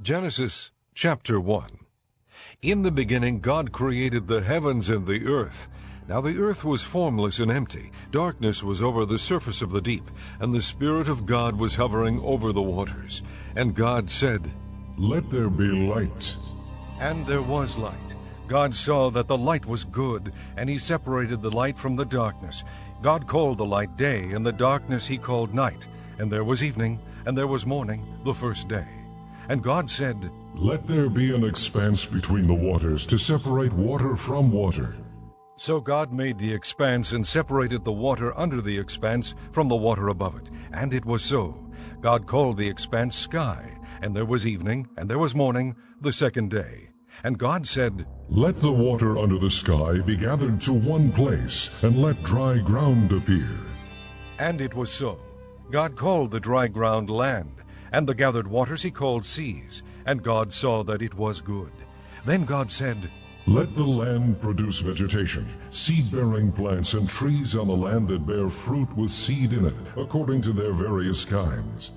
Genesis chapter 1. In the beginning God created the heavens and the earth. Now the earth was formless and empty. Darkness was over the surface of the deep, and the Spirit of God was hovering over the waters. And God said, "Let there be light." And there was light. God saw that the light was good, and he separated the light from the darkness. God called the light day, and the darkness he called night. And there was evening, and there was morning, the first day. And God said, "Let there be an expanse between the waters to separate water from water." So God made the expanse and separated the water under the expanse from the water above it. And it was so. God called the expanse sky. And there was evening, and there was morning, the second day. And God said, "Let the water under the sky be gathered to one place, and let dry ground appear." And it was so. God called the dry ground land, and the gathered waters he called seas. And God saw that it was good. Then God said, "Let the land produce vegetation, seed-bearing plants and trees on the land that bear fruit with seed in it, according to their various kinds."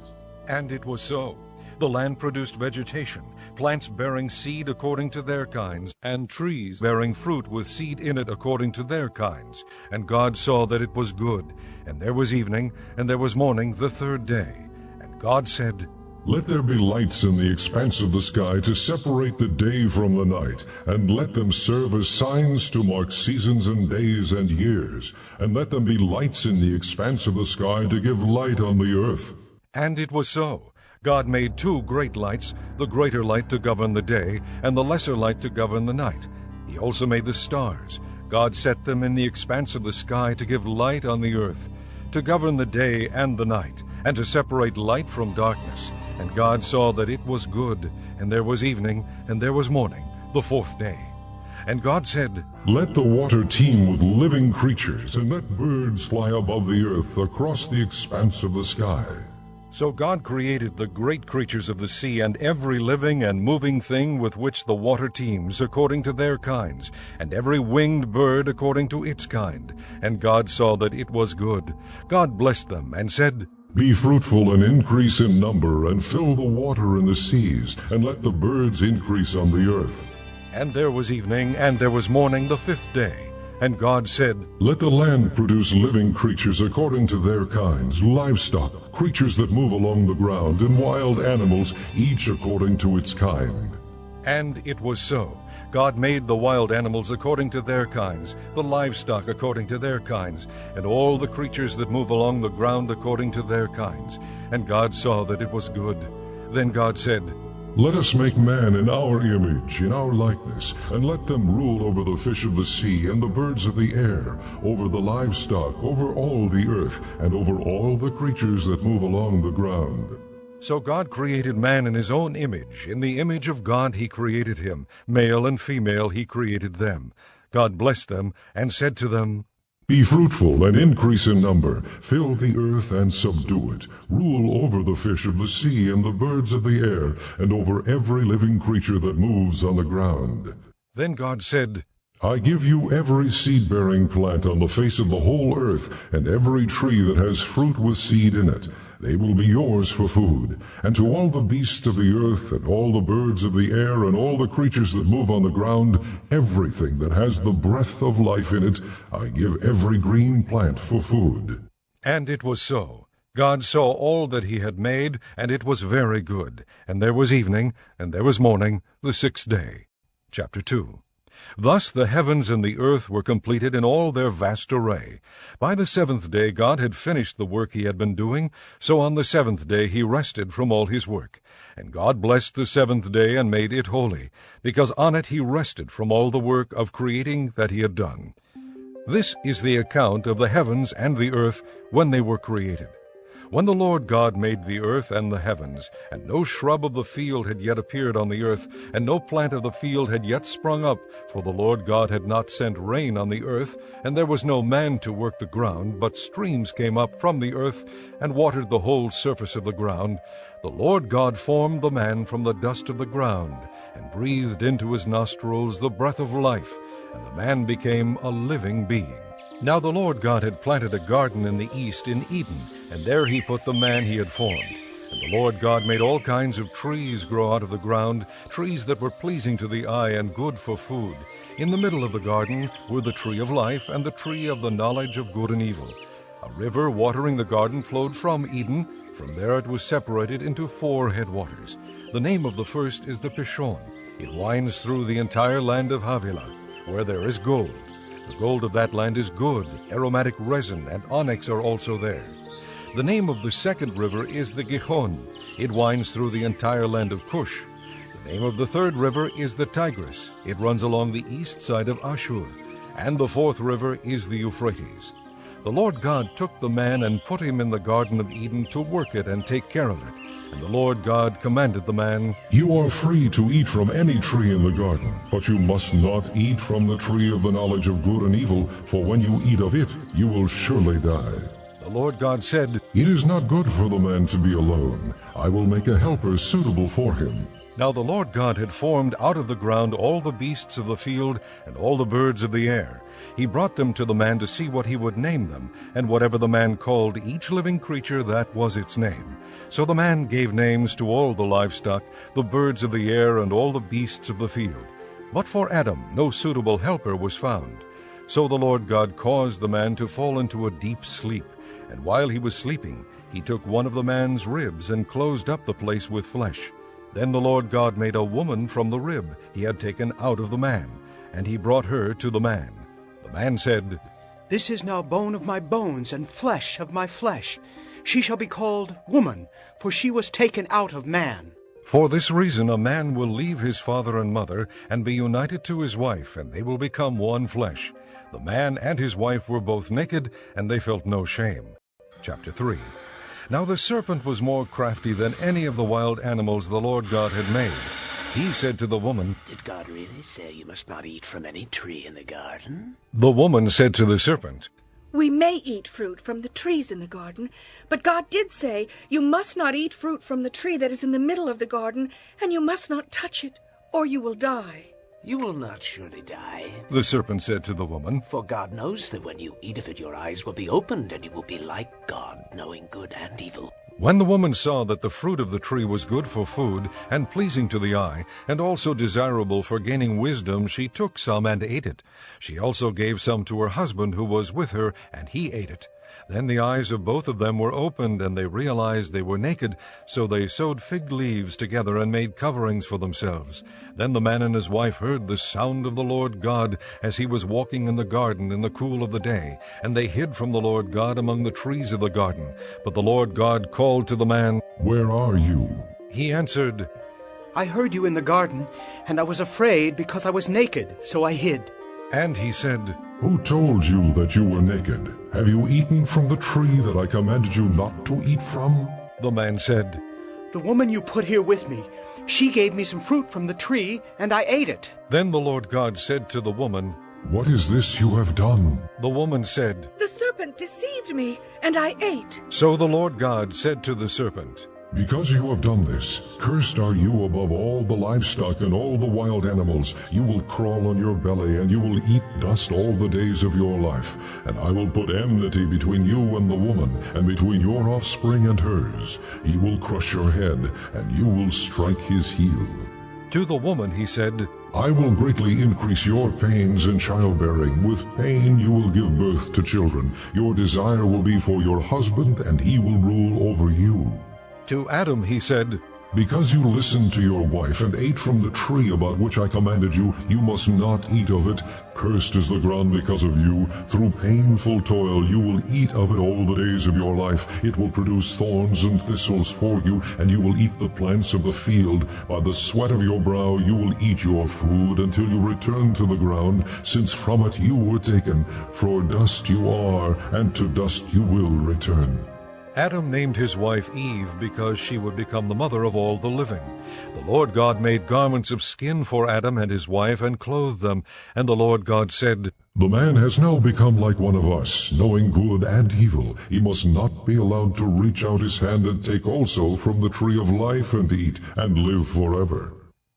And it was so. The land produced vegetation, plants bearing seed according to their kinds, and trees bearing fruit with seed in it according to their kinds. And God saw that it was good. And there was evening, and there was morning, the third day. And God said, "Let there be lights in the expanse of the sky to separate the day from the night, and let them serve as signs to mark seasons and days and years, and let them be lights in the expanse of the sky to give light on the earth." And it was so. God made two great lights, the greater light to govern the day, and the lesser light to govern the night. He also made the stars. God set them in the expanse of the sky to give light on the earth, to govern the day and the night, and to separate light from darkness. And God saw that it was good. And there was evening, and there was morning, the fourth day. And God said, "Let the water teem with living creatures, and let birds fly above the earth across the expanse of the sky." So God created the great creatures of the sea, and every living and moving thing with which the water teems, according to their kinds, and every winged bird according to its kind. And God saw that it was good. God blessed them, and said, "Be fruitful and increase in number, and fill the water in the seas, and let the birds increase on the earth." And there was evening, and there was morning, the fifth day. And God said, "Let the land produce living creatures according to their kinds, livestock, creatures that move along the ground, and wild animals, each according to its kind." And it was so. God made the wild animals according to their kinds, the livestock according to their kinds, and all the creatures that move along the ground according to their kinds. And God saw that it was good. Then God said, "Let us make man in our image, in our likeness, and let them rule over the fish of the sea and the birds of the air, over the livestock, over all the earth, and over all the creatures that move along the ground." So God created man in his own image. In the image of God he created him. Male and female he created them. God blessed them, and said to them, "Be fruitful and increase in number, fill the earth and subdue it, rule over the fish of the sea and the birds of the air, and over every living creature that moves on the ground." Then God said, "I give you every seed-bearing plant on the face of the whole earth, and every tree that has fruit with seed in it. They will be yours for food. And to all the beasts of the earth, and all the birds of the air, and all the creatures that move on the ground, everything that has the breath of life in it, I give every green plant for food." And it was so. God saw all that he had made, and it was very good. And there was evening, and there was morning, the sixth day. Chapter 2. Thus the heavens and the earth were completed in all their vast array. By the seventh day God had finished the work he had been doing, so on the seventh day he rested from all his work. And God blessed the seventh day and made it holy, because on it he rested from all the work of creating that he had done. This is the account of the heavens and the earth when they were created. When the Lord God made the earth and the heavens, and no shrub of the field had yet appeared on the earth, and no plant of the field had yet sprung up, for the Lord God had not sent rain on the earth, and there was no man to work the ground, but streams came up from the earth, and watered the whole surface of the ground, the Lord God formed the man from the dust of the ground, and breathed into his nostrils the breath of life, and the man became a living being. Now the Lord God had planted a garden in the east in Eden, and there he put the man he had formed. And the Lord God made all kinds of trees grow out of the ground, trees that were pleasing to the eye and good for food. In the middle of the garden were the tree of life and the tree of the knowledge of good and evil. A river watering the garden flowed from Eden. From there it was separated into 4 headwaters. The name of the first is the Pishon. It winds through the entire land of Havilah, where there is gold. The gold of that land is good, aromatic resin, and onyx are also there. The name of the second river is the Gihon. It winds through the entire land of Cush. The name of the third river is the Tigris. It runs along the east side of Ashur. And the fourth river is the Euphrates. The Lord God took the man and put him in the Garden of Eden to work it and take care of it. And the Lord God commanded the man, You are free to eat from any tree in the garden, but you must not eat from the tree of the knowledge of good and evil, for when you eat of it, you will surely die. The Lord God said, It is not good for the man to be alone. I will make a helper suitable for him. Now the Lord God had formed out of the ground all the beasts of the field and all the birds of the air. He brought them to the man to see what he would name them, and whatever the man called each living creature, that was its name. So the man gave names to all the livestock, the birds of the air, and all the beasts of the field. But for Adam no suitable helper was found. So the Lord God caused the man to fall into a deep sleep, and while he was sleeping, he took one of the man's ribs and closed up the place with flesh. Then the Lord God made a woman from the rib he had taken out of the man, and he brought her to the man. The man said, This is now bone of my bones and flesh of my flesh. She shall be called woman, for she was taken out of man. For this reason a man will leave his father and mother and be united to his wife, and they will become one flesh. The man and his wife were both naked, and they felt no shame. Chapter 3. Now the serpent was more crafty than any of the wild animals the Lord God had made. He said to the woman, Did God really say you must not eat from any tree in the garden? The woman said to the serpent, We may eat fruit from the trees in the garden, but God did say, You must not eat fruit from the tree that is in the middle of the garden, and you must not touch it, or you will die. You will not surely die. the serpent said to the woman, For God knows that when you eat of it, your eyes will be opened, and you will be like God, knowing good and evil. When the woman saw that the fruit of the tree was good for food, and pleasing to the eye, and also desirable for gaining wisdom, she took some and ate it. She also gave some to her husband who was with her, and he ate it. Then the eyes of both of them were opened, and they realized they were naked, so they sewed fig leaves together and made coverings for themselves. Then the man and his wife heard the sound of the Lord God as he was walking in the garden in the cool of the day, and they hid from the Lord God among the trees of the garden. But the Lord God called to the man, Where are you? He answered, I heard you in the garden, and I was afraid because I was naked, so I hid. And he said, Who told you that you were naked? Have you eaten from the tree that I commanded you not to eat from? The man said, The woman you put here with me, she gave me some fruit from the tree, and I ate it. Then the Lord God said to the woman, What is this you have done? The woman said, The serpent deceived me, and I ate. So the Lord God said to the serpent, Because you have done this, cursed are you above all the livestock and all the wild animals. You will crawl on your belly, and you will eat dust all the days of your life. And I will put enmity between you and the woman, and between your offspring and hers. He will crush your head, and you will strike his heel. To the woman he said, I will greatly increase your pains in childbearing. With pain you will give birth to children. Your desire will be for your husband, and he will rule over you. To Adam he said, Because you listened to your wife and ate from the tree about which I commanded you, you must not eat of it. Cursed is the ground because of you. Through painful toil you will eat of it all the days of your life. It will produce thorns and thistles for you, and you will eat the plants of the field. By the sweat of your brow you will eat your food until you return to the ground, since from it you were taken. For dust you are, and to dust you will return. Adam named his wife Eve because she would become the mother of all the living. The Lord God made garments of skin for Adam and his wife and clothed them. And the Lord God said, The man has now become like one of us, knowing good and evil. He must not be allowed to reach out his hand and take also from the tree of life and eat, and live forever.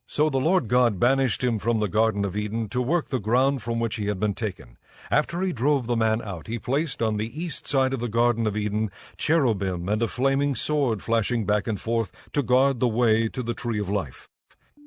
So the Lord God banished him from the Garden of Eden to work the ground from which he had been taken. After he drove the man out, he placed on the east side of the Garden of Eden cherubim and a flaming sword flashing back and forth to guard the way to the tree of life.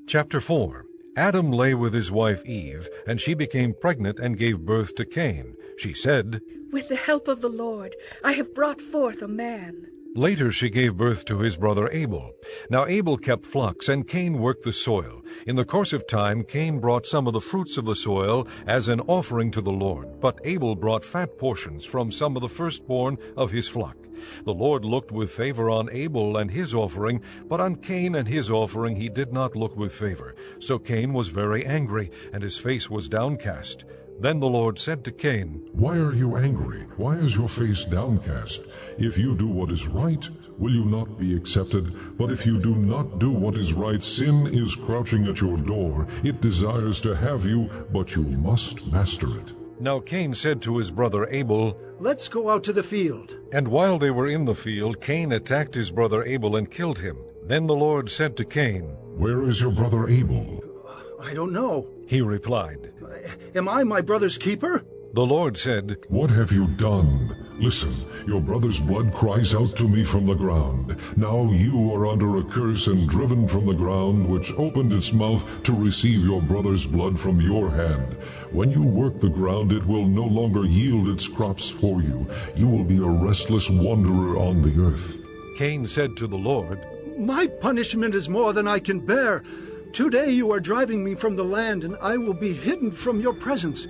Chapter 4. Adam lay with his wife Eve, and she became pregnant and gave birth to Cain. She said, "With the help of the Lord, I have brought forth a man." Later she gave birth to his brother Abel. Now Abel kept flocks, and Cain worked the soil. In the course of time, Cain brought some of the fruits of the soil as an offering to the Lord, but Abel brought fat portions from some of the firstborn of his flock. The Lord looked with favor on Abel and his offering, but on Cain and his offering he did not look with favor. So Cain was very angry, and his face was downcast. Then the Lord said to Cain, Why are you angry? Why is your face downcast? If you do what is right, will you not be accepted? But if you do not do what is right, sin is crouching at your door. It desires to have you, but you must master it. Now Cain said to his brother Abel, Let's go out to the field. And while they were in the field, Cain attacked his brother Abel and killed him. Then the Lord said to Cain, Where is your brother Abel? I don't know. He replied. Am I my brother's keeper? The Lord said, What have you done? Listen, your brother's blood cries out to me from the ground. Now you are under a curse and driven from the ground, which opened its mouth to receive your brother's blood from your hand. When you work the ground, it will no longer yield its crops for you. You will be a restless wanderer on the earth. Cain said to the Lord, My punishment is more than I can bear. Today you are driving me from the land, and I will be hidden from your presence.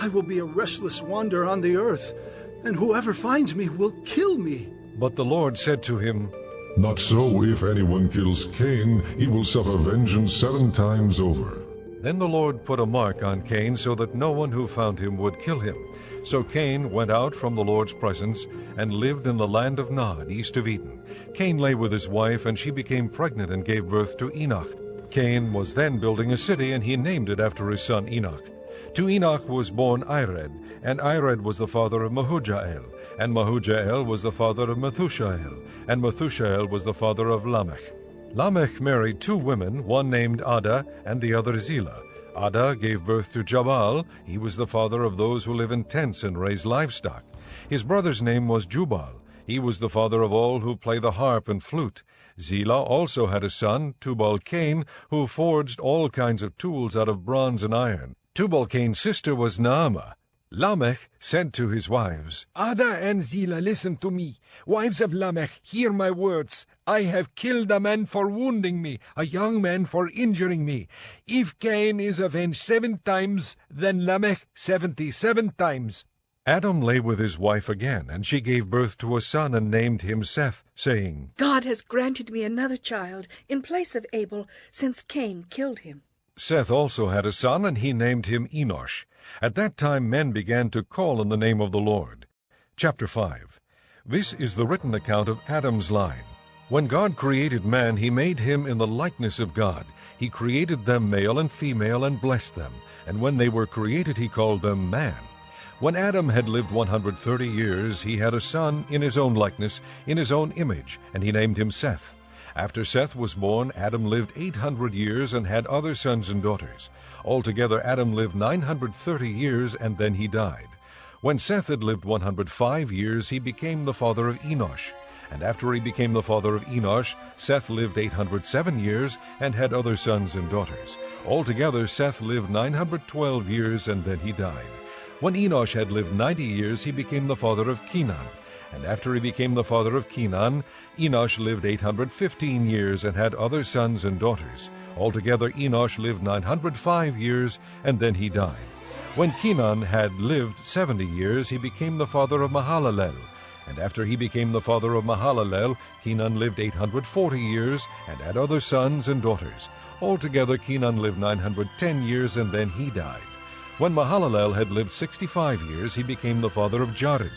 I will be a restless wanderer on the earth, and whoever finds me will kill me. But the Lord said to him, Not so. If anyone kills Cain, he will suffer vengeance 7 times over. Then the Lord put a mark on Cain so that no one who found him would kill him. So Cain went out from the Lord's presence and lived in the land of Nod, east of Eden. Cain lay with his wife, and she became pregnant and gave birth to Enoch. Cain was then building a city, and he named it after his son Enoch. To Enoch was born Ired, and Ired was the father of Mehujael, and Mehujael was the father of Methushael, and Methushael was the father of Lamech. Lamech married 2 women, one named Ada and the other Zillah. Ada gave birth to Jabal. He was the father of those who live in tents and raise livestock. His brother's name was Jubal. He was the father of all who play the harp and flute. Zillah also had a son, Tubal-Cain, who forged all kinds of tools out of bronze and iron. Tubal-Cain's sister was Naamah. Lamech said to his wives, Ada and Zillah, listen to me. Wives of Lamech, hear my words. I have killed a man for wounding me, a young man for injuring me. If Cain is avenged 7 times, then Lamech 77 times. Adam lay with his wife again, and she gave birth to a son and named him Seth, saying, God has granted me another child in place of Abel, since Cain killed him. Seth also had a son, and he named him Enosh. At that time men began to call on the name of the Lord. Chapter 5. This is the written account of Adam's line. When God created man, he made him in the likeness of God. He created them male and female and blessed them. And when they were created, he called them man. When Adam had lived 130 years, he had a son in his own likeness, in his own image, and he named him Seth. After Seth was born, Adam lived 800 years and had other sons and daughters. Altogether, Adam lived 930 years, and then he died. When Seth had lived 105 years, he became the father of Enosh. And after he became the father of Enosh, Seth lived 807 years and had other sons and daughters. Altogether, Seth lived 912 years, and then he died. When Enosh had lived 90 years, he became the father of Kenan. And after he became the father of Kenan, Enosh lived 815 years and had other sons and daughters. Altogether, Enosh lived 905 years, and then he died. When Kenan had lived 70 years, he became the father of Mahalalel. And after he became the father of Mahalalel, Kenan lived 840 years and had other sons and daughters. Altogether, Kenan lived 910 years, and then he died. When Mahalalel had lived 65 years, he became the father of Jared.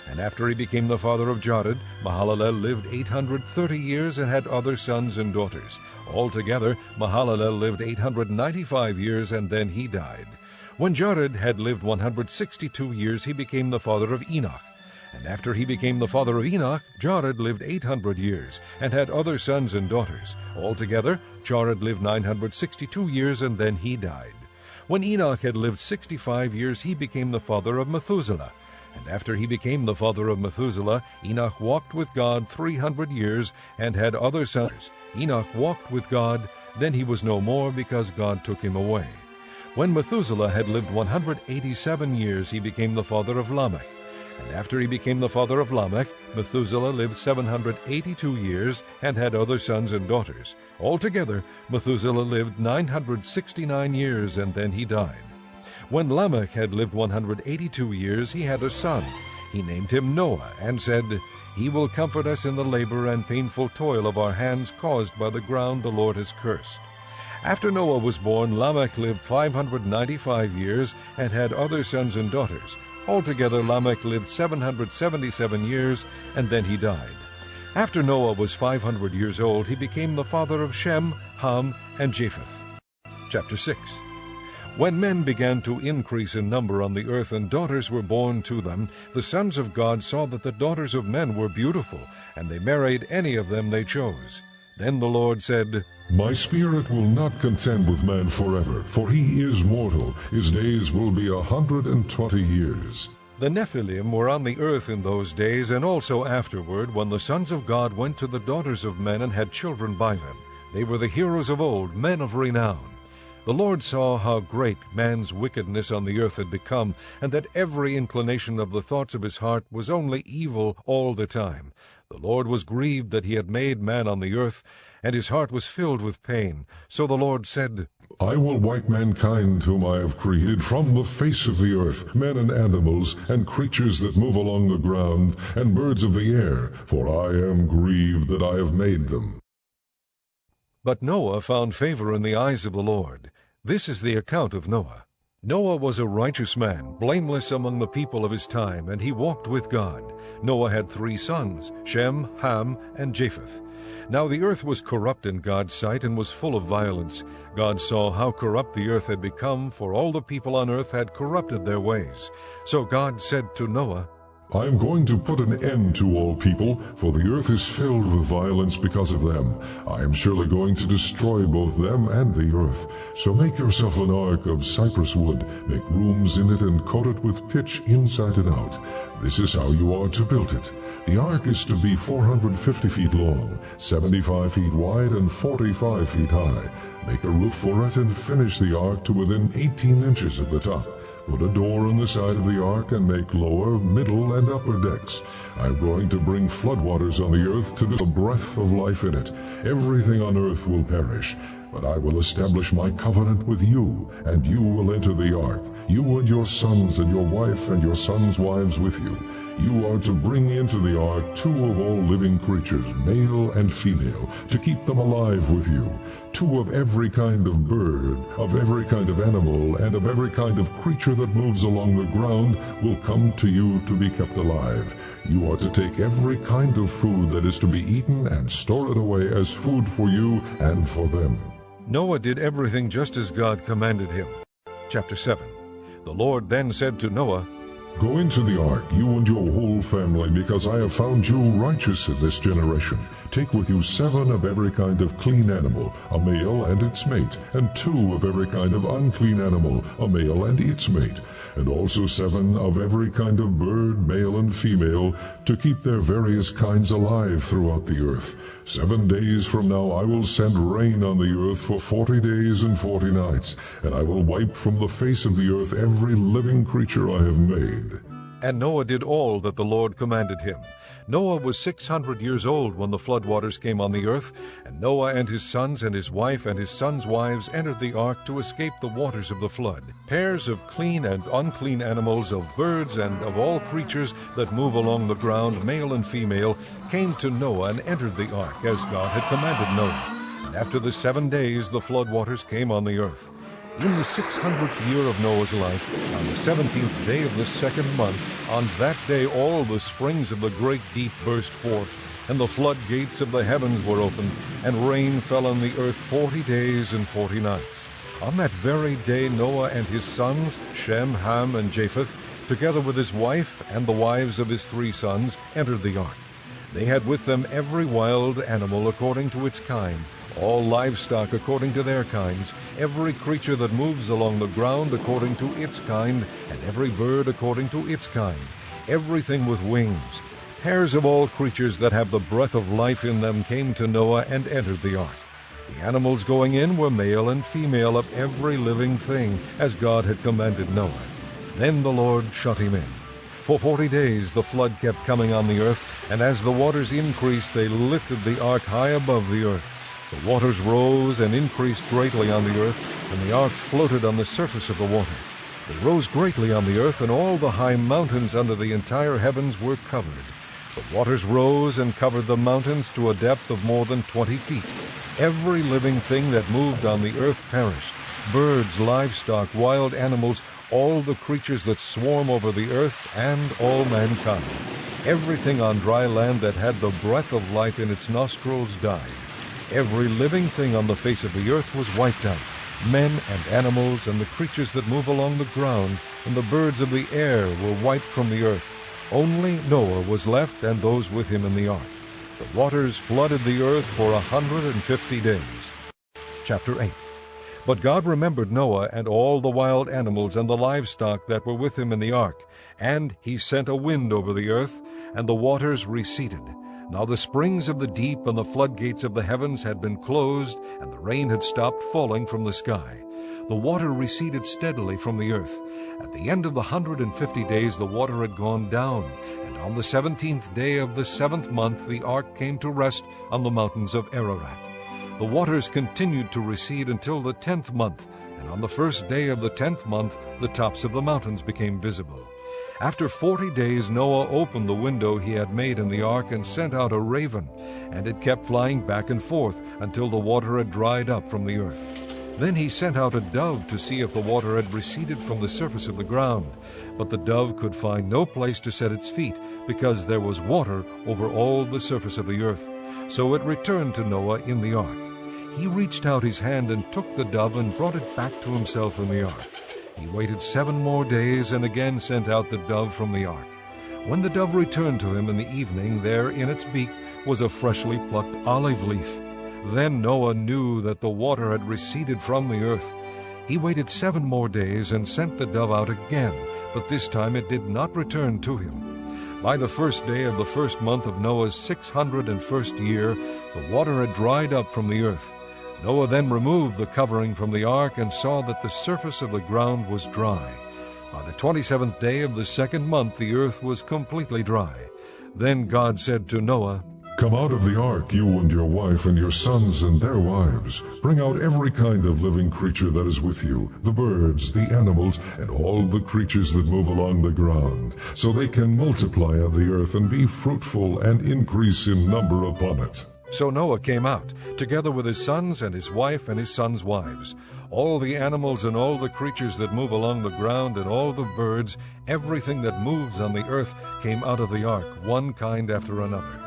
And after he became the father of Jared, Mahalalel lived 830 years and had other sons and daughters. Altogether, Mahalalel lived 895 years, and then he died. When Jared had lived 162 years, he became the father of Enoch. And after he became the father of Enoch, Jared lived 800 years and had other sons and daughters. Altogether, Jared lived 962 years, and then he died. When Enoch had lived 65 years, he became the father of Methuselah. And after he became the father of Methuselah, Enoch walked with God 300 years, and had other sons. Enoch walked with God, then he was no more, because God took him away. When Methuselah had lived 187 years, he became the father of Lamech. And after he became the father of Lamech, Methuselah lived 782 years, and had other sons and daughters. Altogether, Methuselah lived 969 years, and then he died. When Lamech had lived 182 years, he had a son. He named him Noah, and said, "He will comfort us in the labor and painful toil of our hands caused by the ground the Lord has cursed." After Noah was born, Lamech lived 595 years, and had other sons and daughters. Altogether, Lamech lived 777 years, and then he died. After Noah was 500 years old, he became the father of Shem, Ham, and Japheth. Chapter 6. When men began to increase in number on the earth, and daughters were born to them, the sons of God saw that the daughters of men were beautiful, and they married any of them they chose. Then the Lord said, My spirit will not contend with man forever, for he is mortal. His days will be 120 years. The Nephilim were on the earth in those days, and also afterward, when the sons of God went to the daughters of men and had children by them. They were the heroes of old, men of renown. The Lord saw how great man's wickedness on the earth had become, and that every inclination of the thoughts of his heart was only evil all the time. The Lord was grieved that he had made man on the earth, and his heart was filled with pain. So the Lord said, I will wipe mankind whom I have created from the face of the earth, men and animals, and creatures that move along the ground, and birds of the air, for I am grieved that I have made them. But Noah found favor in the eyes of the Lord. This is the account of Noah. Noah was a righteous man, blameless among the people of his time, and he walked with God. Noah had 3 sons, Shem, Ham, and Japheth. Now the earth was corrupt in God's sight, and was full of violence. God saw how corrupt the earth had become, for all the people on earth had corrupted their ways. So God said to Noah, I am going to put an end to all people, for the earth is filled with violence because of them. I am surely going to destroy both them and the earth. So make yourself an ark of cypress wood, make rooms in it, and coat it with pitch inside and out. This is how you are to build it. The ark is to be 450 feet long, 75 feet wide, and 45 feet high. Make a roof for it, and finish the ark to within 18 inches of the top. Put a door on the side of the ark, and make lower, middle, and upper decks. I am going to bring floodwaters on the earth to the breath of life in it. Everything on earth will perish. But I will establish my covenant with you, and you will enter the ark, you and your sons and your wife and your sons' wives with you. You are to bring into the ark 2 of all living creatures, male and female, to keep them alive with you. 2 of every kind of bird, of every kind of animal, and of every kind of creature that moves along the ground will come to you to be kept alive. You are to take every kind of food that is to be eaten and store it away as food for you and for them. Noah did everything just as God commanded him. Chapter 7. The Lord then said to Noah, Go into the ark, you and your whole family, because I have found you righteous in this generation. Take with you 7 of every kind of clean animal, a male and its mate, and 2 of every kind of unclean animal, a male and its mate, and also 7 of every kind of bird, male and female, to keep their various kinds alive throughout the earth. 7 days from now I will send rain on the earth for 40 days and 40 nights, and I will wipe from the face of the earth every living creature I have made. And Noah did all that the Lord commanded him. Noah was 600 years old when the floodwaters came on the earth, and Noah and his sons and his wife and his sons' wives entered the ark to escape the waters of the flood. Pairs of clean and unclean animals, of birds and of all creatures that move along the ground, male and female, came to Noah and entered the ark, as God had commanded Noah. And after the 7 days the floodwaters came on the earth. In the 600th year of Noah's life, on the 17th day of the 2nd month, on that day all the springs of the great deep burst forth, and the floodgates of the heavens were opened, and rain fell on the earth 40 days and 40 nights. On that very day Noah and his sons, Shem, Ham, and Japheth, together with his wife and the wives of his 3 sons, entered the ark. They had with them every wild animal according to its kind, all livestock according to their kinds, every creature that moves along the ground according to its kind, and every bird according to its kind, everything with wings. Pairs of all creatures that have the breath of life in them came to Noah and entered the ark. The animals going in were male and female of every living thing, as God had commanded Noah. Then the Lord shut him in. For 40 days the flood kept coming on the earth, and as the waters increased, they lifted the ark high above the earth. The waters rose and increased greatly on the earth, and the ark floated on the surface of the water. They rose greatly on the earth, and all the high mountains under the entire heavens were covered. The waters rose and covered the mountains to a depth of more than 20 feet. Every living thing that moved on the earth perished. Birds, livestock, wild animals, all the creatures that swarm over the earth, and all mankind. Everything on dry land that had the breath of life in its nostrils died. Every living thing on the face of the earth was wiped out. Men and animals and the creatures that move along the ground and the birds of the air were wiped from the earth. Only Noah was left and those with him in the ark. The waters flooded the earth for 150 days. Chapter 8. But God remembered Noah and all the wild animals and the livestock that were with him in the ark, and he sent a wind over the earth, and the waters receded. Now the springs of the deep and the floodgates of the heavens had been closed, and the rain had stopped falling from the sky. The water receded steadily from the earth. At the end of the 150 days the water had gone down, and on the 17th day of the 7th month the ark came to rest on the mountains of Ararat. The waters continued to recede until the 10th month, and on the first day of the 10th month the tops of the mountains became visible. After 40 days Noah opened the window he had made in the ark and sent out a raven, and it kept flying back and forth until the water had dried up from the earth. Then he sent out a dove to see if the water had receded from the surface of the ground. But the dove could find no place to set its feet, because there was water over all the surface of the earth. So it returned to Noah in the ark. He reached out his hand and took the dove and brought it back to himself in the ark. He waited 7 more days and again sent out the dove from the ark. When the dove returned to him in the evening, there in its beak was a freshly plucked olive leaf. Then Noah knew that the water had receded from the earth. He waited 7 more days and sent the dove out again, but this time it did not return to him. By the first day of the first month of Noah's 601st year, the water had dried up from the earth. Noah then removed the covering from the ark and saw that the surface of the ground was dry. By the 27th day of the 2nd month the earth was completely dry. Then God said to Noah, Come out of the ark, you and your wife and your sons and their wives. Bring out every kind of living creature that is with you, the birds, the animals, and all the creatures that move along the ground, so they can multiply on the earth and be fruitful and increase in number upon it. So Noah came out, together with his sons and his wife and his sons' wives. All the animals and all the creatures that move along the ground and all the birds, everything that moves on the earth came out of the ark, one kind after another.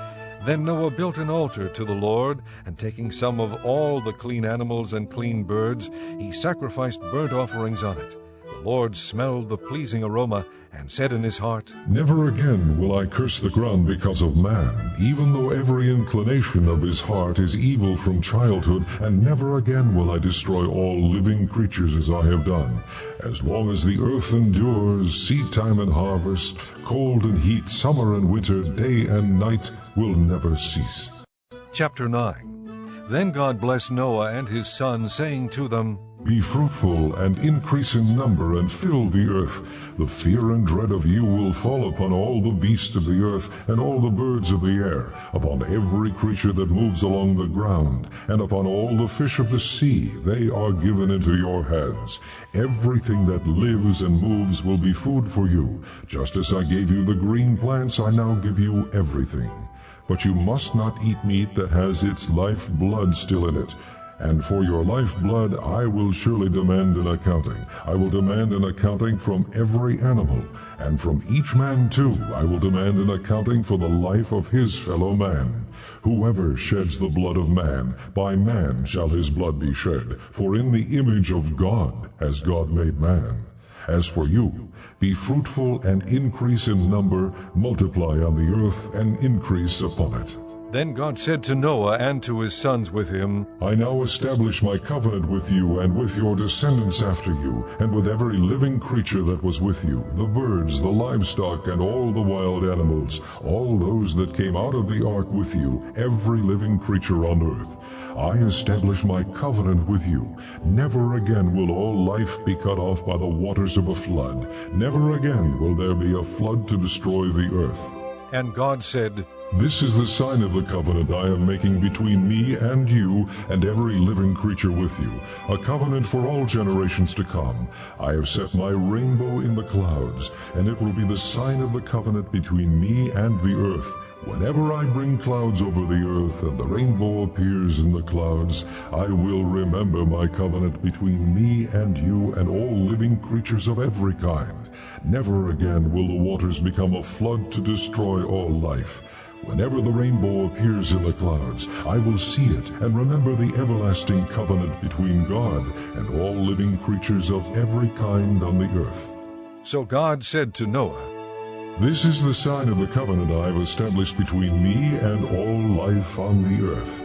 Then Noah built an altar to the Lord, and taking some of all the clean animals and clean birds, he sacrificed burnt offerings on it. The Lord smelled the pleasing aroma, and said in his heart, Never again will I curse the ground because of man, even though every inclination of his heart is evil from childhood, and never again will I destroy all living creatures as I have done. As long as the earth endures, seed time and harvest, cold and heat, summer and winter, day and night will never cease. Chapter 9. Then God blessed Noah and his sons, saying to them, Be fruitful and increase in number and fill the earth. The fear and dread of you will fall upon all the beasts of the earth and all the birds of the air, upon every creature that moves along the ground, and upon all the fish of the sea. They are given into your hands. Everything that lives and moves will be food for you. Just as I gave you the green plants, I now give you everything. But you must not eat meat that has its life blood still in it. And for your lifeblood I will surely demand an accounting. I will demand an accounting from every animal, and from each man too I will demand an accounting for the life of his fellow man. Whoever sheds the blood of man, by man shall his blood be shed, for in the image of God has God made man. As for you, be fruitful and increase in number, multiply on the earth and increase upon it. Then God said to Noah and to his sons with him, I now establish my covenant with you and with your descendants after you, and with every living creature that was with you, the birds, the livestock, and all the wild animals, all those that came out of the ark with you, every living creature on earth. I establish my covenant with you. Never again will all life be cut off by the waters of a flood. Never again will there be a flood to destroy the earth. And God said, This is the sign of the covenant I am making between me and you and every living creature with you, a covenant for all generations to come. I have set my rainbow in the clouds, and it will be the sign of the covenant between me and the earth. Whenever I bring clouds over the earth and the rainbow appears in the clouds, I will remember my covenant between me and you and all living creatures of every kind. Never again will the waters become a flood to destroy all life. Whenever the rainbow appears in the clouds, I will see it and remember the everlasting covenant between God and all living creatures of every kind on the earth. So God said to Noah, This is the sign of the covenant I have established between me and all life on the earth.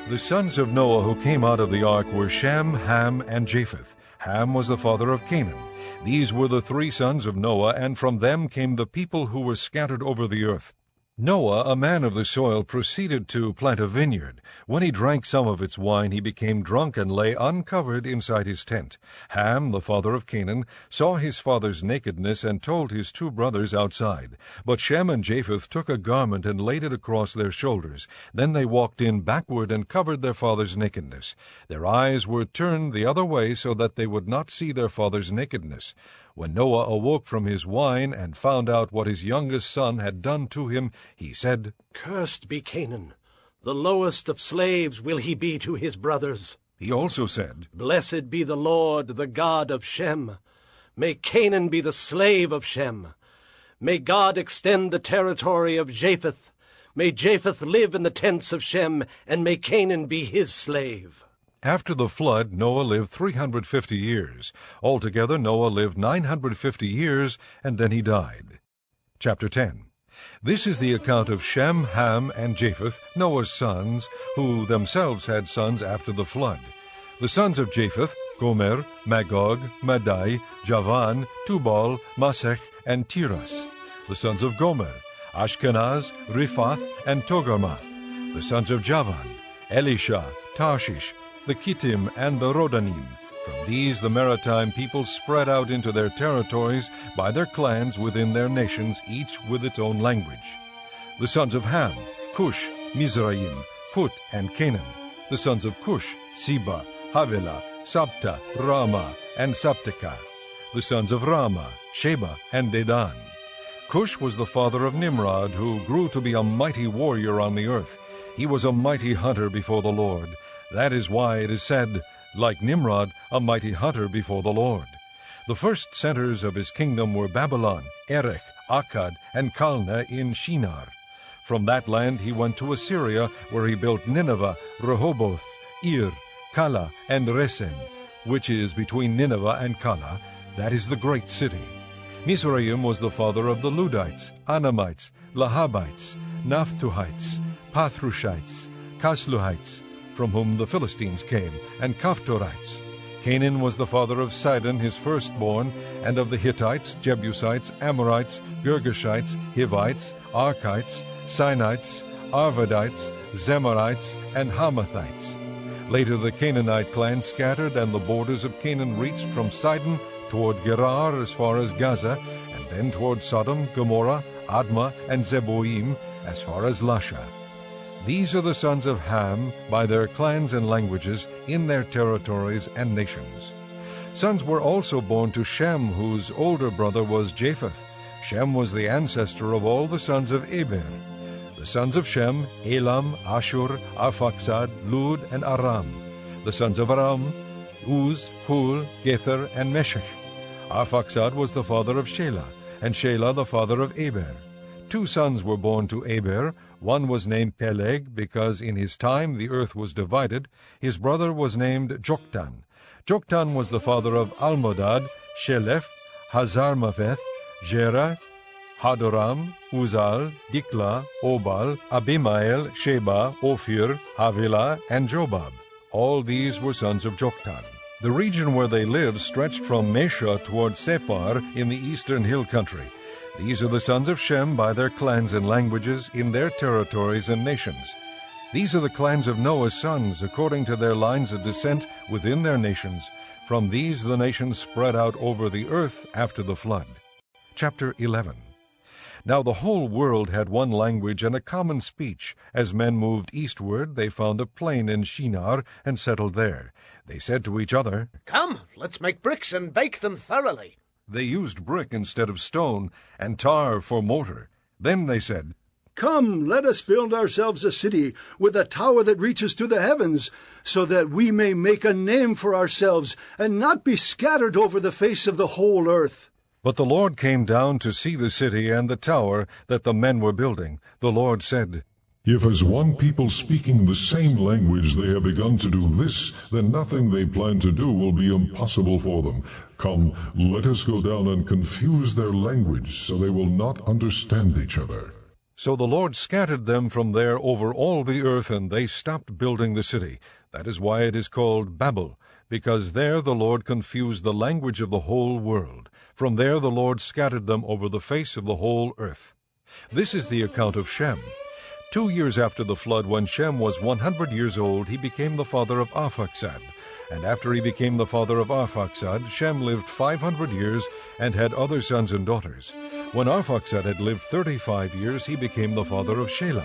The sons of Noah who came out of the ark were Shem, Ham, and Japheth. Ham was the father of Canaan. These were the three sons of Noah, and from them came the people who were scattered over the earth. Noah, a man of the soil, proceeded to plant a vineyard. When he drank some of its wine, he became drunk and lay uncovered inside his tent. Ham, the father of Canaan, saw his father's nakedness and told his two brothers outside. But Shem and Japheth took a garment and laid it across their shoulders. Then they walked in backward and covered their father's nakedness. Their eyes were turned the other way so that they would not see their father's nakedness. When Noah awoke from his wine and found out what his youngest son had done to him, he said, Cursed be Canaan. The lowest of slaves will he be to his brothers. He also said, Blessed be the Lord, the God of Shem. May Canaan be the slave of Shem. May God extend the territory of Japheth. May Japheth live in the tents of Shem, and may Canaan be his slave. After the flood, Noah lived 350 years. Altogether, Noah lived 950 years, and then he died. Chapter 10. This is the account of Shem, Ham, and Japheth, Noah's sons, who themselves had sons after the flood. The sons of Japheth, Gomer, Magog, Madai, Javan, Tubal, Masech, and Tiras. The sons of Gomer, Ashkenaz, Riphath, and Togarmah. The sons of Javan, Elisha, Tarshish, the Kittim, and the Rodanim. From these the maritime peoples spread out into their territories by their clans within their nations, each with its own language. The sons of Ham, Cush, Mizraim, Put, and Canaan. The sons of Cush, Seba, Havilah, Sabta, Rama, and Sabteka. The sons of Rama, Sheba, and Dedan. Cush was the father of Nimrod, who grew to be a mighty warrior on the earth. He was a mighty hunter before the Lord. That is why it is said, like Nimrod, a mighty hunter before the Lord. The first centers of his kingdom were Babylon, Erech, Akkad, and Calneh in Shinar. From that land he went to Assyria, where he built Nineveh, Rehoboth, Ir, Kala, and Resen, which is between Nineveh and Kala. That is the great city. Mizraim was the father of the Ludites, Anamites, Lahabites, Naphtuhites, Pathrushites, Kasluhites, from whom the Philistines came, and Kaphtorites. Canaan was the father of Sidon, his firstborn, and of the Hittites, Jebusites, Amorites, Girgashites, Hivites, Archites, Sinites, Arvadites, Zemarites, and Hamathites. Later the Canaanite clan scattered, and the borders of Canaan reached from Sidon toward Gerar as far as Gaza, and then toward Sodom, Gomorrah, Admah, and Zeboim as far as Lasha. These are the sons of Ham by their clans and languages in their territories and nations. Sons were also born to Shem, whose older brother was Japheth. Shem was the ancestor of all the sons of Eber. The sons of Shem, Elam, Ashur, Arphaxad, Lud, and Aram. The sons of Aram, Uz, Hul, Gether, and Meshech. Arphaxad was the father of Shelah, and Shelah the father of Eber. 2 sons were born to Eber. One was named Peleg, because in his time the earth was divided. His brother was named Joktan. Joktan was the father of Almodad, Sheleph, Hazarmaveth, Jerah, Hadoram, Uzal, Dikla, Obal, Abimael, Sheba, Ophir, Havilah, and Jobab. All these were sons of Joktan. The region where they lived stretched from Mesha toward Sephar in the eastern hill country. These are the sons of Shem by their clans and languages, in their territories and nations. These are the clans of Noah's sons, according to their lines of descent within their nations. From these the nations spread out over the earth after the flood. Chapter 11. Now the whole world had one language and a common speech. As men moved eastward, they found a plain in Shinar and settled there. They said to each other, Come, let's make bricks and bake them thoroughly. They used brick instead of stone, and tar for mortar. Then they said, Come, let us build ourselves a city with a tower that reaches to the heavens, so that we may make a name for ourselves and not be scattered over the face of the whole earth. But the Lord came down to see the city and the tower that the men were building. The Lord said, If as one people speaking the same language they have begun to do this, then nothing they plan to do will be impossible for them. Come, let us go down and confuse their language, so they will not understand each other. So the Lord scattered them from there over all the earth, and they stopped building the city. That is why it is called Babel, because there the Lord confused the language of the whole world. From there the Lord scattered them over the face of the whole earth. This is the account of Shem. 2 years after the flood, when Shem was 100 years old, he became the father of Arphaxad. And after he became the father of Arphaxad, Shem lived 500 years and had other sons and daughters. When Arphaxad had lived 35 years, he became the father of Shelah.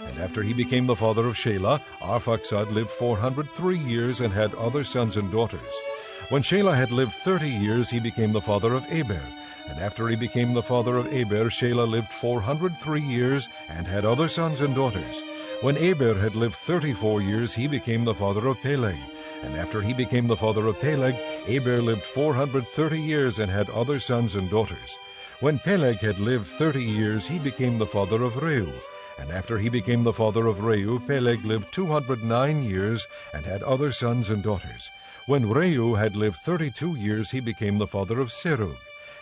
And after he became the father of Shelah, Arphaxad lived 403 years and had other sons and daughters. When Shelah had lived 30 years, he became the father of Eber. And after he became the father of Eber, Shelah lived 403 years and had other sons and daughters. When Eber had lived 34 years, he became the father of Peleg. And after he became the father of Peleg, Eber lived 430 years and had other sons and daughters. When Peleg had lived 30 years, he became the father of Reu. And after he became the father of Reu, Peleg lived 209 years and had other sons and daughters. When Reu had lived 32 years, he became the father of Serug.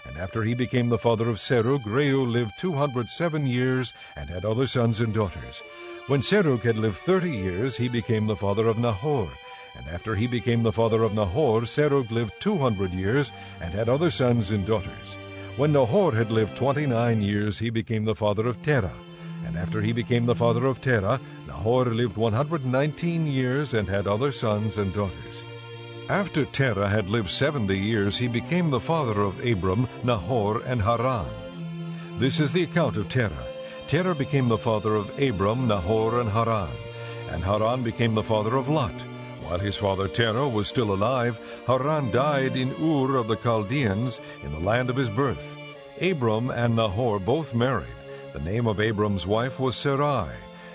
And after he became the father of Serug, Reu lived 207 years and had other sons and daughters. When Serug had lived 30 years, he became the father of Nahor. And after he became the father of Nahor, Serug lived 200 years and had other sons and daughters. When Nahor had lived 29 years, he became the father of Terah. And after he became the father of Terah, Nahor lived 119 years and had other sons and daughters. After Terah had lived 70 years, he became the father of Abram, Nahor, and Haran. This is the account of Terah. Terah became the father of Abram, Nahor, and Haran. And Haran became the father of Lot. While his father Terah was still alive, Haran died in Ur of the Chaldeans, in the land of his birth. Abram and Nahor both married. The name of Abram's wife was Sarai,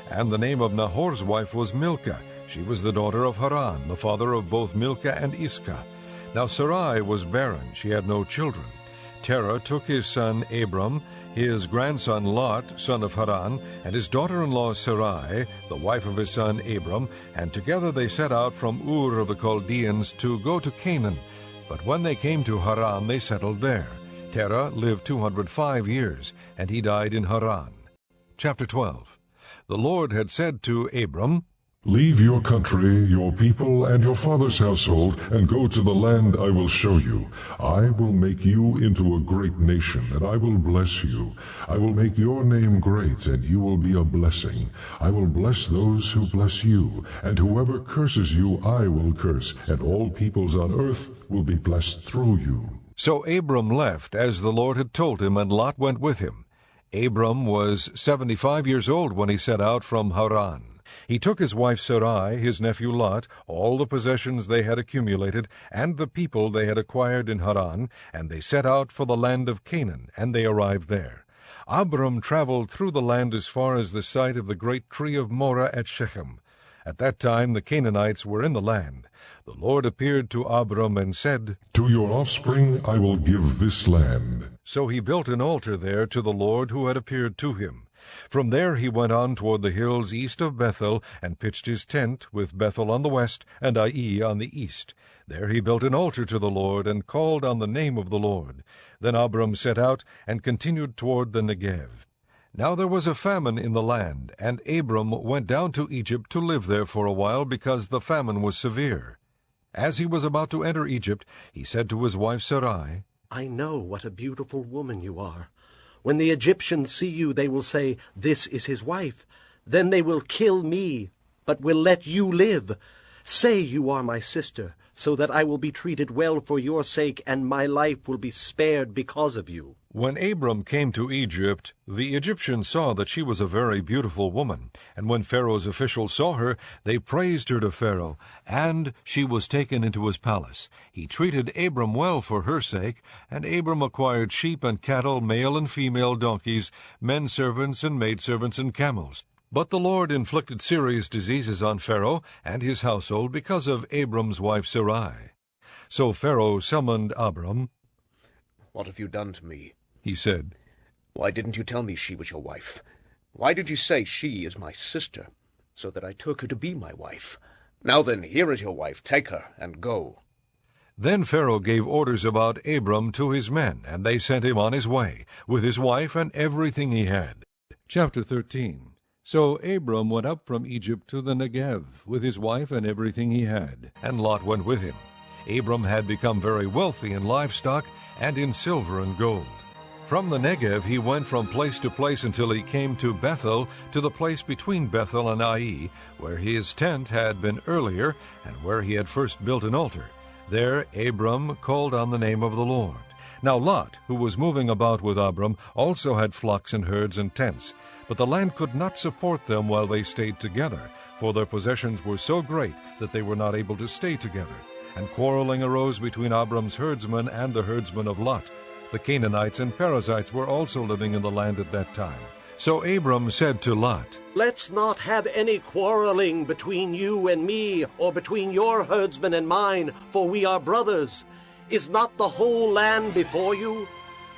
and the name of Nahor's wife was Milcah. She was the daughter of Haran, the father of both Milcah and Iscah. Now Sarai was barren, she had no children. Terah took his son Abram, his grandson Lot, son of Haran, and his daughter-in-law Sarai, the wife of his son Abram, and together they set out from Ur of the Chaldeans to go to Canaan. But when they came to Haran, they settled there. Terah lived 205 years, and he died in Haran. Chapter 12. The Lord had said to Abram, Leave your country, your people, and your father's household, and go to the land I will show you. I will make you into a great nation, and I will bless you. I will make your name great, and you will be a blessing. I will bless those who bless you, and whoever curses you I will curse, and all peoples on earth will be blessed through you. So Abram left, as the Lord had told him, and Lot went with him. Abram was 75 years old when he set out from Haran. He took his wife Sarai, his nephew Lot, all the possessions they had accumulated, and the people they had acquired in Haran, and they set out for the land of Canaan, and they arrived there. Abram traveled through the land as far as the site of the great tree of Moreh at Shechem. At that time the Canaanites were in the land. The Lord appeared to Abram and said, To your offspring I will give this land. So he built an altar there to the Lord who had appeared to him. From there he went on toward the hills east of Bethel, and pitched his tent, with Bethel on the west and Ai on the east. There he built an altar to the Lord, and called on the name of the Lord. Then Abram set out, and continued toward the Negev. Now there was a famine in the land, and Abram went down to Egypt to live there for a while, because the famine was severe. As he was about to enter Egypt, he said to his wife Sarai, I know what a beautiful woman you are. When the Egyptians see you, they will say, This is his wife. Then they will kill me, but will let you live. Say you are my sister, so that I will be treated well for your sake, and my life will be spared because of you. When Abram came to Egypt, the Egyptians saw that she was a very beautiful woman. And when Pharaoh's officials saw her, they praised her to Pharaoh, and she was taken into his palace. He treated Abram well for her sake, and Abram acquired sheep and cattle, male and female donkeys, men servants and maidservants and camels. But the Lord inflicted serious diseases on Pharaoh and his household because of Abram's wife Sarai. So Pharaoh summoned Abram. What have you done to me? He said, Why didn't you tell me she was your wife? Why did you say she is my sister, so that I took her to be my wife? Now then, here is your wife. Take her and go. Then Pharaoh gave orders about Abram to his men, and they sent him on his way, with his wife and everything he had. Chapter 13. So Abram went up from Egypt to the Negev, with his wife and everything he had, and Lot went with him. Abram had become very wealthy in livestock and in silver and gold. From the Negev he went from place to place until he came to Bethel, to the place between Bethel and Ai, where his tent had been earlier, and where he had first built an altar. There Abram called on the name of the Lord. Now Lot, who was moving about with Abram, also had flocks and herds and tents. But the land could not support them while they stayed together, for their possessions were so great that they were not able to stay together. And quarreling arose between Abram's herdsmen and the herdsmen of Lot. The Canaanites and Perizzites were also living in the land at that time. So Abram said to Lot, Let's not have any quarreling between you and me, or between your herdsmen and mine, for we are brothers. Is not the whole land before you?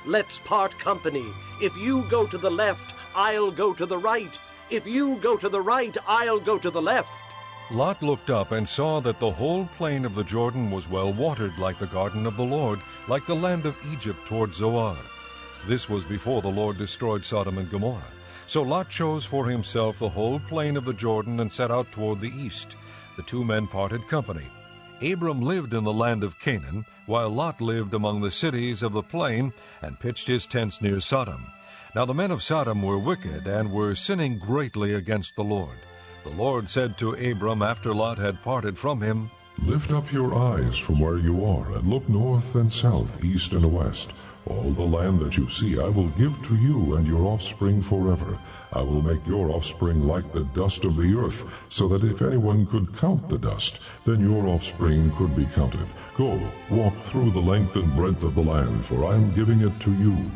Let's part company. If you go to the left, I'll go to the right. If you go to the right, I'll go to the left. Lot looked up and saw that the whole plain of the Jordan was well watered, like the garden of the Lord, like the land of Egypt toward Zoar. This was before the Lord destroyed Sodom and Gomorrah. So Lot chose for himself the whole plain of the Jordan and set out toward the east. The two men parted company. Abram lived in the land of Canaan, while Lot lived among the cities of the plain and pitched his tents near Sodom. Now the men of Sodom were wicked and were sinning greatly against the Lord. The Lord said to Abram after Lot had parted from him, Lift up your eyes from where you are, and look north and south, east and west. All the land that you see I will give to you and your offspring forever. I will make your offspring like the dust of the earth, so that if anyone could count the dust, then your offspring could be counted. Go, walk through the length and breadth of the land, for I am giving it to you.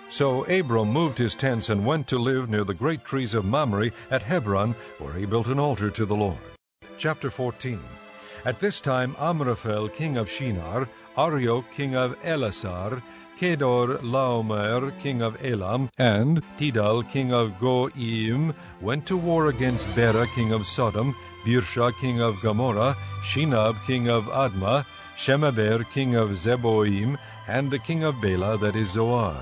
So Abram moved his tents and went to live near the great trees of Mamre at Hebron, where he built an altar to the Lord. Chapter 14. At this time Amraphel king of Shinar, Arioch king of Elasar, Kedor Laomer king of Elam, and Tidal king of Goim went to war against Bera king of Sodom, Birsha king of Gomorrah, Shinab king of Admah, Shemaber king of Zeboim, and the king of Bela, that is Zoar.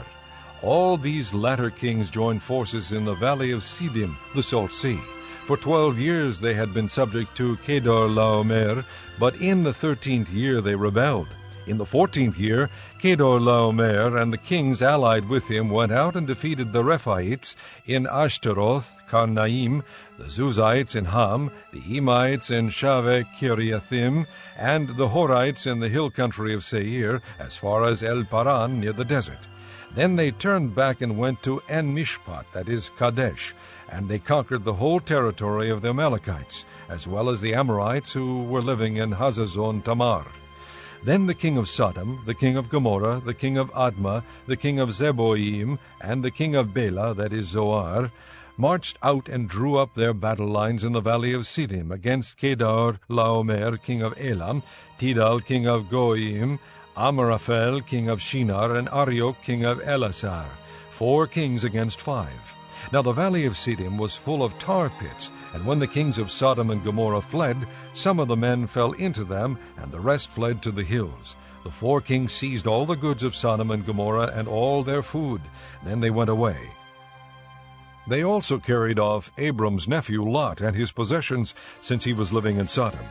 All these latter kings joined forces in the valley of Siddim, the Salt Sea. For 12 years they had been subject to Kedor Laomer, but in the 13th year they rebelled. In the 14th year, Kedor Laomer and the kings allied with him went out and defeated the Rephaites in Ashtaroth, Karnaim, the Zuzites in Ham, the Emites in Shaveh Kiriathim, and the Horites in the hill country of Seir, as far as El Paran near the desert. Then they turned back and went to En-Mishpat, that is Kadesh, and they conquered the whole territory of the Amalekites, as well as the Amorites who were living in Hazazon Tamar. Then the king of Sodom, the king of Gomorrah, the king of Admah, the king of Zeboim, and the king of Bela, that is Zoar, marched out and drew up their battle lines in the valley of Siddim against Kedar Laomer, king of Elam, Tidal, king of Goim, Amraphel, king of Shinar, and Arioch, king of Elasar, 4 kings against 5. Now the valley of Siddim was full of tar pits, and when the kings of Sodom and Gomorrah fled, some of the men fell into them, and the rest fled to the hills. The 4 kings seized all the goods of Sodom and Gomorrah and all their food. Then they went away. They also carried off Abram's nephew Lot and his possessions, since he was living in Sodom.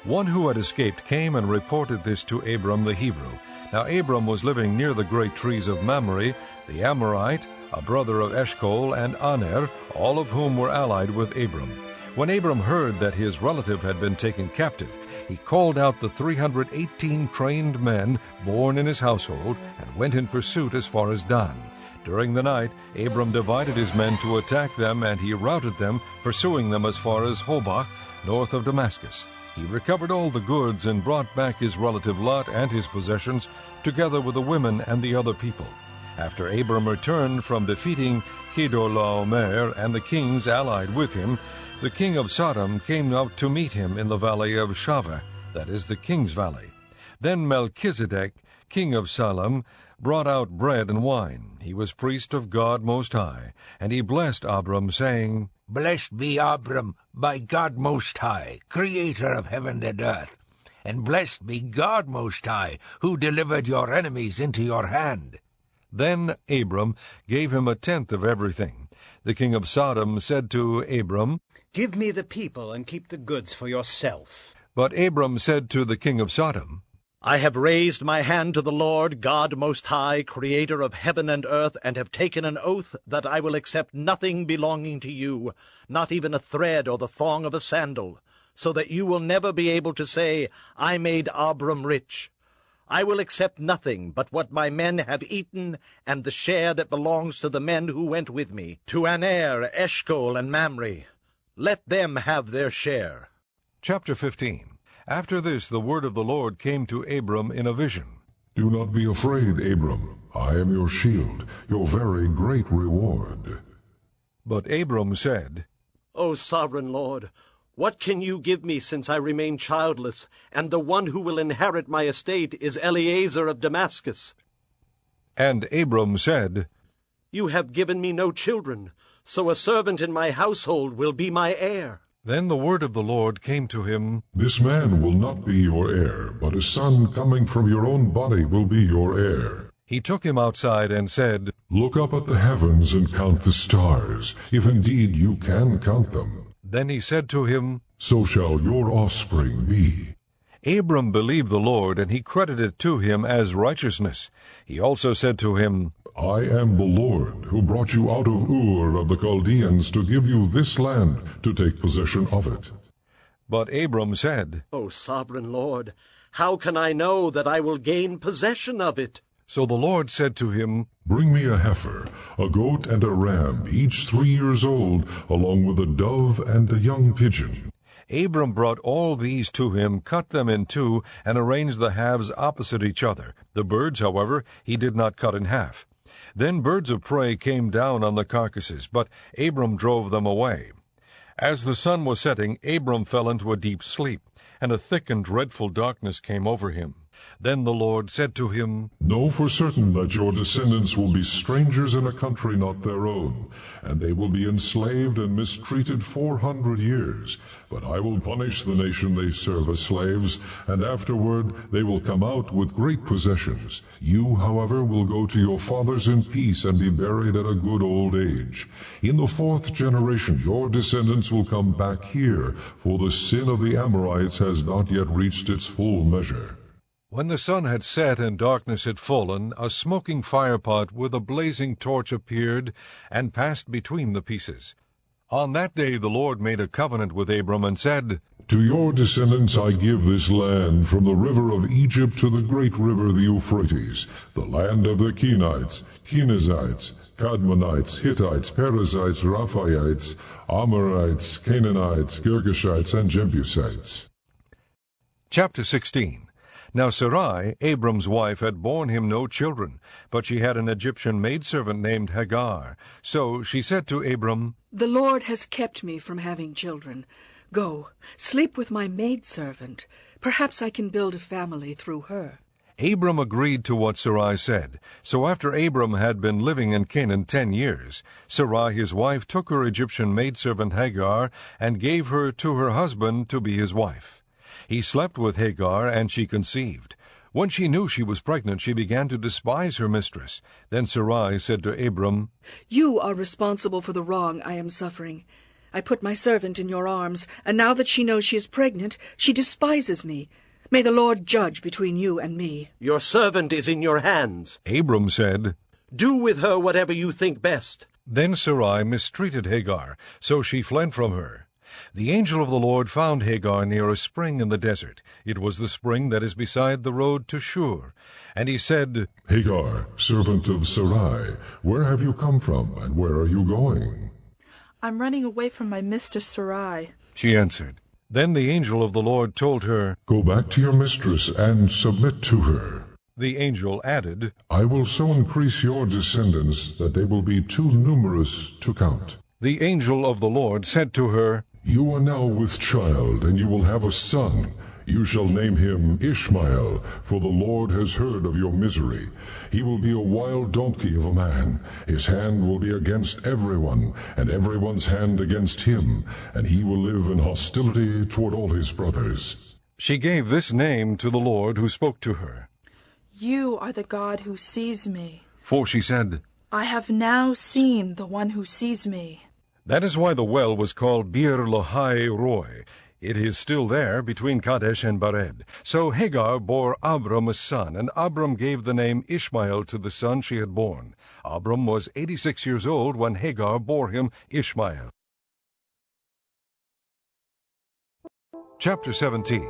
One who had escaped came and reported this to Abram the Hebrew. Now Abram was living near the great trees of Mamre, the Amorite, a brother of Eshcol, and Aner, all of whom were allied with Abram. When Abram heard that his relative had been taken captive, he called out the 318 trained men born in his household and went in pursuit as far as Dan. During the night, Abram divided his men to attack them, and he routed them, pursuing them as far as Hobah, north of Damascus. He recovered all the goods and brought back his relative Lot and his possessions, together with the women and the other people. After Abram returned from defeating Kedorlaomer and the kings allied with him, the king of Sodom came out to meet him in the valley of Shaveh, that is the king's valley. Then Melchizedek, king of Salem, brought out bread and wine. He was priest of God Most High, and he blessed Abram, saying, Blessed be Abram by God Most High, creator of heaven and earth, and blessed be God Most High, who delivered your enemies into your hand. Then Abram gave him 1/10 of everything. The king of Sodom said to Abram, Give me the people and keep the goods for yourself. But Abram said to the king of Sodom, I have raised my hand to the Lord, God Most High, creator of heaven and earth, and have taken an oath that I will accept nothing belonging to you, not even a thread or the thong of a sandal, so that you will never be able to say, I made Abram rich. I will accept nothing but what my men have eaten, and the share that belongs to the men who went with me, to Aner, Eshcol, and Mamre. Let them have their share. Chapter 15. After this the word of the Lord came to Abram in a vision. Do not be afraid, Abram. I am your shield, your very great reward. But Abram said, O sovereign Lord, what can you give me since I remain childless, and the one who will inherit my estate is Eliezer of Damascus? And Abram said, You have given me no children, so a servant in my household will be my heir. Then the word of the Lord came to him, This man will not be your heir, but a son coming from your own body will be your heir. He took him outside and said, Look up at the heavens and count the stars, if indeed you can count them. Then he said to him, So shall your offspring be. Abram believed the Lord, and he credited it to him as righteousness. He also said to him, I am the Lord, who brought you out of Ur of the Chaldeans to give you this land to take possession of it. But Abram said, O sovereign Lord, how can I know that I will gain possession of it? So the Lord said to him, Bring me a heifer, a goat and a ram, each 3 years old, along with a dove and a young pigeon. Abram brought all these to him, cut them in two, and arranged the halves opposite each other. The birds, however, he did not cut in half. Then birds of prey came down on the carcasses, but Abram drove them away. As the sun was setting, Abram fell into a deep sleep, and a thick and dreadful darkness came over him. Then the Lord said to him, Know for certain that your descendants will be strangers in a country not their own, and they will be enslaved and mistreated 400 years. But I will punish the nation they serve as slaves, and afterward they will come out with great possessions. You, however, will go to your fathers in peace and be buried at a good old age. In the 4th generation your descendants will come back here, for the sin of the Amorites has not yet reached its full measure. When the sun had set and darkness had fallen, a smoking firepot with a blazing torch appeared and passed between the pieces. On that day the Lord made a covenant with Abram and said, To your descendants I give this land, from the river of Egypt to the great river the Euphrates, the land of the Kenites, Kenizzites, Kadmonites, Hittites, Perizzites, Rephaites, Amorites, Canaanites, Girgashites, and Jebusites. Chapter 16. Now Sarai, Abram's wife, had borne him no children, but she had an Egyptian maidservant named Hagar. So she said to Abram, The Lord has kept me from having children. Go, sleep with my maidservant. Perhaps I can build a family through her. Abram agreed to what Sarai said. So after Abram had been living in Canaan 10 years, Sarai his wife took her Egyptian maidservant Hagar and gave her to her husband to be his wife. He slept with Hagar, and she conceived. When she knew she was pregnant, she began to despise her mistress. Then Sarai said to Abram, "You are responsible for the wrong I am suffering. I put my servant in your arms, and now that she knows she is pregnant, she despises me. May the Lord judge between you and me." Your servant is in your hands. Abram said, Do with her whatever you think best. Then Sarai mistreated Hagar, so she fled from her. The angel of the Lord found Hagar near a spring in the desert. It was the spring that is beside the road to Shur. And he said, Hagar, servant of Sarai, where have you come from, and where are you going? I'm running away from my mistress Sarai. She answered. Then the angel of the Lord told her, Go back to your mistress and submit to her. The angel added, I will so increase your descendants that they will be too numerous to count. The angel of the Lord said to her, You are now with child, and you will have a son. You shall name him Ishmael, for the Lord has heard of your misery. He will be a wild donkey of a man. His hand will be against everyone, and everyone's hand against him, and he will live in hostility toward all his brothers. She gave this name to the Lord who spoke to her. You are the God who sees me. For she said, I have now seen the one who sees me. That is why the well was called Bir Lahai Roi. It is still there between Kadesh and Bered. So Hagar bore Abram a son, and Abram gave the name Ishmael to the son she had borne. Abram was 86 years old when Hagar bore him Ishmael. Chapter 17.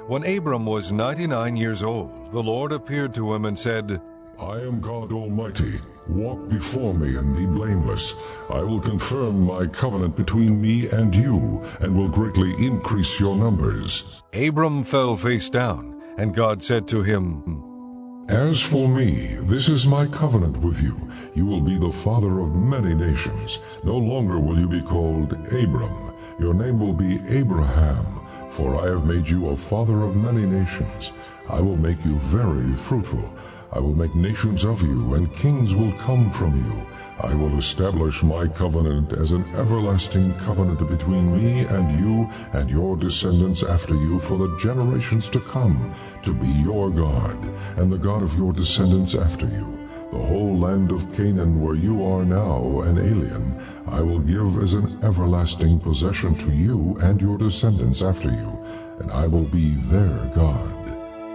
When Abram was 99 years old, the Lord appeared to him and said, I am God Almighty. Walk before me and be blameless. I will confirm my covenant between me and you, and will greatly increase your numbers. Abram fell face down, and God said to him, As for me, this is my covenant with you. You will be the father of many nations. No longer will you be called Abram. Your name will be Abraham, for I have made you a father of many nations. I will make you very fruitful. I will make nations of you, and kings will come from you. I will establish my covenant as an everlasting covenant between me and you and your descendants after you for the generations to come, to be your God, and the God of your descendants after you. The whole land of Canaan, where you are now an alien, I will give as an everlasting possession to you and your descendants after you, and I will be their God.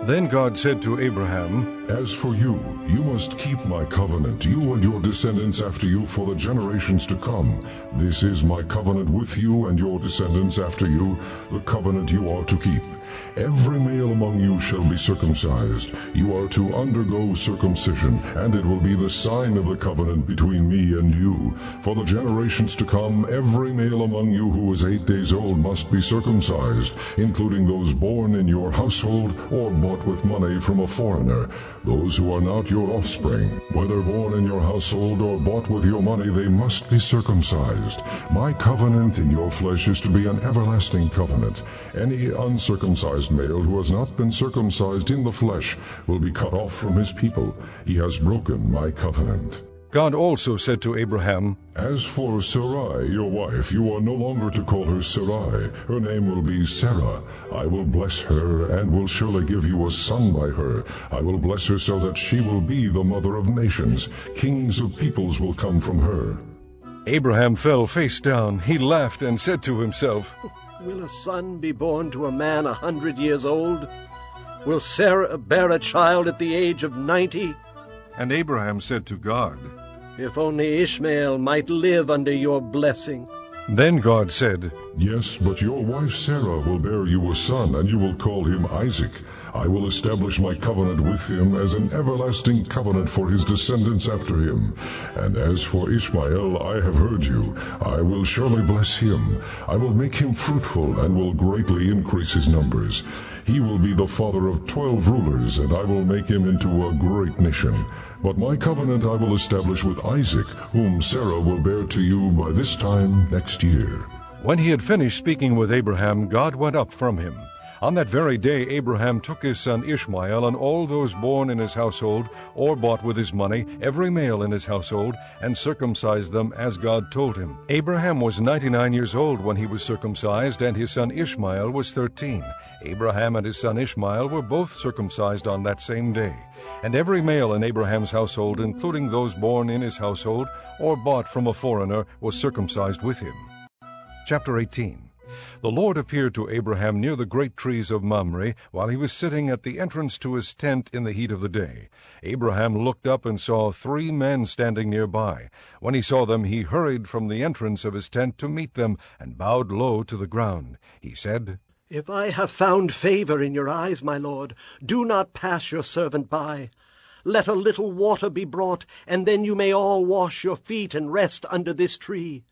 Then God said to Abraham, As for you, you must keep my covenant, you and your descendants after you for the generations to come. This is my covenant with you and your descendants after you, the covenant you are to keep. Every male among you shall be circumcised. You are to undergo circumcision, and it will be the sign of the covenant between me and you. For the generations to come, every male among you who is 8 days old must be circumcised, including those born in your household or bought with money from a foreigner. Those who are not your offspring, whether born in your household or bought with your money, they must be circumcised. My covenant in your flesh is to be an everlasting covenant. Any uncircumcised male who has not been circumcised in the flesh will be cut off from his people. He has broken my covenant. God also said to Abraham, As for Sarai, your wife, you are no longer to call her Sarai. Her name will be Sarah. I will bless her, and will surely give you a son by her. I will bless her so that she will be the mother of nations. Kings of peoples will come from her. Abraham fell face down. He laughed and said to himself, Will a son be born to a man 100 years old? Will Sarah bear a child at the age of 90? And Abraham said to God, If only Ishmael might live under your blessing. Then God said, Yes, but your wife Sarah will bear you a son, and you will call him Isaac. I will establish my covenant with him as an everlasting covenant for his descendants after him. And as for Ishmael, I have heard you. I will surely bless him. I will make him fruitful, and will greatly increase his numbers. He will be the father of 12 rulers, and I will make him into a great nation. But my covenant I will establish with Isaac, whom Sarah will bear to you by this time next year. When he had finished speaking with Abraham, God went up from him. On that very day Abraham took his son Ishmael and all those born in his household, or bought with his money, every male in his household, and circumcised them as God told him. Abraham was 99 years old when he was circumcised, and his son Ishmael was 13. Abraham and his son Ishmael were both circumcised on that same day. And every male in Abraham's household, including those born in his household, or bought from a foreigner, was circumcised with him. Chapter 18. The Lord appeared to Abraham near the great trees of Mamre, while he was sitting at the entrance to his tent in the heat of the day. Abraham looked up and saw 3 men standing nearby. When he saw them, he hurried from the entrance of his tent to meet them, and bowed low to the ground. He said, If I have found favor in your eyes, my lord, do not pass your servant by. Let a little water be brought, and then you may all wash your feet and rest under this tree.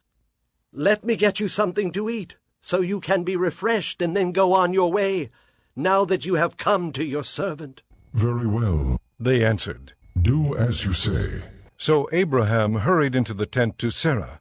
Let me get you something to eat, so you can be refreshed and then go on your way, now that you have come to your servant. Very well, they answered. Do as you say. So Abraham hurried into the tent to Sarah.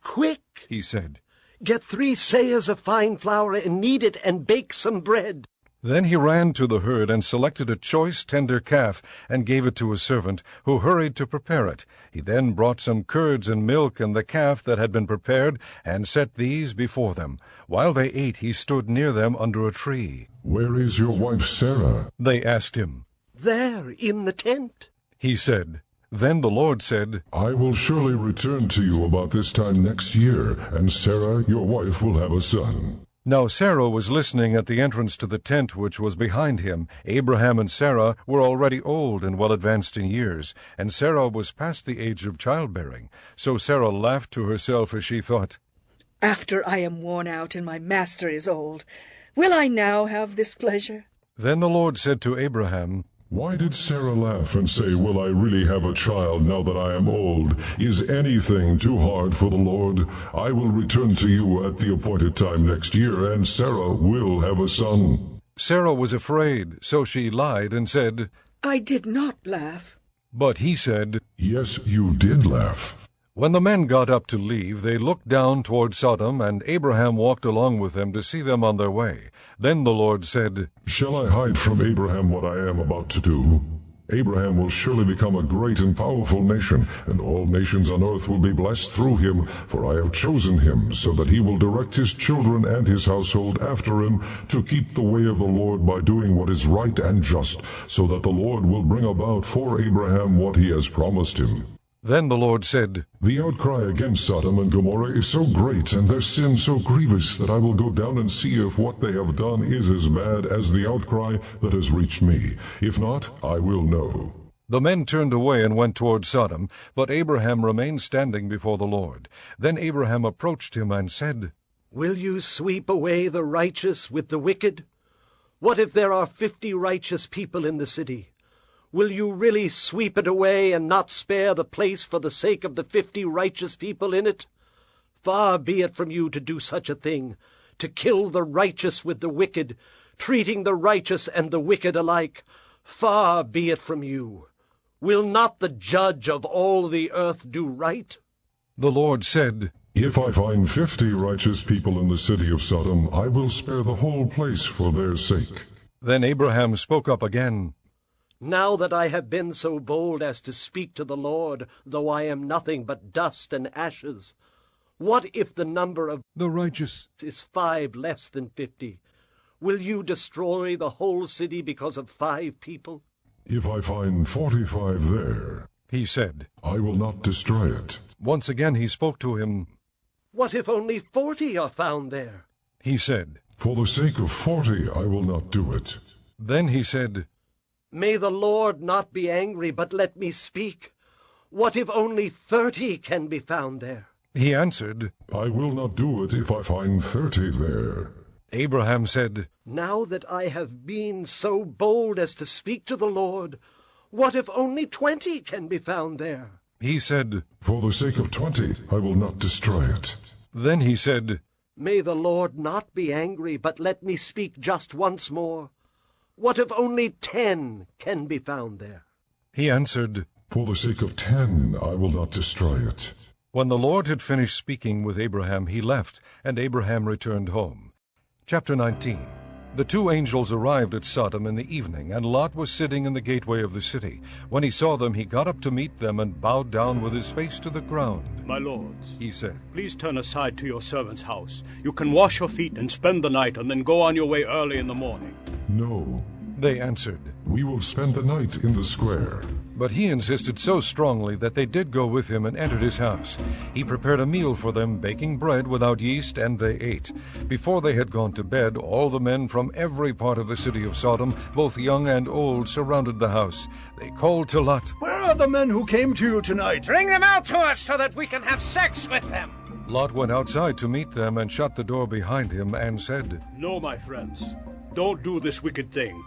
Quick, he said. Get 3 seahs of fine flour and knead it and bake some bread. Then he ran to the herd and selected a choice tender calf and gave it to his servant, who hurried to prepare it. He then brought some curds and milk and the calf that had been prepared and set these before them. While they ate, he stood near them under a tree. Where is your wife Sarah? They asked him. There, in the tent, he said. Then the Lord said, I will surely return to you about this time next year, and Sarah, your wife, will have a son. Now Sarah was listening at the entrance to the tent which was behind him. Abraham and Sarah were already old and well advanced in years, and Sarah was past the age of childbearing. So Sarah laughed to herself as she thought, After I am worn out and my master is old, will I now have this pleasure? Then the Lord said to Abraham, Why did Sarah laugh and say, Will I really have a child now that I am old? Is anything too hard for the Lord? I will return to you at the appointed time next year, and Sarah will have a son. Sarah was afraid, so she lied and said, I did not laugh. But he said, Yes, you did laugh. When the men got up to leave, they looked down toward Sodom, and Abraham walked along with them to see them on their way. Then the Lord said, Shall I hide from Abraham what I am about to do? Abraham will surely become a great and powerful nation, and all nations on earth will be blessed through him, for I have chosen him, so that he will direct his children and his household after him, to keep the way of the Lord by doing what is right and just, so that the Lord will bring about for Abraham what he has promised him. Then the Lord said, The outcry against Sodom and Gomorrah is so great, and their sin so grievous, that I will go down and see if what they have done is as bad as the outcry that has reached me. If not, I will know. The men turned away and went toward Sodom, but Abraham remained standing before the Lord. Then Abraham approached him and said, Will you sweep away the righteous with the wicked? What if there are 50 righteous people in the city? Will you really sweep it away and not spare the place for the sake of the 50 righteous people in it? Far be it from you to do such a thing, to kill the righteous with the wicked, treating the righteous and the wicked alike. Far be it from you. Will not the judge of all the earth do right? The Lord said, If I find 50 righteous people in the city of Sodom, I will spare the whole place for their sake. Then Abraham spoke up again. Now that I have been so bold as to speak to the Lord, though I am nothing but dust and ashes, what if the number of the righteous is 5 less than 50? Will you destroy the whole city because of 5 people? If I find 45 there, he said, I will not destroy it. Once again he spoke to him. What if only 40 are found there? He said, For the sake of 40 I will not do it. Then he said, May the Lord not be angry, but let me speak. What if only 30 can be found there? He answered, I will not do it if I find 30 there. Abraham said, Now that I have been so bold as to speak to the Lord, what if only 20 can be found there? He said, For the sake of 20 I will not destroy it. Then he said, May the Lord not be angry, but let me speak just once more. What if only 10 can be found there? He answered, For the sake of 10 I will not destroy it. When the Lord had finished speaking with Abraham, he left, and Abraham returned home. Chapter 19. The two angels arrived at Sodom in the evening, and Lot was sitting in the gateway of the city. When he saw them, he got up to meet them and bowed down with his face to the ground. My lords, He said, please turn aside to your servant's house. You can wash your feet and spend the night, and then go on your way early in the morning. No, They answered. we will spend the night in the square. But he insisted so strongly that they did go with him and entered his house. He prepared a meal for them, baking bread without yeast, and they ate. Before they had gone to bed, all the men from every part of the city of Sodom, both young and old, surrounded the house. They called to Lot. Where are the men who came to you tonight? Bring them out to us so that we can have sex with them. Lot went outside to meet them and shut the door behind him and said, No, my friends, don't do this wicked thing.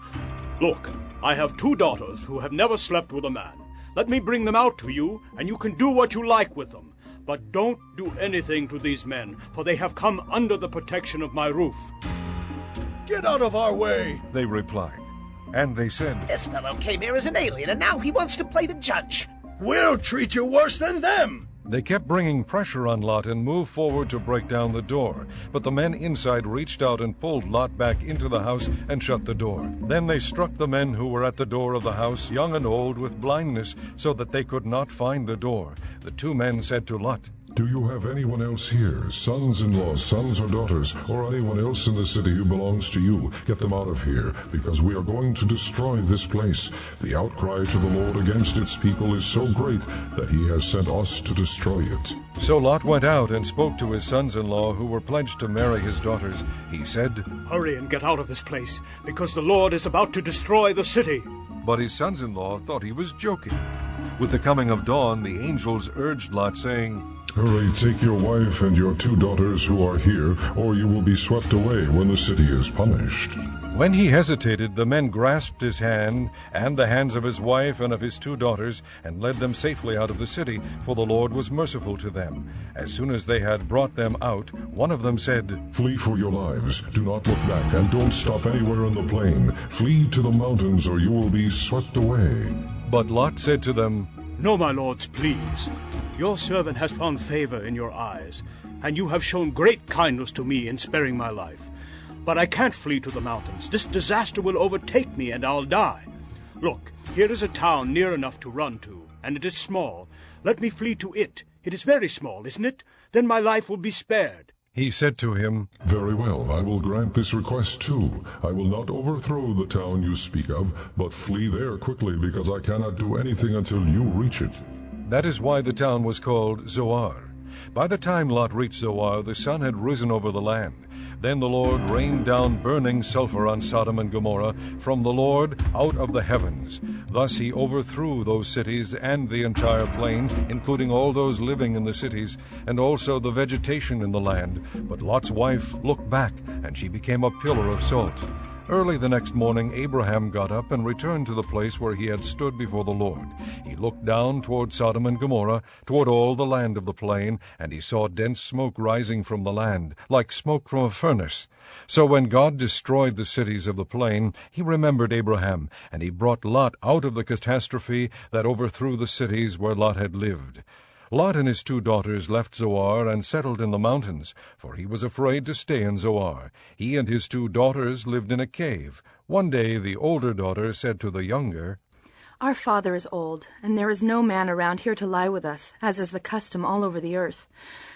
Look, I have 2 daughters who have never slept with a man. Let me bring them out to you, and you can do what you like with them. But don't do anything to these men, for they have come under the protection of my roof. Get out of our way! They replied. And they said, This fellow came here as an alien, and now he wants to play the judge. We'll treat you worse than them! They kept bringing pressure on Lot and moved forward to break down the door. But the men inside reached out and pulled Lot back into the house and shut the door. Then they struck the men who were at the door of the house, young and old, with blindness, so that they could not find the door. The 2 men said to Lot, Do you have anyone else here, sons-in-law, sons or daughters, or anyone else in the city who belongs to you? Get them out of here, because we are going to destroy this place. The outcry to the Lord against its people is so great that he has sent us to destroy it. So Lot went out and spoke to his sons-in-law who were pledged to marry his daughters. He said, Hurry and get out of this place, because the Lord is about to destroy the city. But his sons-in-law thought he was joking. With the coming of dawn, the angels urged Lot, saying, Hurry, take your wife and your 2 daughters who are here, or you will be swept away when the city is punished. When he hesitated, the men grasped his hand and the hands of his wife and of his 2 daughters, and led them safely out of the city, for the Lord was merciful to them. As soon as they had brought them out, one of them said, Flee for your lives. Do not look back, and don't stop anywhere in the plain. Flee to the mountains, or you will be swept away. But Lot said to them, No, my lords, please. Your servant has found favor in your eyes, and you have shown great kindness to me in sparing my life. But I can't flee to the mountains. This disaster will overtake me, and I'll die. Look, here is a town near enough to run to, and it is small. Let me flee to it. It is very small, isn't it? Then my life will be spared. He said to him, Very well, I will grant this request too. I will not overthrow the town you speak of, but flee there quickly, because I cannot do anything until you reach it. That is why the town was called Zoar. By the time Lot reached Zoar, the sun had risen over the land. Then the Lord rained down burning sulfur on Sodom and Gomorrah from the Lord out of the heavens. Thus he overthrew those cities and the entire plain, including all those living in the cities, and also the vegetation in the land. But Lot's wife looked back, and she became a pillar of salt. Early the next morning Abraham got up and returned to the place where he had stood before the Lord. He looked down toward Sodom and Gomorrah, toward all the land of the plain, and he saw dense smoke rising from the land, like smoke from a furnace. So when God destroyed the cities of the plain, he remembered Abraham, and he brought Lot out of the catastrophe that overthrew the cities where Lot had lived. Lot and his 2 daughters left Zoar and settled in the mountains, for he was afraid to stay in Zoar. He and his 2 daughters lived in a cave. One day the older daughter said to the younger, Our father is old, and there is no man around here to lie with us, as is the custom all over the earth.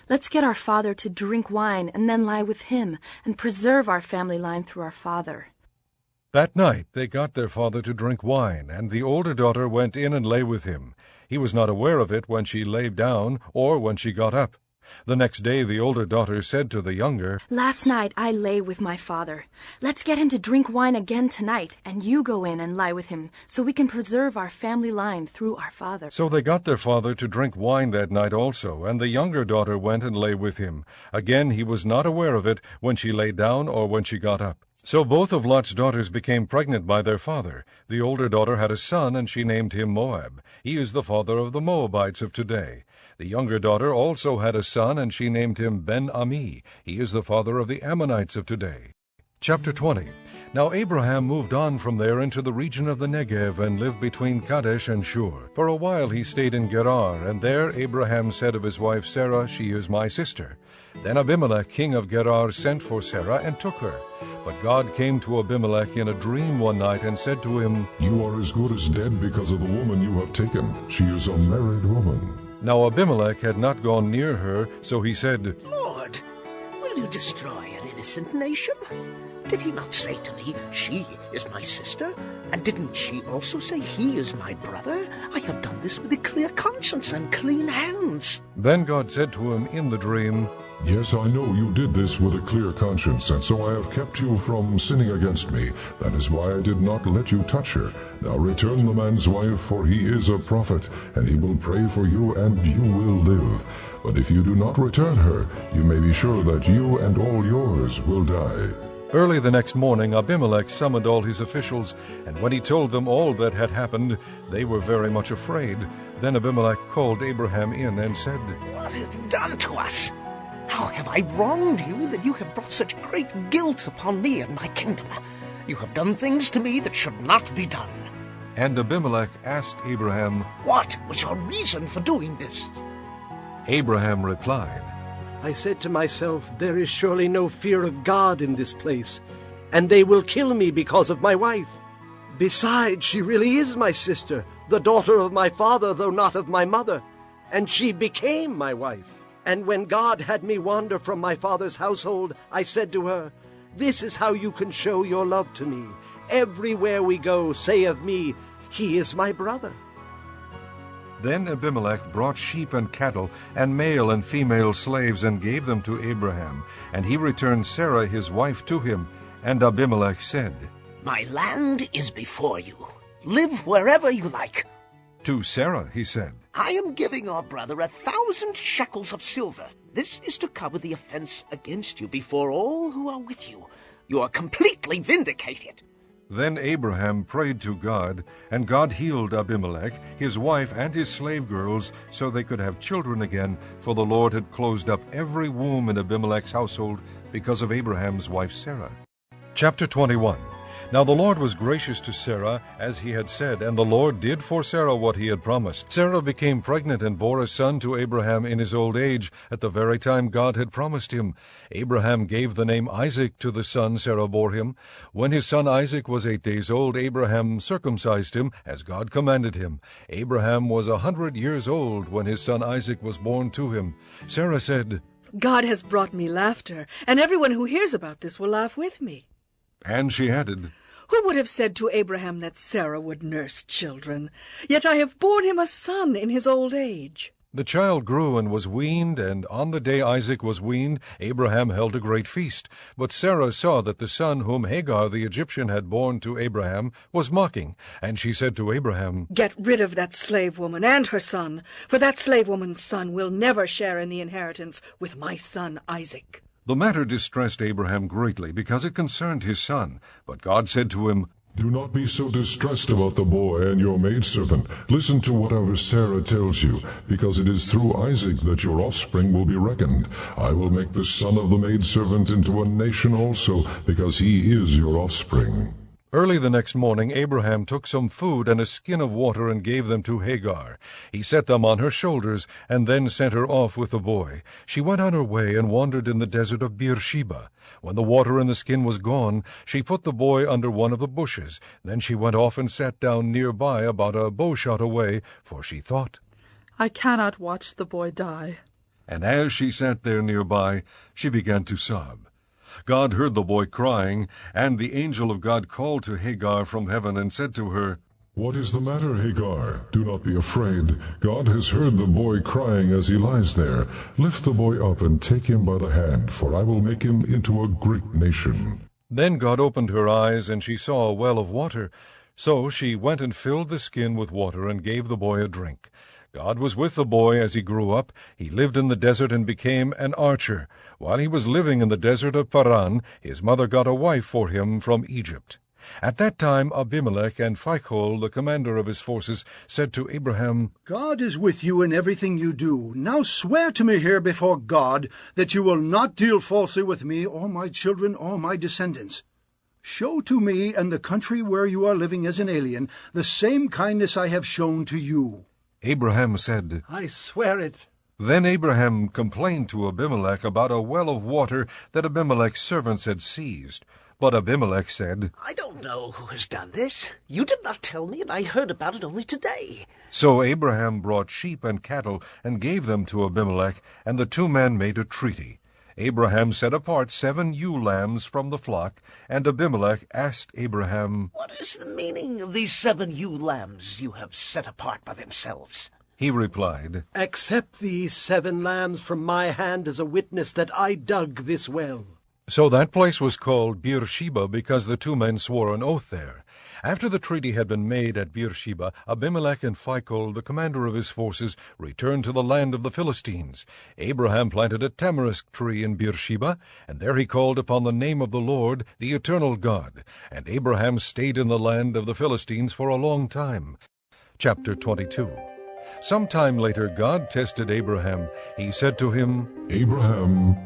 Let's get our father to drink wine and then lie with him, and preserve our family line through our father. That night they got their father to drink wine, and the older daughter went in and lay with him. He was not aware of it when she lay down or when she got up. The next day the older daughter said to the younger, Last night I lay with my father. Let's get him to drink wine again tonight, and you go in and lie with him, so we can preserve our family line through our father. So they got their father to drink wine that night also, and the younger daughter went and lay with him. Again he was not aware of it when she lay down or when she got up. So both of Lot's daughters became pregnant by their father. The older daughter had a son, and she named him Moab. He is the father of the Moabites of today. The younger daughter also had a son, and she named him Ben-Ami. He is the father of the Ammonites of today. Chapter 20. Now Abraham moved on from there into the region of the Negev and lived between Kadesh and Shur. For a while he stayed in Gerar, and there Abraham said of his wife Sarah, She is my sister. Then Abimelech, king of Gerar, sent for Sarah and took her. But God came to Abimelech in a dream one night and said to him, You are as good as dead because of the woman you have taken. She is a married woman. Now Abimelech had not gone near her, so he said, Lord, will you destroy an innocent nation? Did he not say to me, She is my sister? And didn't she also say, He is my brother? I have done this with a clear conscience and clean hands. Then God said to him in the dream, Yes, I know you did this with a clear conscience, and so I have kept you from sinning against me. That is why I did not let you touch her. Now return the man's wife, for he is a prophet, and he will pray for you, and you will live. But if you do not return her, you may be sure that you and all yours will die. Early the next morning Abimelech summoned all his officials, and when he told them all that had happened, they were very much afraid. Then Abimelech called Abraham in and said, What have you done to us? How have I wronged you that you have brought such great guilt upon me and my kingdom? You have done things to me that should not be done. And Abimelech asked Abraham, What was your reason for doing this? Abraham replied, I said to myself, There is surely no fear of God in this place, and they will kill me because of my wife. Besides, she really is my sister, the daughter of my father, though not of my mother, and she became my wife. And when God had me wander from my father's household, I said to her, This is how you can show your love to me. Everywhere we go, say of me, He is my brother. Then Abimelech brought sheep and cattle, and male and female slaves, and gave them to Abraham. And he returned Sarah his wife to him. And Abimelech said, My land is before you. Live wherever you like. To Sarah he said, I am giving our brother 1,000 shekels of silver. This is to cover the offense against you before all who are with you. You are completely vindicated. Then Abraham prayed to God, and God healed Abimelech, his wife, and his slave girls, so they could have children again, for the Lord had closed up every womb in Abimelech's household because of Abraham's wife Sarah. Chapter 21. Now the Lord was gracious to Sarah, as he had said, and the Lord did for Sarah what he had promised. Sarah became pregnant and bore a son to Abraham in his old age, at the very time God had promised him. Abraham gave the name Isaac to the son Sarah bore him. When his son Isaac was 8 days old, Abraham circumcised him, as God commanded him. Abraham was 100 years old when his son Isaac was born to him. Sarah said, God has brought me laughter, and everyone who hears about this will laugh with me. And she added, Who would have said to Abraham that Sarah would nurse children? Yet I have borne him a son in his old age. The child grew and was weaned, and on the day Isaac was weaned, Abraham held a great feast. But Sarah saw that the son whom Hagar the Egyptian had borne to Abraham was mocking, and she said to Abraham, Get rid of that slave woman and her son, for that slave woman's son will never share in the inheritance with my son Isaac. The matter distressed Abraham greatly, because it concerned his son. But God said to him, Do not be so distressed about the boy and your maidservant. Listen to whatever Sarah tells you, because it is through Isaac that your offspring will be reckoned. I will make the son of the maidservant into a nation also, because he is your offspring. Early the next morning Abraham took some food and a skin of water and gave them to Hagar. He set them on her shoulders, and then sent her off with the boy. She went on her way and wandered in the desert of Beersheba. When the water in the skin was gone, she put the boy under one of the bushes. Then she went off and sat down nearby, about a bowshot away, for she thought, I cannot watch the boy die. And as she sat there nearby, she began to sob. God heard the boy crying, and the angel of God called to Hagar from heaven and said to her, What is the matter, Hagar? Do not be afraid. God has heard the boy crying as he lies there. Lift the boy up and take him by the hand, for I will make him into a great nation. Then God opened her eyes, and she saw a well of water. So she went and filled the skin with water and gave the boy a drink. God was with the boy as he grew up. He lived in the desert and became an archer. While he was living in the desert of Paran, his mother got a wife for him from Egypt. At that time Abimelech and Phicol, the commander of his forces, said to Abraham, God is with you in everything you do. Now swear to me here before God that you will not deal falsely with me or my children or my descendants. Show to me and the country where you are living as an alien the same kindness I have shown to you. Abraham said, I swear it. Then Abraham complained to Abimelech about a well of water that Abimelech's servants had seized. But Abimelech said, I don't know who has done this. You did not tell me, and I heard about it only today. So Abraham brought sheep and cattle and gave them to Abimelech, and the two men made a treaty. Abraham set apart 7 ewe lambs from the flock, and Abimelech asked Abraham, What is the meaning of these 7 ewe lambs you have set apart by themselves? He replied, Accept these 7 lambs from my hand as a witness that I dug this well. So that place was called Beersheba, because the two men swore an oath there. After the treaty had been made at Beersheba, Abimelech and Phicol, the commander of his forces, returned to the land of the Philistines. Abraham planted a tamarisk tree in Beersheba, and there he called upon the name of the Lord, the eternal God. And Abraham stayed in the land of the Philistines for a long time. Chapter 22. Some time later God tested Abraham. He said to him, Abraham,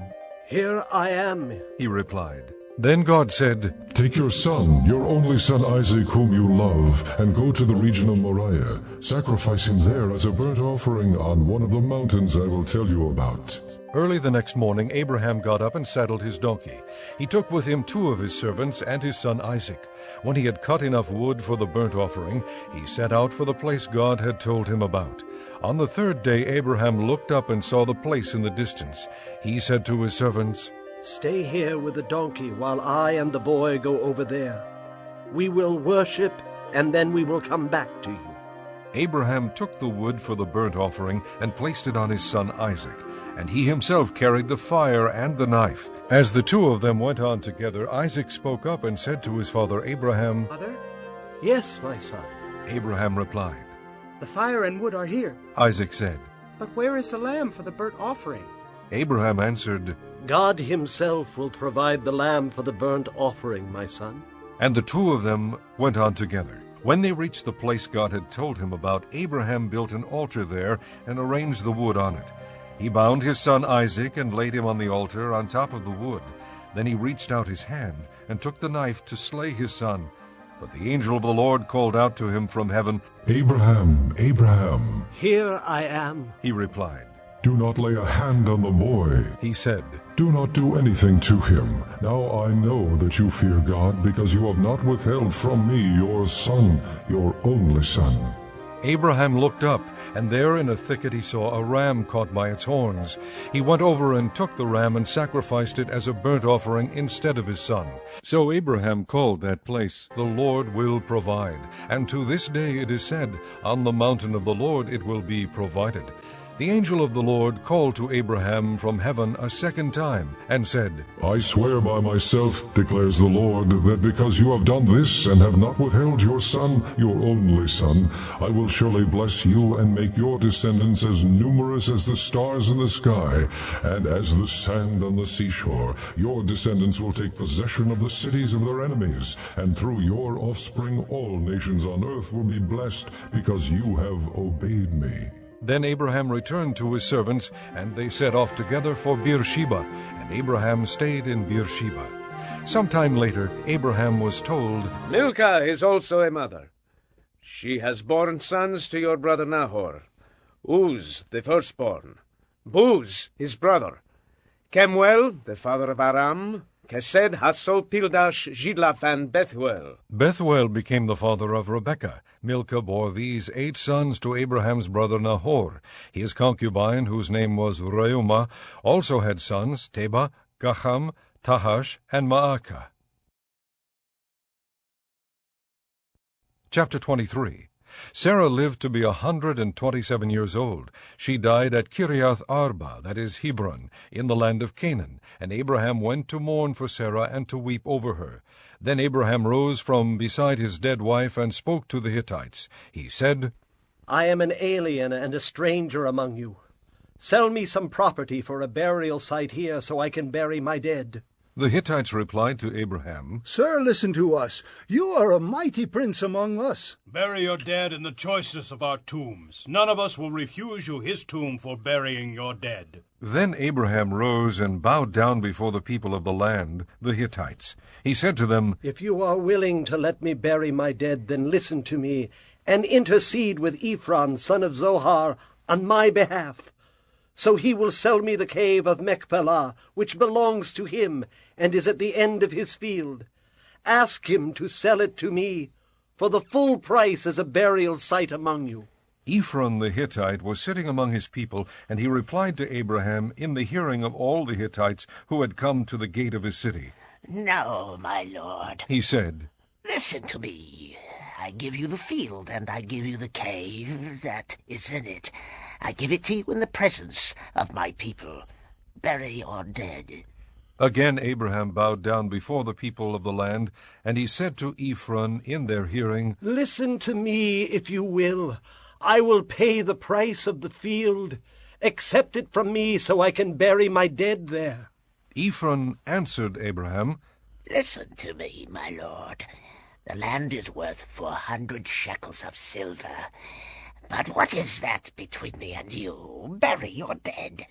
Here I am. He replied. Then God said, take your son, your only son Isaac, whom you love, and go to the region of Moriah. Sacrifice him there as a burnt offering on one of the mountains I will tell you about. Early the next morning Abraham got up and saddled his donkey. He took with him 2 of his servants and his son Isaac. When he had cut enough wood for the burnt offering, he set out for the place God had told him about. On the 3rd day Abraham looked up and saw the place in the distance. He said to his servants, Stay here with the donkey while I and the boy go over there. We will worship, and then we will come back to you. Abraham took the wood for the burnt offering and placed it on his son Isaac, and he himself carried the fire and the knife. As the 2 of them went on together, Isaac spoke up and said to his father Abraham, Father, Yes, my son. Abraham replied. the fire and wood are here, Isaac said. but where is the lamb for the burnt offering? Abraham answered, God himself will provide the lamb for the burnt offering, my son. and the 2 of them went on together. When they reached the place God had told him about, Abraham built an altar there and arranged the wood on it. He bound his son Isaac and laid him on the altar on top of the wood. Then he reached out his hand and took the knife to slay his son. But the angel of the Lord called out to him from heaven. Abraham, Abraham. Here I am. He replied. Do not lay a hand on the boy. He said, Do not do anything to him. Now I know that you fear God, because you have not withheld from me your son, your only son. Abraham looked up, and there in a thicket he saw a ram caught by its horns. He went over and took the ram and sacrificed it as a burnt offering instead of his son. So Abraham called that place, The Lord Will Provide. And to this day it is said, On the mountain of the Lord it will be provided. The angel of the Lord called to Abraham from heaven a second time, and said, I swear by myself, declares the Lord, that because you have done this and have not withheld your son, your only son, I will surely bless you and make your descendants as numerous as the stars in the sky and as the sand on the seashore. Your descendants will take possession of the cities of their enemies, and through your offspring all nations on earth will be blessed, because you have obeyed me. Then Abraham returned to his servants, and they set off together for Beersheba, and Abraham stayed in Beersheba. Some time later, Abraham was told, Milcah is also a mother. She has borne sons to your brother Nahor, Uz, the firstborn, Buz, his brother, Kemuel, the father of Aram, Kesed, Hasso, Pildash, Jidlaph, and Bethuel. Bethuel became the father of Rebekah. Milcah bore these 8 sons to Abraham's brother Nahor. His concubine, whose name was Reumah, also had sons, Teba, Gaham, Tahash, and Maacah. Chapter 23. Sarah lived to be 127 years old. She died at Kiriath Arba, that is Hebron, in the land of Canaan. And Abraham went to mourn for Sarah and to weep over her. Then Abraham rose from beside his dead wife and spoke to the Hittites. He said, I am an alien and a stranger among you. Sell me some property for a burial site here so I can bury my dead. The Hittites replied to Abraham, Sir, listen to us. You are a mighty prince among us. Bury your dead in the choicest of our tombs. None of us will refuse you his tomb for burying your dead. Then Abraham rose and bowed down before the people of the land, the Hittites. He said to them, If you are willing to let me bury my dead, then listen to me, and intercede with Ephron, son of Zohar, on my behalf. So he will sell me the cave of Machpelah, which belongs to him, and is at the end of his field. Ask him to sell it to me for the full price as a burial site among you. Ephron the Hittite was sitting among his people, and he replied to Abraham in the hearing of all the Hittites who had come to the gate of his city. "No, my lord," he said. "Listen to me. I give you the field, and I give you the cave that is in it. I give it to you in the presence of my people. Bury your dead." Again Abraham bowed down before the people of the land, and he said to Ephron in their hearing, Listen to me, if you will. I will pay the price of the field. Accept it from me so I can bury my dead there. Ephron answered Abraham, "Listen to me, my lord. The land is worth 400 shekels of silver. But what is that between me and you? Bury your dead."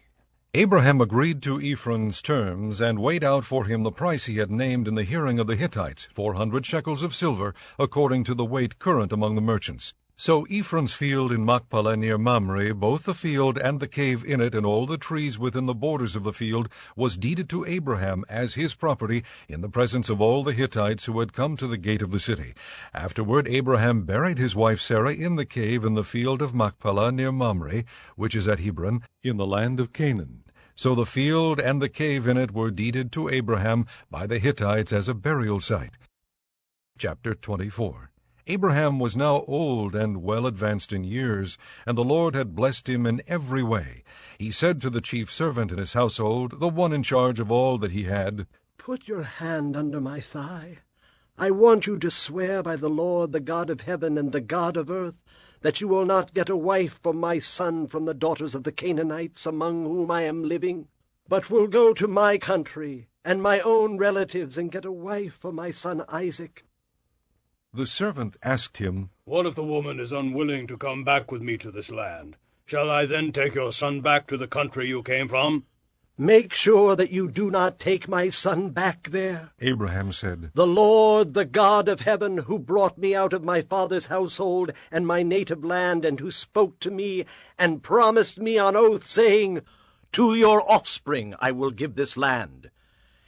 Abraham agreed to Ephron's terms, and weighed out for him the price he had named in the hearing of the Hittites, 400 shekels of silver, according to the weight current among the merchants. So Ephron's field in Machpelah near Mamre, both the field and the cave in it, and all the trees within the borders of the field, was deeded to Abraham as his property in the presence of all the Hittites who had come to the gate of the city. Afterward Abraham buried his wife Sarah in the cave in the field of Machpelah near Mamre, which is at Hebron, in the land of Canaan. So the field and the cave in it were deeded to Abraham by the Hittites as a burial site. Chapter 24. Abraham was now old and well advanced in years, and the Lord had blessed him in every way. He said to the chief servant in his household, the one in charge of all that he had, Put your hand under my thigh. I want you to swear by the Lord, the God of heaven and the God of earth, that you will not get a wife for my son from the daughters of the Canaanites among whom I am living, but will go to my country and my own relatives and get a wife for my son Isaac. The servant asked him, What if the woman is unwilling to come back with me to this land? Shall I then take your son back to the country you came from? Make sure that you do not take my son back there. Abraham said, The Lord, the God of heaven, who brought me out of my father's household and my native land, and who spoke to me and promised me on oath, saying, To your offspring I will give this land.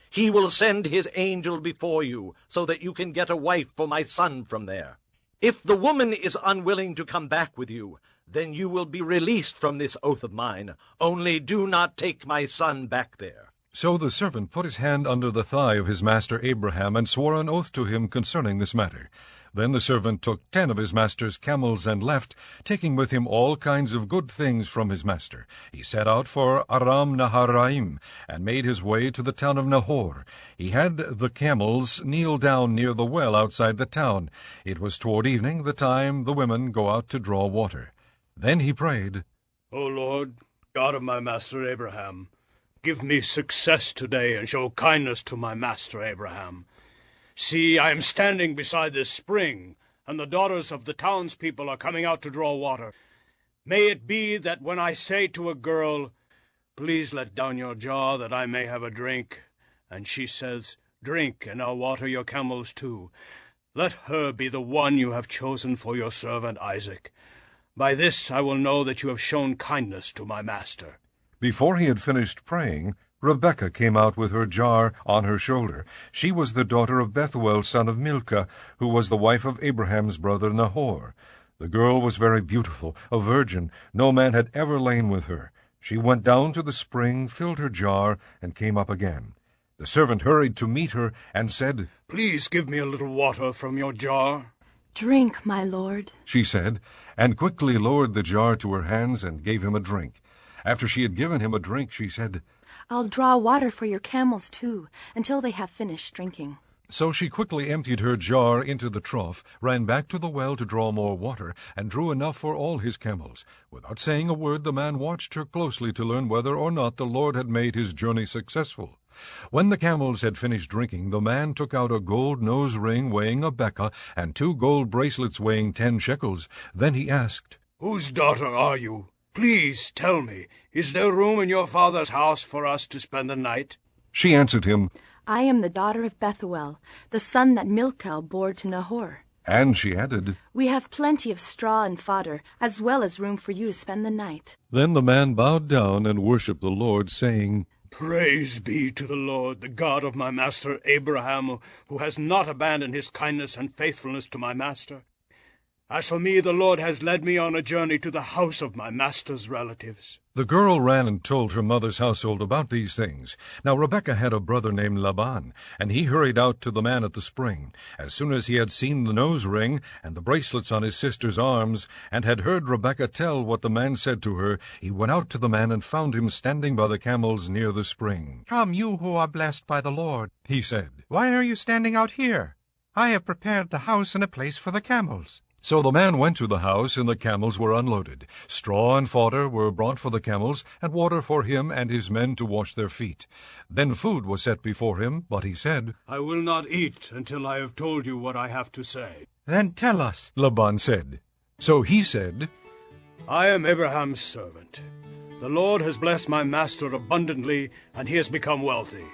He will send his angel before you, so that you can get a wife for my son from there. If the woman is unwilling to come back with you, then you will be released from this oath of mine. Only do not take my son back there. So the servant put his hand under the thigh of his master Abraham, and swore an oath to him concerning this matter. Then the servant took 10 of his master's camels and left, taking with him all kinds of good things from his master. He set out for Aram Naharaim, and made his way to the town of Nahor. He had the camels kneel down near the well outside the town. It was toward evening, the time the women go out to draw water. Then he prayed, O Lord, God of my master Abraham, give me success today, and show kindness to my master Abraham. See, I am standing beside this spring, and the daughters of the townspeople are coming out to draw water. May it be that when I say to a girl, Please let down your jar that I may have a drink, and she says, Drink, and I'll water your camels too, let her be the one you have chosen for your servant Isaac. By this I will know that you have shown kindness to my master. Before he had finished praying, Rebekah came out with her jar on her shoulder. She was the daughter of Bethuel, son of Milcah, who was the wife of Abraham's brother Nahor. The girl was very beautiful, a virgin. No man had ever lain with her. She went down to the spring, filled her jar, and came up again. The servant hurried to meet her and said, Please give me a little water from your jar. Drink, my lord, she said, and quickly lowered the jar to her hands and gave him a drink. After she had given him a drink, she said, I'll draw water for your camels too, until they have finished drinking. So she quickly emptied her jar into the trough, ran back to the well to draw more water, and drew enough for all his camels. Without saying a word, the man watched her closely to learn whether or not the Lord had made his journey successful. When the camels had finished drinking, the man took out a gold nose ring weighing a beka, and 2 gold bracelets weighing 10 shekels. Then he asked, Whose daughter are you? Please tell me, is there room in your father's house for us to spend the night? She answered him, I am the daughter of Bethuel, the son that Milcah bore to Nahor. And she added, We have plenty of straw and fodder, as well as room for you to spend the night. Then the man bowed down and worshipped the Lord, saying, Praise be to the Lord, the God of my master Abraham, who has not abandoned his kindness and faithfulness to my master. As for me, the Lord has led me on a journey to the house of my master's relatives." The girl ran and told her mother's household about these things. Now Rebekah had a brother named Laban, and he hurried out to the man at the spring. As soon as he had seen the nose ring and the bracelets on his sister's arms, and had heard Rebekah tell what the man said to her, he went out to the man and found him standing by the camels near the spring. "Come, you who are blessed by the Lord," he said. "why are you standing out here? I have prepared the house and a place for the camels." So the man went to the house, and the camels were unloaded. Straw and fodder were brought for the camels, and water for him and his men to wash their feet. Then food was set before him, but he said, "I will not eat until I have told you what I have to say." "Then tell us," Laban said. So he said, "I am Abraham's servant. The Lord has blessed my master abundantly, and he has become wealthy.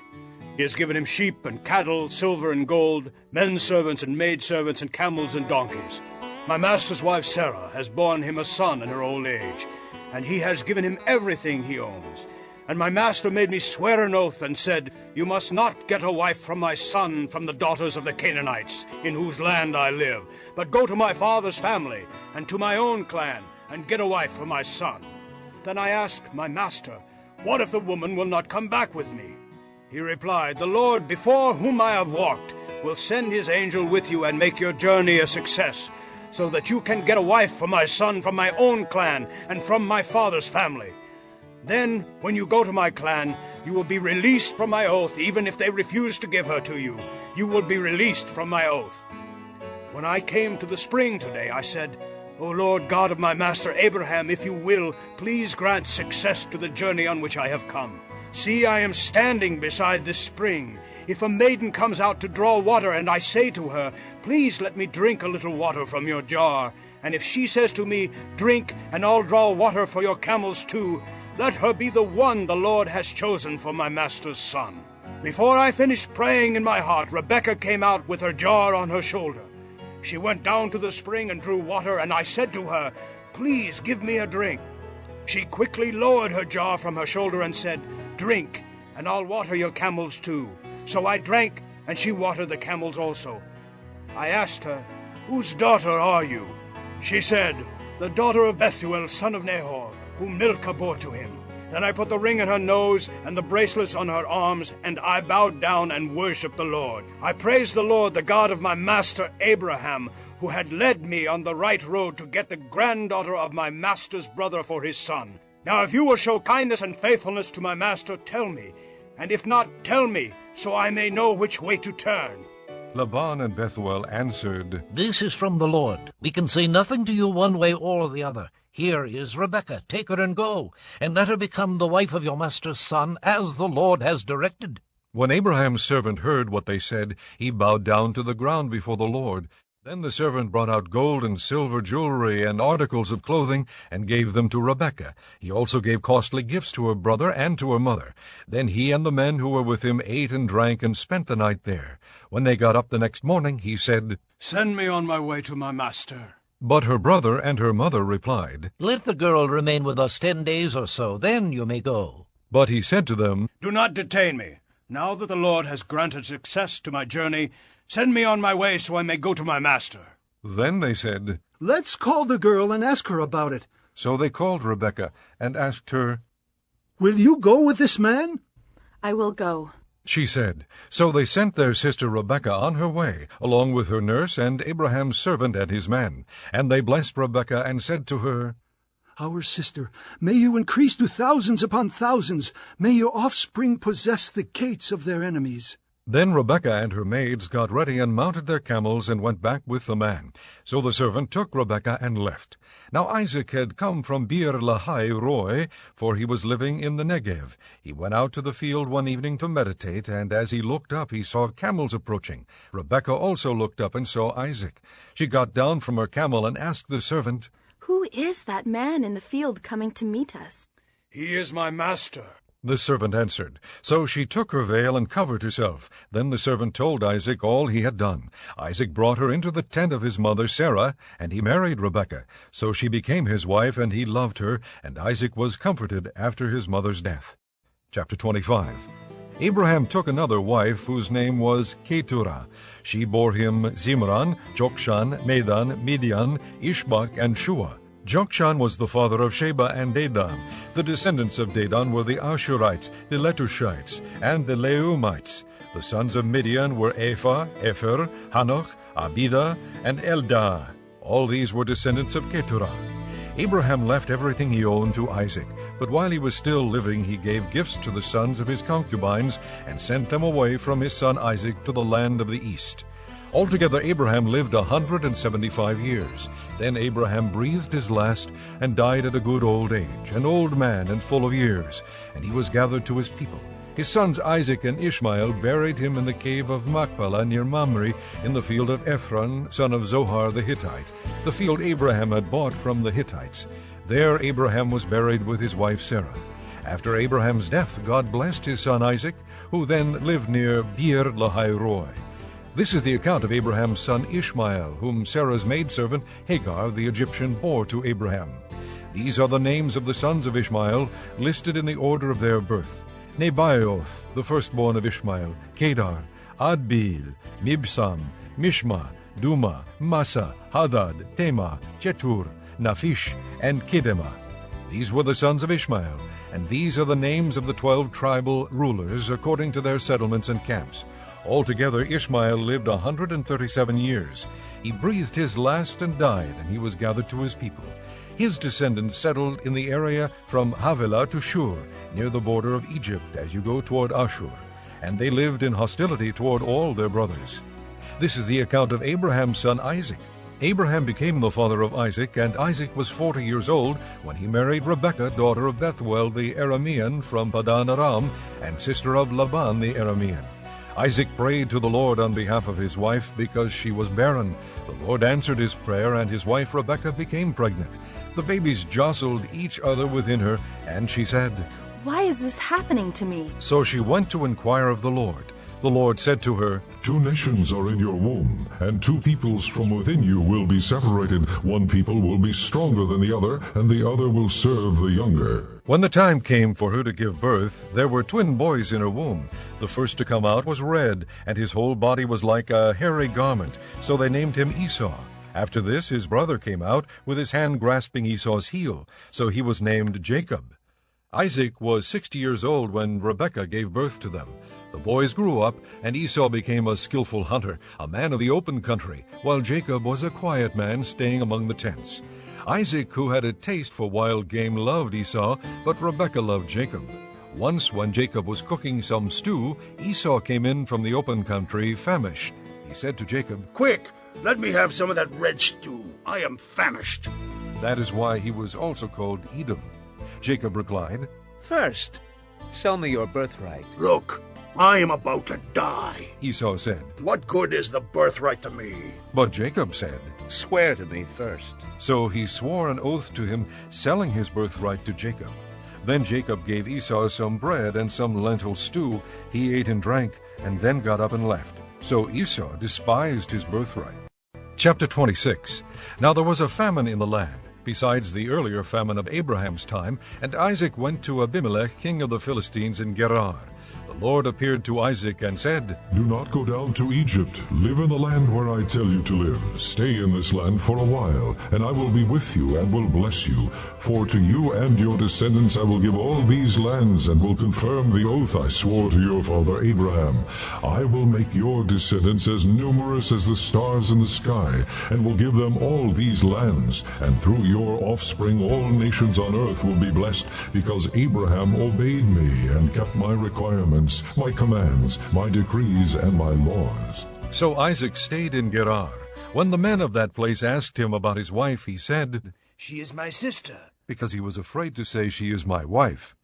He has given him sheep and cattle, silver and gold, men servants and maid servants, and camels and donkeys. My master's wife Sarah has borne him a son in her old age, and he has given him everything he owns. And my master made me swear an oath and said, 'You must not get a wife from my son from the daughters of the Canaanites, in whose land I live, but go to my father's family and to my own clan, and get a wife for my son.' Then I asked my master, 'What if the woman will not come back with me?' He replied, 'The Lord, before whom I have walked, will send his angel with you and make your journey a success, so that you can get a wife for my son from my own clan and from my father's family. Then, when you go to my clan, you will be released from my oath, even if they refuse to give her to you. You will be released from my oath.' When I came to the spring today, I said, 'O Lord God of my master Abraham, if you will, please grant success to the journey on which I have come. See, I am standing beside this spring. If a maiden comes out to draw water, and I say to her, "Please let me drink a little water from your jar," and if she says to me, "Drink, and I'll draw water for your camels too," let her be the one the Lord has chosen for my master's son." Before I finished praying in my heart, Rebekah came out with her jar on her shoulder. She went down to the spring and drew water, and I said to her, "Please give me a drink." She quickly lowered her jar from her shoulder and said, "Drink, and I'll water your camels too." So I drank, and she watered the camels also. I asked her, "Whose daughter are you?" She said, "The daughter of Bethuel, son of Nahor, whom Milcah bore to him." Then I put the ring in her nose and the bracelets on her arms, and I bowed down and worshipped the Lord. I praised the Lord, the God of my master Abraham, who had led me on the right road to get the granddaughter of my master's brother for his son. Now if you will show kindness and faithfulness to my master, tell me, and if not, tell me, so I may know which way to turn." Laban and Bethuel answered, "This is from the Lord. We can say nothing to you one way or the other. Here is Rebekah. Take her and go, and let her become the wife of your master's son, as the Lord has directed." When Abraham's servant heard what they said, he bowed down to the ground before the Lord. Then the servant brought out gold and silver jewelry and articles of clothing, and gave them to Rebekah. He also gave costly gifts to her brother and to her mother. Then he and the men who were with him ate and drank and spent the night there. When they got up the next morning, he said, "Send me on my way to my master." But her brother and her mother replied, "Let the girl remain with us 10 days or so, then you may go." But he said to them, "Do not detain me. Now that the Lord has granted success to my journey, send me on my way so I may go to my master." Then they said, "Let's call the girl and ask her about it." So they called Rebekah and asked her, "Will you go with this man?" "I will go," she said. So they sent their sister Rebekah on her way, along with her nurse and Abraham's servant and his men. And they blessed Rebekah and said to her, "Our sister, may you increase to thousands upon thousands. May your offspring possess the gates of their enemies." Then Rebekah and her maids got ready and mounted their camels and went back with the man. So the servant took Rebekah and left. Now Isaac had come from Beer Lahai Roi, for he was living in the Negev. He went out to the field one evening to meditate, and as he looked up he saw camels approaching. Rebekah also looked up and saw Isaac. She got down from her camel and asked the servant, "Who is that man in the field coming to meet us?" "He is my master." The servant answered. So she took her veil and covered herself. Then the servant told Isaac all he had done. Isaac brought her into the tent of his mother Sarah, and he married Rebekah. So she became his wife, and he loved her, and Isaac was comforted after his mother's death. Chapter 25. Abraham took another wife whose name was Keturah. She bore him Zimran, Jokshan, Medan, Midian, Ishbak, and Shua. Jokshan was the father of Sheba and Dedan. The descendants of Dedan were the Ashurites, the Letushites, and the Leumites. The sons of Midian were Ephah, Epher, Hanoch, Abida, and Eldah. All these were descendants of Keturah. Abraham left everything he owned to Isaac, but while he was still living he gave gifts to the sons of his concubines and sent them away from his son Isaac to the land of the east. Altogether Abraham lived 175 years. Then Abraham breathed his last and died at a good old age, an old man and full of years, and he was gathered to his people. His sons Isaac and Ishmael buried him in the cave of Machpelah near Mamre in the field of Ephron, son of Zohar the Hittite, the field Abraham had bought from the Hittites. There Abraham was buried with his wife Sarah. After Abraham's death, God blessed his son Isaac, who then lived near Beer Lahai-roi. This is the account of Abraham's son Ishmael, whom Sarah's maidservant Hagar the Egyptian bore to Abraham. These are the names of the sons of Ishmael, listed in the order of their birth. Nebaioth, the firstborn of Ishmael, Kedar, Adbeel, Mibsam, Mishma, Duma, Massa, Hadad, Tema, Chetur, Naphish, and Kedemah. These were the sons of Ishmael, and these are the names of the 12 tribal rulers according to their settlements and camps. Altogether Ishmael lived 137 years. He breathed his last and died, and he was gathered to his people. His descendants settled in the area from Havilah to Shur, near the border of Egypt as you go toward Ashur, and they lived in hostility toward all their brothers. This is the account of Abraham's son Isaac. Abraham became the father of Isaac, and Isaac was 40 years old when he married Rebekah, daughter of Bethuel the Aramean from Padan Aram, and sister of Laban the Aramean. Isaac prayed to the Lord on behalf of his wife because she was barren. The Lord answered his prayer, and his wife Rebekah became pregnant. The babies jostled each other within her, and she said, "Why is this happening to me?" So she went to inquire of the Lord. The Lord said to her, 2 nations are in your womb, and 2 peoples from within you will be separated. One people will be stronger than the other, and the other will serve the younger. When the time came for her to give birth, there were twin boys in her womb. The first to come out was red, and his whole body was like a hairy garment, so they named him Esau. After this his brother came out, with his hand grasping Esau's heel, so he was named Jacob. Isaac was 60 years old when Rebekah gave birth to them. The boys grew up, and Esau became a skillful hunter, a man of the open country, while Jacob was a quiet man staying among the tents. Isaac, who had a taste for wild game, loved Esau, but Rebekah loved Jacob. Once, when Jacob was cooking some stew, Esau came in from the open country, famished. He said to Jacob, "Quick, let me have some of that red stew. I am famished." That is why he was also called Edom. Jacob replied, "First, sell me your birthright." "Look, I am about to die," Esau said. "What good is the birthright to me?" But Jacob said, "Swear to me first." So he swore an oath to him, selling his birthright to Jacob. Then Jacob gave Esau some bread and some lentil stew. He ate and drank, and then got up and left. So Esau despised his birthright. Chapter 26. Now there was a famine in the land, besides the earlier famine of Abraham's time, and Isaac went to Abimelech, king of the Philistines, in Gerar. The Lord appeared to Isaac and said, Do not go down to Egypt. Live in the land where I tell you to live. Stay in this land for a while, and I will be with you and will bless you. For to you and your descendants I will give all these lands, and will confirm the oath I swore to your father Abraham. I will make your descendants as numerous as the stars in the sky, and will give them all these lands. And through your offspring all nations on earth will be blessed, because Abraham obeyed me and kept my requirements, my commands, my decrees, and my laws. So Isaac stayed in Gerar. When the men of that place asked him about his wife, he said, She is my sister. Because he was afraid to say, She is my wife.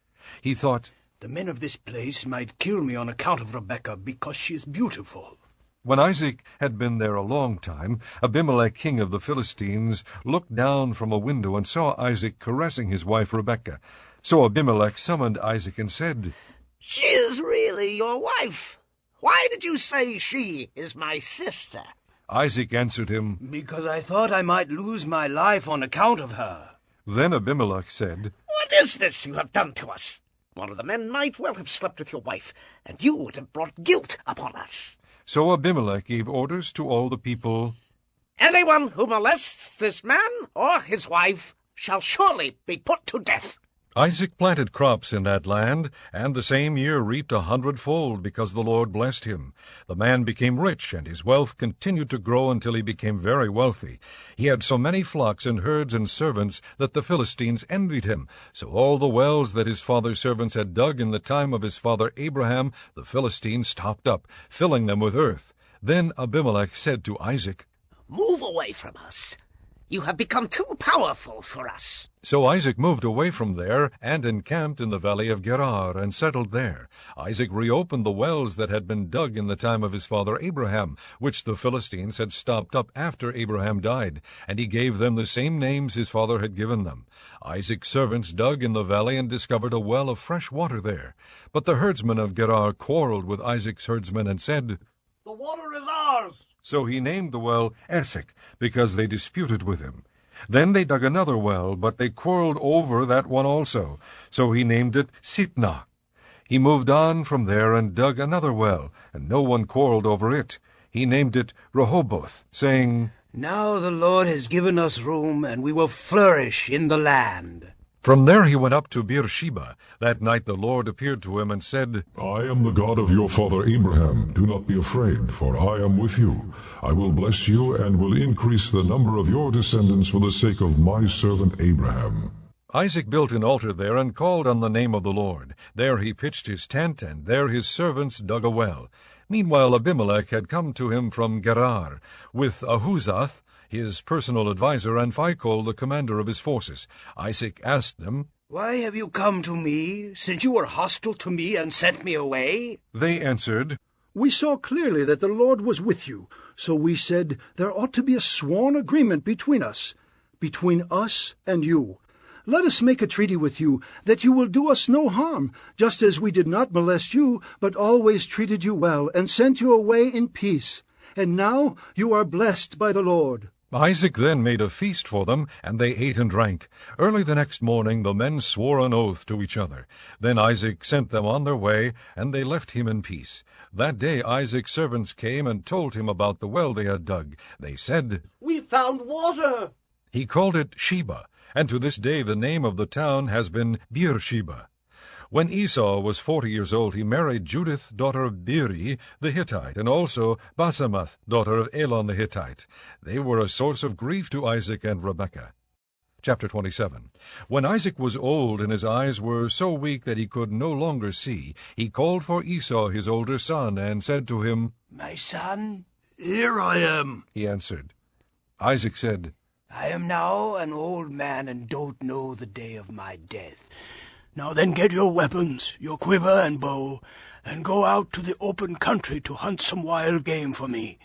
He thought, The men of this place might kill me on account of Rebekah, because she is beautiful. When Isaac had been there a long time, Abimelech, king of the Philistines, looked down from a window and saw Isaac caressing his wife Rebekah. So Abimelech summoned Isaac and said, She is really your wife. Why did you say she is my sister? Isaac answered him, Because I thought I might lose my life on account of her. Then Abimelech said, What is this you have done to us? One of the men might well have slept with your wife, and you would have brought guilt upon us. So Abimelech gave orders to all the people, Anyone who molests this man or his wife shall surely be put to death. Isaac planted crops in that land, and the same year reaped 100-fold, because the Lord blessed him. The man became rich, and his wealth continued to grow until he became very wealthy. He had so many flocks and herds and servants that the Philistines envied him. So all the wells that his father's servants had dug in the time of his father Abraham, the Philistines stopped up, filling them with earth. Then Abimelech said to Isaac, Move away from us. You have become too powerful for us. So Isaac moved away from there and encamped in the valley of Gerar and settled there. Isaac reopened the wells that had been dug in the time of his father Abraham, which the Philistines had stopped up after Abraham died, and he gave them the same names his father had given them. Isaac's servants dug in the valley and discovered a well of fresh water there. But the herdsmen of Gerar quarreled with Isaac's herdsmen and said, The water is ours. So he named the well Esek, because they disputed with him. Then they dug another well, but they quarreled over that one also. So he named it Sitnah. He moved on from there and dug another well, and no one quarreled over it. He named it Rehoboth, saying, Now the Lord has given us room, and we will flourish in the land. From there he went up to Beersheba. That night the Lord appeared to him and said, I am the God of your father Abraham. Do not be afraid, for I am with you. I will bless you and will increase the number of your descendants for the sake of my servant Abraham. Isaac built an altar there and called on the name of the Lord. There he pitched his tent, and there his servants dug a well. Meanwhile Abimelech had come to him from Gerar, with Ahuzath, his personal adviser, and Phicol, the commander of his forces. Isaac asked them, Why have you come to me, since you were hostile to me and sent me away? They answered, We saw clearly that the Lord was with you, so we said there ought to be a sworn agreement between us and you. Let us make a treaty with you, that you will do us no harm, just as we did not molest you, but always treated you well, and sent you away in peace. And now you are blessed by the Lord. Isaac then made a feast for them, and they ate and drank. Early the next morning the men swore an oath to each other. Then Isaac sent them on their way, and they left him in peace. That day Isaac's servants came and told him about the well they had dug. They said, We found water. He called it Sheba, and to this day the name of the town has been Beersheba. When Esau was 40 years old, he married Judith, daughter of Beeri the Hittite, and also Basemath, daughter of Elon the Hittite. They were a source of grief to Isaac and Rebekah. Chapter 27. When Isaac was old and his eyes were so weak that he could no longer see, he called for Esau his older son, and said to him, My son, here I am. He answered. Isaac said, I am now an old man and don't know the day of my death. Now then get your weapons, your quiver and bow, and go out to the open country to hunt some wild game for me.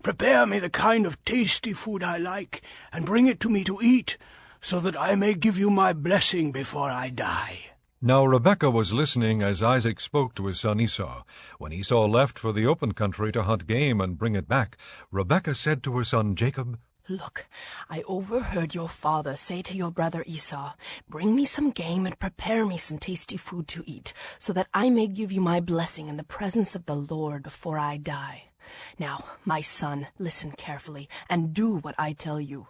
Prepare me the kind of tasty food I like, and bring it to me to eat, so that I may give you my blessing before I die. Now Rebekah was listening as Isaac spoke to his son Esau. When Esau left for the open country to hunt game and bring it back, Rebekah said to her son Jacob, Look, I overheard your father say to your brother Esau, Bring me some game and prepare me some tasty food to eat, so that I may give you my blessing in the presence of the Lord before I die. Now, my son, listen carefully, and do what I tell you.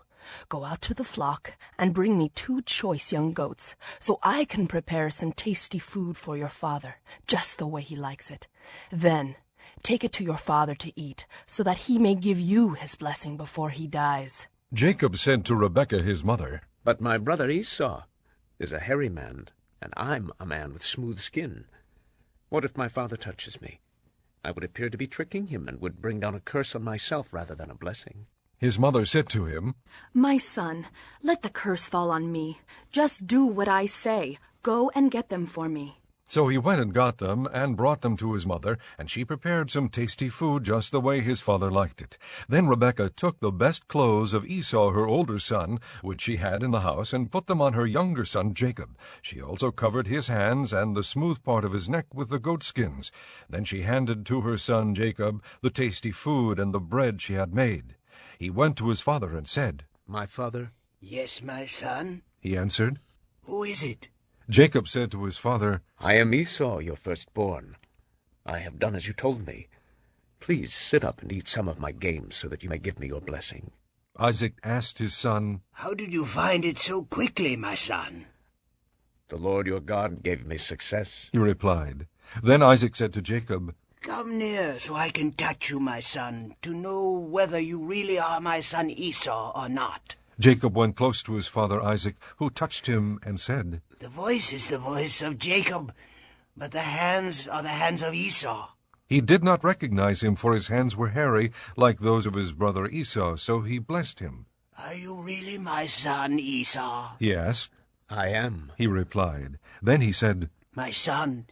Go out to the flock and bring me 2 choice young goats, so I can prepare some tasty food for your father, just the way he likes it. Then take it to your father to eat, so that he may give you his blessing before he dies. Jacob said to Rebekah his mother, But my brother Esau is a hairy man, and I'm a man with smooth skin. What if my father touches me? I would appear to be tricking him, and would bring down a curse on myself rather than a blessing. His mother said to him, My son, let the curse fall on me. Just do what I say. Go and get them for me. So he went and got them, and brought them to his mother, and she prepared some tasty food just the way his father liked it. Then Rebekah took the best clothes of Esau her older son, which she had in the house, and put them on her younger son Jacob. She also covered his hands and the smooth part of his neck with the goatskins. Then she handed to her son Jacob the tasty food and the bread she had made. He went to his father and said, My father? Yes, my son. He answered. Who is it? Jacob said to his father, I am Esau, your firstborn. I have done as you told me. Please sit up and eat some of my game so that you may give me your blessing. Isaac asked his son, How did you find it so quickly, my son? The Lord your God gave me success, he replied. Then Isaac said to Jacob, Come near so I can touch you, my son, to know whether you really are my son Esau or not. Jacob went close to his father Isaac, who touched him and said, The voice is the voice of Jacob, but the hands are the hands of Esau. He did not recognize him, for his hands were hairy, like those of his brother Esau, so he blessed him. Are you really my son, Esau? He asked. I am, he replied. Then he said, My son,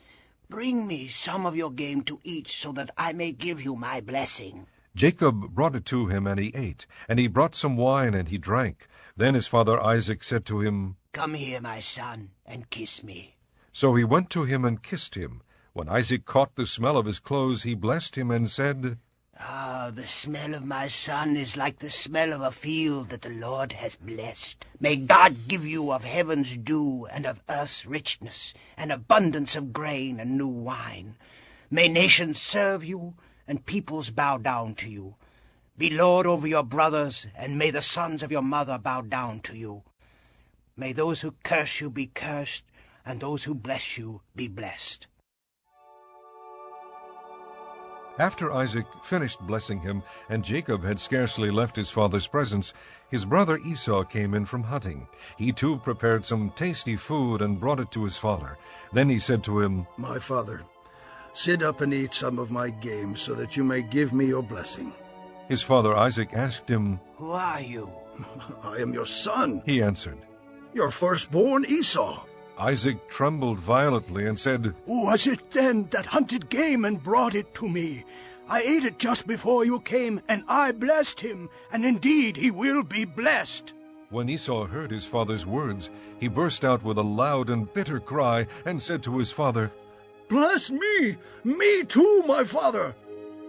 bring me some of your game to eat, so that I may give you my blessing. Jacob brought it to him, and he ate, and he brought some wine, and he drank. Then his father Isaac said to him, Come here, my son, and kiss me. So he went to him and kissed him. When Isaac caught the smell of his clothes, he blessed him and said, Ah, the smell of my son is like the smell of a field that the Lord has blessed. May God give you of heaven's dew and of earth's richness, and abundance of grain and new wine. May nations serve you, and peoples bow down to you. Be lord over your brothers, and may the sons of your mother bow down to you. May those who curse you be cursed, and those who bless you be blessed. After Isaac finished blessing him, and Jacob had scarcely left his father's presence, his brother Esau came in from hunting. He too prepared some tasty food and brought it to his father. Then he said to him, My father, sit up and eat some of my game, so that you may give me your blessing. His father Isaac asked him, Who are you? I am your son, he answered. Your firstborn Esau. Isaac trembled violently and said, Who was it then that hunted game and brought it to me? I ate it just before you came, and I blessed him, and indeed he will be blessed. When Esau heard his father's words, he burst out with a loud and bitter cry and said to his father, Bless me! Me too, my father!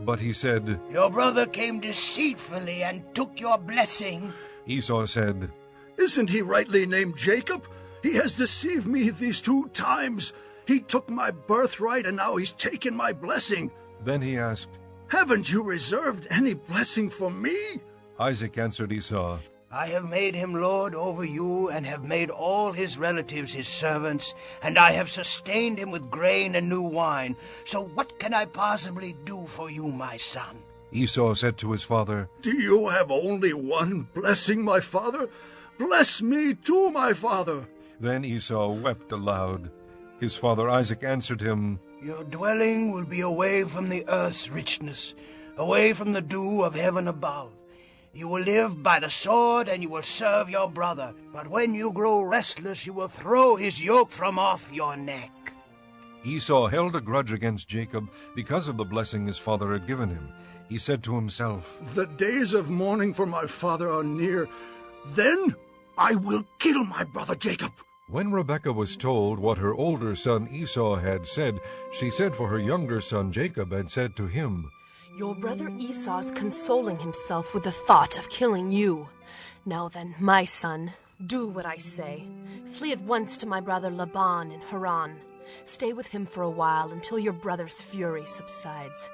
But he said, Your brother came deceitfully and took your blessing. Esau said, Isn't he rightly named Jacob? He has deceived me these 2 times. He took my birthright, and now he's taken my blessing. Then he asked, Haven't you reserved any blessing for me? Isaac answered Esau, I have made him lord over you, and have made all his relatives his servants, and I have sustained him with grain and new wine. So what can I possibly do for you, my son? Esau said to his father, Do you have only one blessing, my father? Bless me too, my father. Then Esau wept aloud. His father Isaac answered him, Your dwelling will be away from the earth's richness, away from the dew of heaven above. You will live by the sword, and you will serve your brother. But when you grow restless, you will throw his yoke from off your neck. Esau held a grudge against Jacob because of the blessing his father had given him. He said to himself, The days of mourning for my father are near. Then I will kill my brother Jacob. When Rebekah was told what her older son Esau had said, she sent for her younger son Jacob and said to him, Your brother Esau's consoling himself with the thought of killing you. Now then, my son, do what I say. Flee at once to my brother Laban in Haran. Stay with him for a while until your brother's fury subsides.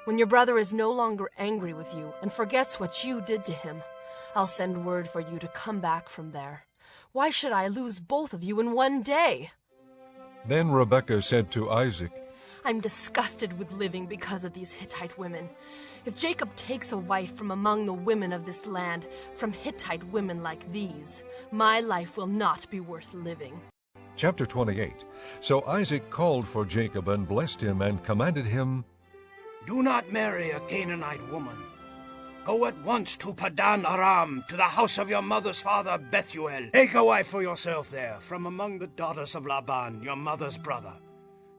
When your brother is no longer angry with you and forgets what you did to him, I'll send word for you to come back from there. Why should I lose both of you in one day? Then Rebekah said to Isaac, I'm disgusted with living because of these Hittite women. If Jacob takes a wife from among the women of this land, from Hittite women like these, my life will not be worth living. Chapter 28. So Isaac called for Jacob and blessed him and commanded him, Do not marry a Canaanite woman. Go at once to Padan Aram, to the house of your mother's father Bethuel. Take a wife for yourself there, from among the daughters of Laban, your mother's brother.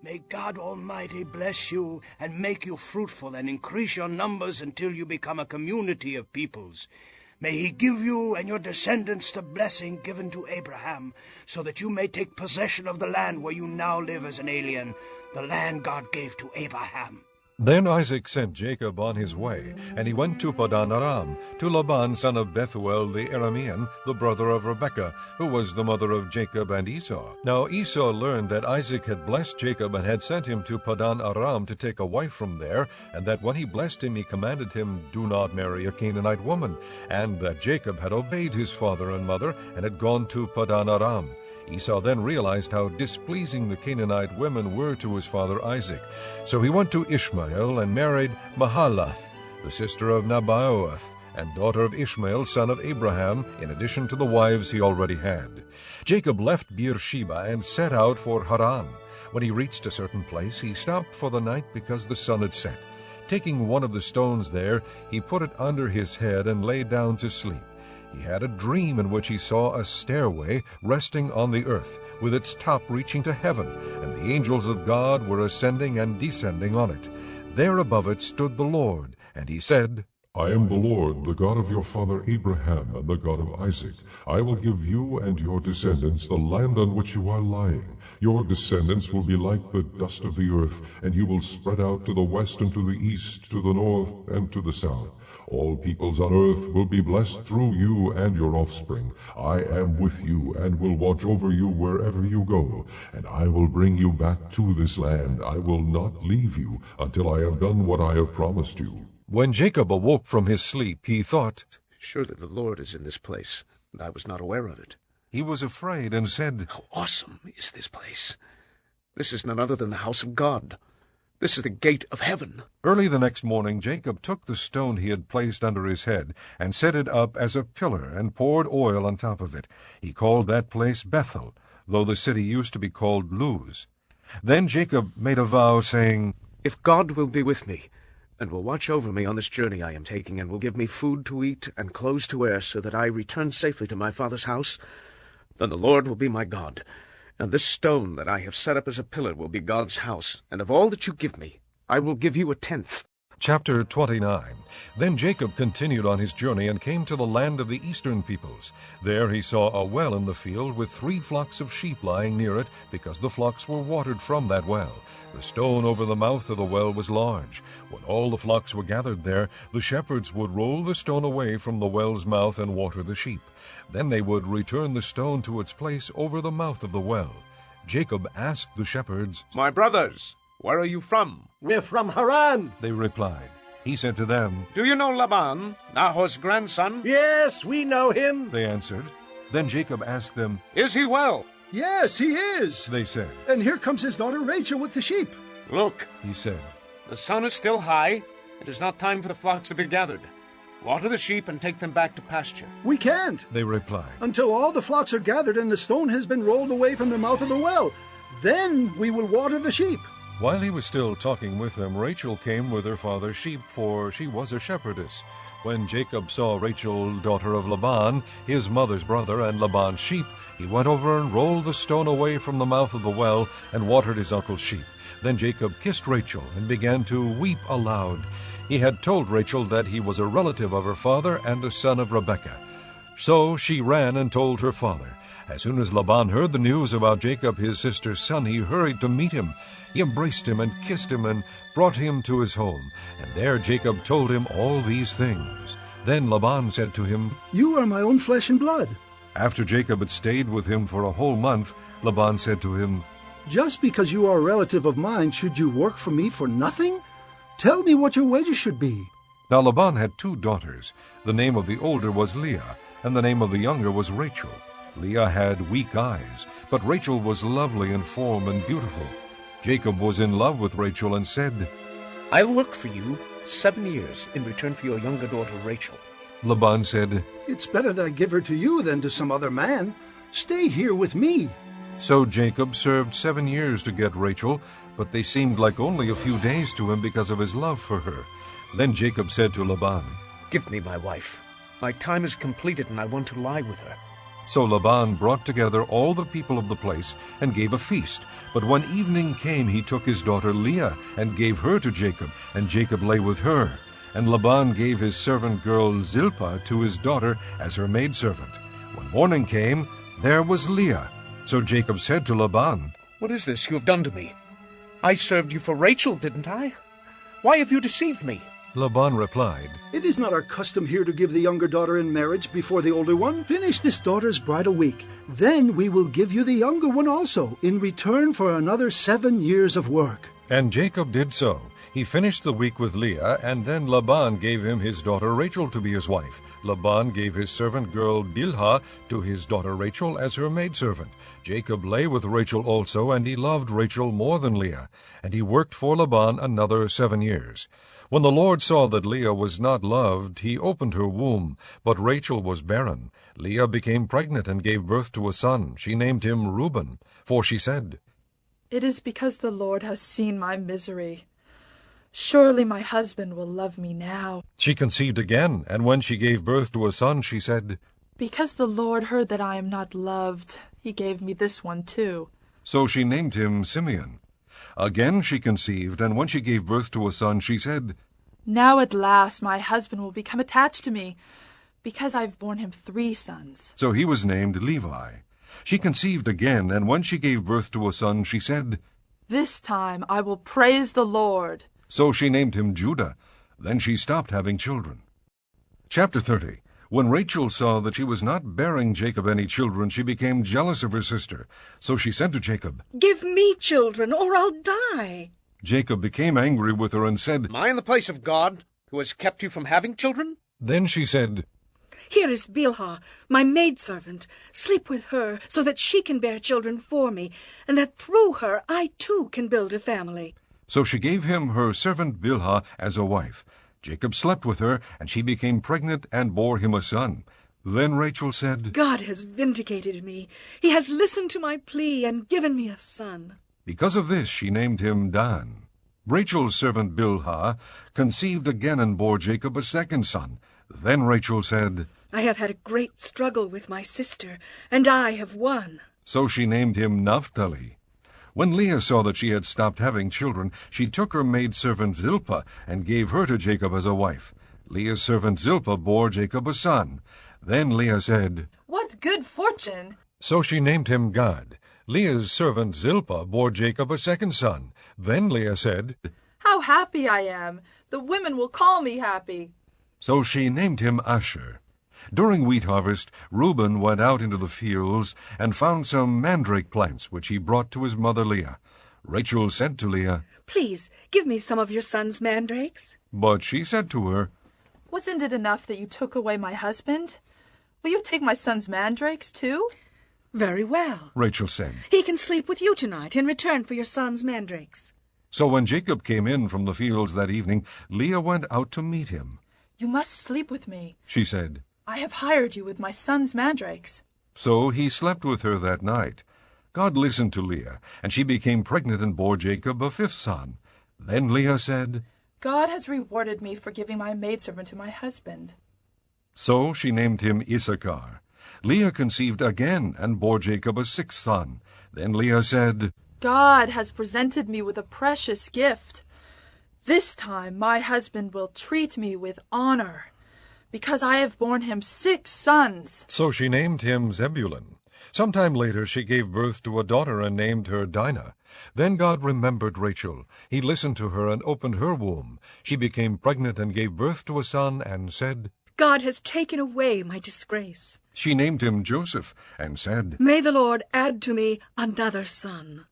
May God Almighty bless you, and make you fruitful, and increase your numbers until you become a community of peoples. May he give you and your descendants the blessing given to Abraham, so that you may take possession of the land where you now live as an alien, the land God gave to Abraham. Then Isaac sent Jacob on his way, and he went to Padan Aram, to Laban son of Bethuel the Aramean, the brother of Rebekah, who was the mother of Jacob and Esau. Now Esau learned that Isaac had blessed Jacob and had sent him to Padan Aram to take a wife from there, and that when he blessed him he commanded him, "Do not marry a Canaanite woman," and that Jacob had obeyed his father and mother, and had gone to Padan Aram. Esau then realized how displeasing the Canaanite women were to his father Isaac. So he went to Ishmael and married Mahalath, the sister of Nebaioth, and daughter of Ishmael, son of Abraham, in addition to the wives he already had. Jacob left Beersheba and set out for Haran. When he reached a certain place, he stopped for the night because the sun had set. Taking one of the stones there, he put it under his head and lay down to sleep. He had a dream in which he saw a stairway resting on the earth, with its top reaching to heaven, and the angels of God were ascending and descending on it. There above it stood the Lord, and he said, I am the Lord, the God of your father Abraham, and the God of Isaac. I will give you and your descendants the land on which you are lying. Your descendants will be like the dust of the earth, and you will spread out to the west and to the east, to the north and to the south. All peoples on earth will be blessed through you and your offspring. I am with you and will watch over you wherever you go, and I will bring you back to this land. I will not leave you until I have done what I have promised you. When Jacob awoke from his sleep, he thought, Surely the Lord is in this place, and I was not aware of it. He was afraid and said, How awesome is this place! This is none other than the house of God. This is the gate of heaven. Early the next morning Jacob took the stone he had placed under his head, and set it up as a pillar, and poured oil on top of it. He called that place Bethel, though the city used to be called Luz. Then Jacob made a vow, saying, If God will be with me, and will watch over me on this journey I am taking, and will give me food to eat and clothes to wear, so that I return safely to my father's house, then the Lord will be my God, and this stone that I have set up as a pillar will be God's house, and of all that you give me, I will give you 1/10. Chapter 29. Then Jacob continued on his journey and came to the land of the eastern peoples. There he saw a well in the field with 3 flocks of sheep lying near it, because the flocks were watered from that well. The stone over the mouth of the well was large. When all the flocks were gathered there, the shepherds would roll the stone away from the well's mouth and water the sheep. Then they would return the stone to its place over the mouth of the well. Jacob asked the shepherds, My brothers, where are you from? We're from Haran, they replied. He said to them, Do you know Laban, Nahor's grandson? Yes, we know him, they answered. Then Jacob asked them, Is he well? Yes, he is, they said. and here comes his daughter Rachel with the sheep. Look, He said, the sun is still high. It is not time for the flocks to be gathered. Water the sheep and take them back to pasture. We can't, they replied. until all the flocks are gathered and the stone has been rolled away from the mouth of the well. Then we will water the sheep. While he was still talking with them, Rachel came with her father's sheep, for she was a shepherdess. When Jacob saw Rachel, daughter of Laban, his mother's brother, and Laban's sheep, he went over and rolled the stone away from the mouth of the well and watered his uncle's sheep. Then Jacob kissed Rachel and began to weep aloud. He had told Rachel that he was a relative of her father and a son of Rebekah. So she ran and told her father. As soon as Laban heard the news about Jacob, his sister's son, he hurried to meet him. He embraced him and kissed him and brought him to his home. And there Jacob told him all these things. Then Laban said to him, You are my own flesh and blood. After Jacob had stayed with him for a whole month, Laban said to him, Just because you are a relative of mine, should you work for me for nothing? Tell me what your wages should be. Now Laban had 2 daughters. The name of the older was Leah, and the name of the younger was Rachel. Leah had weak eyes, but Rachel was lovely in form and beautiful. Jacob was in love with Rachel and said, I'll work for you 7 years in return for your younger daughter Rachel. Laban said, It's better that I give her to you than to some other man. Stay here with me. So Jacob served 7 years to get Rachel, but they seemed like only a few days to him because of his love for her. Then Jacob said to Laban, Give me my wife. My time is completed, and I want to lie with her. So Laban brought together all the people of the place and gave a feast. But when evening came, he took his daughter Leah and gave her to Jacob, and Jacob lay with her. And Laban gave his servant girl Zilpah to his daughter as her maidservant. When morning came, there was Leah. So Jacob said to Laban, What is this you have done to me? I served you for Rachel, didn't I? Why have you deceived me? Laban replied, It is not our custom here to give the younger daughter in marriage before the older one. Finish this daughter's bridal week. Then we will give you the younger one also, in return for another 7 years of work. And Jacob did so. He finished the week with Leah, and then Laban gave him his daughter Rachel to be his wife. Laban gave his servant girl Bilhah to his daughter Rachel as her maidservant. Jacob lay with Rachel also, and he loved Rachel more than Leah. And he worked for Laban another 7 years. When the Lord saw that Leah was not loved, he opened her womb, but Rachel was barren. Leah became pregnant and gave birth to a son. She named him Reuben, for she said, It is because the Lord has seen my misery. Surely my husband will love me now. She conceived again, and when she gave birth to a son, she said, Because the Lord heard that I am not loved, he gave me this one too. So she named him Simeon. Again she conceived, and when she gave birth to a son, she said, Now at last my husband will become attached to me, because I've borne him 3 sons. So he was named Levi. She conceived again, and when she gave birth to a son, she said, This time I will praise the Lord. So she named him Judah. Then she stopped having children. Chapter 30. When Rachel saw that she was not bearing Jacob any children, she became jealous of her sister. So she said to Jacob, Give me children, or I'll die. Jacob became angry with her and said, Am I in the place of God, who has kept you from having children? Then she said, Here is Bilhah, my maidservant. Sleep with her, so that she can bear children for me, and that through her I too can build a family. So she gave him her servant Bilhah as a wife. Jacob slept with her, and she became pregnant and bore him a son. Then Rachel said, God has vindicated me. He has listened to my plea and given me a son. Because of this she named him Dan. Rachel's servant Bilhah conceived again and bore Jacob a second son. Then Rachel said, I have had a great struggle with my sister, and I have won. So she named him Naphtali. When Leah saw that she had stopped having children, she took her maidservant Zilpah and gave her to Jacob as a wife. Leah's servant Zilpah bore Jacob a son. Then Leah said, What good fortune! So she named him Gad. Leah's servant Zilpah bore Jacob a second son. Then Leah said, How happy I am! The women will call me happy. So she named him Asher. During wheat harvest, Reuben went out into the fields and found some mandrake plants, which he brought to his mother Leah. Rachel said to Leah, Please, give me some of your son's mandrakes. But she said to her, Wasn't it enough that you took away my husband? Will you take my son's mandrakes too? Very well, Rachel said. He can sleep with you tonight in return for your son's mandrakes. So when Jacob came in from the fields that evening, Leah went out to meet him. You must sleep with me, She said. I have hired you with my son's mandrakes. So he slept with her that night. God listened to Leah, and she became pregnant and bore Jacob a 5th son. Then Leah said, God has rewarded me for giving my maidservant to my husband. So she named him Issachar. Leah conceived again and bore Jacob a 6th son. Then Leah said, God has presented me with a precious gift. This time my husband will treat me with honor, because I have borne him 6 sons. So she named him Zebulun. Sometime later she gave birth to a daughter and named her Dinah. Then God remembered Rachel. He listened to her and opened her womb. She became pregnant and gave birth to a son and said, God has taken away my disgrace. She named him Joseph and said, May the Lord add to me another son.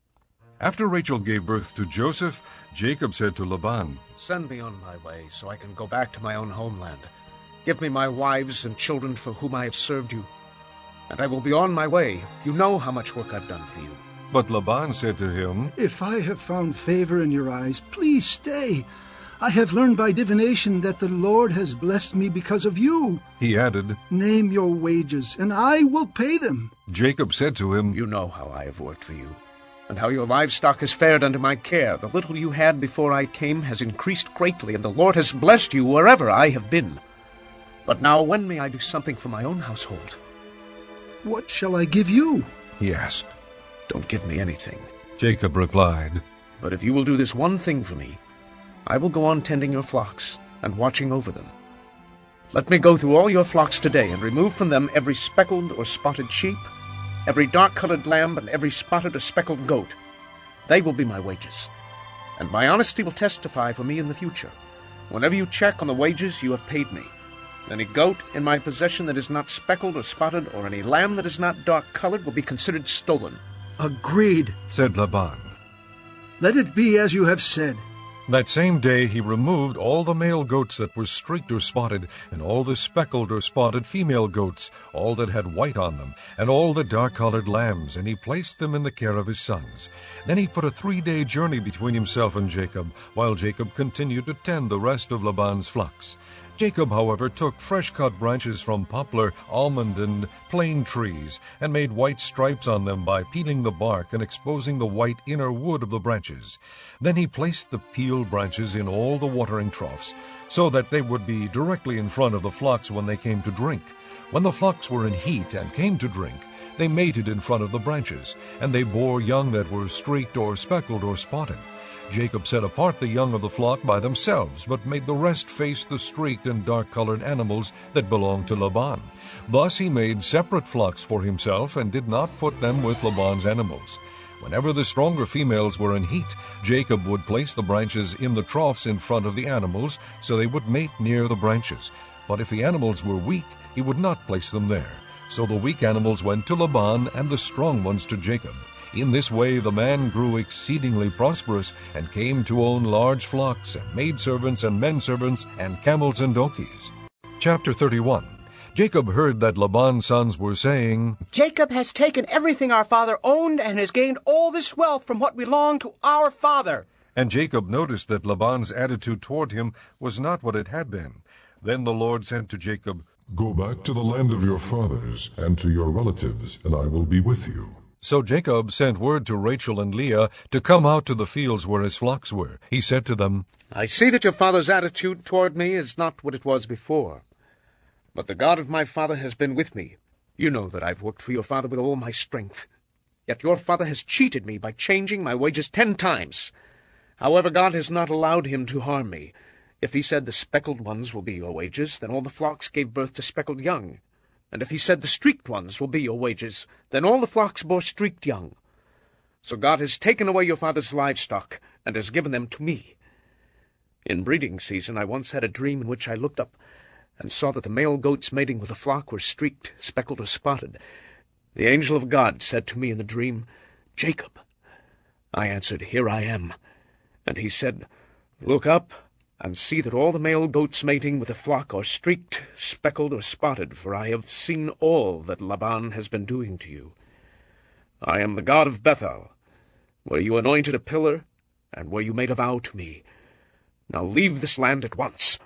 After Rachel gave birth to Joseph, Jacob said to Laban, Send me on my way so I can go back to my own homeland. Give me my wives and children for whom I have served you, and I will be on my way. You know how much work I've done for you. But Laban said to him, If I have found favor in your eyes, please stay. I have learned by divination that the Lord has blessed me because of you. He added, Name your wages, and I will pay them. Jacob said to him, You know how I have worked for you, and how your livestock has fared under my care. The little you had before I came has increased greatly, and the Lord has blessed you wherever I have been. But now when may I do something for my own household? What shall I give you? He asked. Don't give me anything, Jacob replied. But if you will do this one thing for me, I will go on tending your flocks and watching over them. Let me go through all your flocks today and remove from them every speckled or spotted sheep, every dark-colored lamb, and every spotted or speckled goat. They will be my wages. and my honesty will testify for me in the future. Whenever you check on the wages you have paid me, any goat in my possession that is not speckled or spotted, or any lamb that is not dark-colored, will be considered stolen." "Agreed," said Laban. "Let it be as you have said." That same day he removed all the male goats that were streaked or spotted, and all the speckled or spotted female goats, all that had white on them, and all the dark-colored lambs, and he placed them in the care of his sons. Then he put a 3-day journey between himself and Jacob, while Jacob continued to tend the rest of Laban's flocks. Jacob, however, took fresh-cut branches from poplar, almond, and plane trees, and made white stripes on them by peeling the bark and exposing the white inner wood of the branches. Then he placed the peeled branches in all the watering troughs, so that they would be directly in front of the flocks when they came to drink. When the flocks were in heat and came to drink, they mated in front of the branches, and they bore young that were streaked or speckled or spotted. Jacob set apart the young of the flock by themselves, but made the rest face the streaked and dark-colored animals that belonged to Laban. Thus he made separate flocks for himself, and did not put them with Laban's animals. Whenever the stronger females were in heat, Jacob would place the branches in the troughs in front of the animals, so they would mate near the branches. But if the animals were weak, he would not place them there. So the weak animals went to Laban, and the strong ones to Jacob. In this way the man grew exceedingly prosperous, and came to own large flocks, and maidservants and menservants, and camels and donkeys. Chapter 31. Jacob heard that Laban's sons were saying, "Jacob has taken everything our father owned, and has gained all this wealth from what belonged to our father." And Jacob noticed that Laban's attitude toward him was not what it had been. Then the Lord said to Jacob, "Go back to the land of your fathers, and to your relatives, and I will be with you." So Jacob sent word to Rachel and Leah to come out to the fields where his flocks were. He said to them, "I see that your father's attitude toward me is not what it was before. But the God of my father has been with me. You know that I've worked for your father with all my strength. Yet your father has cheated me by changing my wages 10 times. However, God has not allowed him to harm me. If he said the speckled ones will be your wages, then all the flocks gave birth to speckled young. And if he said the streaked ones will be your wages, then all the flocks bore streaked young. So God has taken away your father's livestock, and has given them to me. In breeding season I once had a dream in which I looked up, and saw that the male goats mating with the flock were streaked, speckled, or spotted. The angel of God said to me in the dream, 'Jacob.' I answered, 'Here I am.' And he said, 'Look up, and see that all the male goats mating with the flock are streaked, speckled, or spotted, for I have seen all that Laban has been doing to you. I am the God of Bethel, where you anointed a pillar, and where you made a vow to me. Now leave this land at once,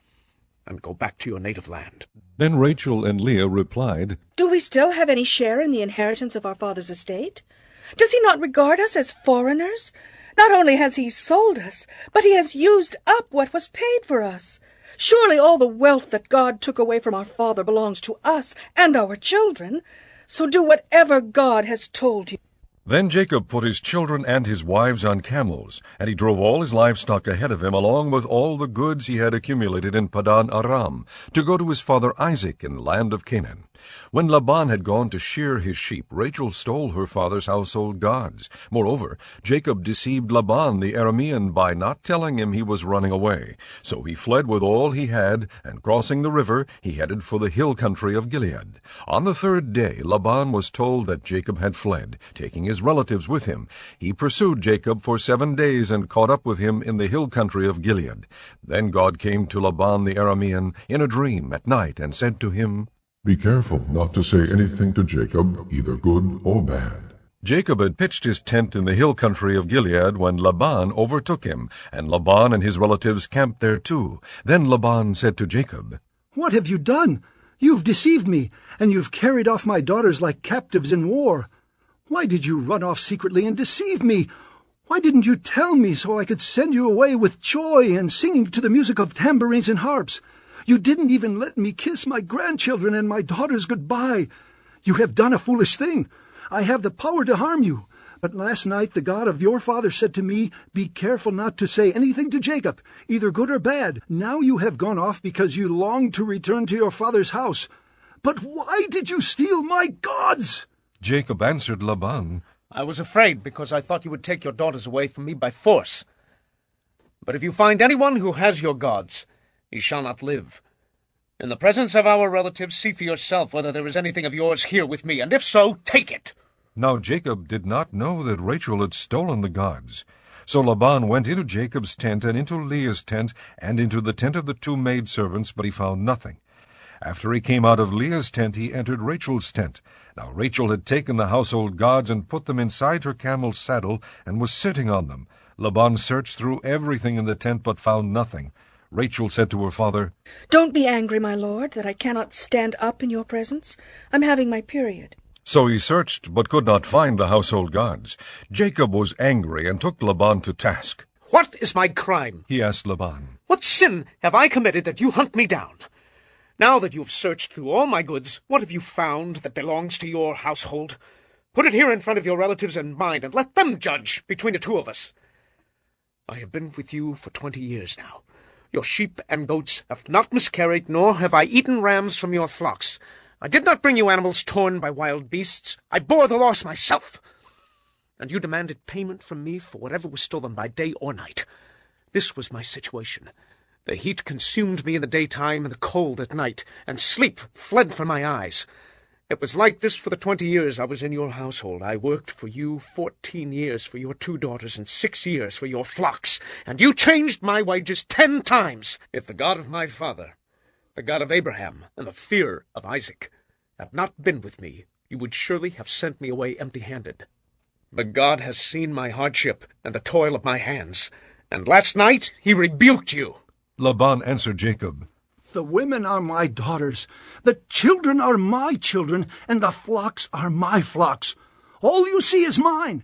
and go back to your native land.'" Then Rachel and Leah replied, "Do we still have any share in the inheritance of our father's estate? Does he not regard us as foreigners? Not only has he sold us, but he has used up what was paid for us. Surely all the wealth that God took away from our father belongs to us and our children. So do whatever God has told you." Then Jacob put his children and his wives on camels, and he drove all his livestock ahead of him, along with all the goods he had accumulated in Padan Aram, to go to his father Isaac in the land of Canaan. When Laban had gone to shear his sheep, Rachel stole her father's household gods. Moreover, Jacob deceived Laban the Aramean by not telling him he was running away. So he fled with all he had, and crossing the river, he headed for the hill country of Gilead. On the 3rd day, Laban was told that Jacob had fled, taking his relatives with him. He pursued Jacob for 7 days and caught up with him in the hill country of Gilead. Then God came to Laban the Aramean in a dream at night and said to him, "Be careful not to say anything to Jacob, either good or bad." Jacob had pitched his tent in the hill country of Gilead when Laban overtook him, and Laban and his relatives camped there too. Then Laban said to Jacob, "What have you done? You've deceived me, and you've carried off my daughters like captives in war. Why did you run off secretly and deceive me? Why didn't you tell me so I could send you away with joy and singing to the music of tambourines and harps? You didn't even let me kiss my grandchildren and my daughters goodbye. You have done a foolish thing. I have the power to harm you. But last night the God of your father said to me, 'Be careful not to say anything to Jacob, either good or bad.' Now you have gone off because you long to return to your father's house. But why did you steal my gods?" Jacob answered Laban, "I was afraid because I thought you would take your daughters away from me by force. But if you find anyone who has your gods, he shall not live. In the presence of our relatives, see for yourself whether there is anything of yours here with me, and if so, take it." Now Jacob did not know that Rachel had stolen the gods. So Laban went into Jacob's tent and into Leah's tent and into the tent of the 2 maidservants, but he found nothing. After he came out of Leah's tent, he entered Rachel's tent. Now Rachel had taken the household gods and put them inside her camel's saddle and was sitting on them. Laban searched through everything in the tent, but found nothing. Rachel said to her father, "Don't be angry, my lord, that I cannot stand up in your presence. I'm having my period." So he searched, but could not find the household gods. Jacob was angry and took Laban to task. "What is my crime?" he asked Laban. "What sin have I committed that you hunt me down? Now that you have searched through all my goods, what have you found that belongs to your household? Put it here in front of your relatives and mine, and let them judge between the 2 of us. I have been with you for 20 years now. Your sheep and goats have not miscarried, nor have I eaten rams from your flocks. I did not bring you animals torn by wild beasts. I bore the loss myself. And you demanded payment from me for whatever was stolen by day or night. This was my situation. The heat consumed me in the daytime and the cold at night, and sleep fled from my eyes. It was like this for the 20 years I was in your household. I worked for you 14 years for your 2 daughters and 6 years for your flocks, and you changed my wages 10 times. If the God of my father, the God of Abraham, and the fear of Isaac had not been with me, you would surely have sent me away empty-handed. But God has seen my hardship and the toil of my hands, and last night he rebuked you." Laban answered Jacob, "The women are my daughters, the children are my children, and the flocks are my flocks. All you see is mine.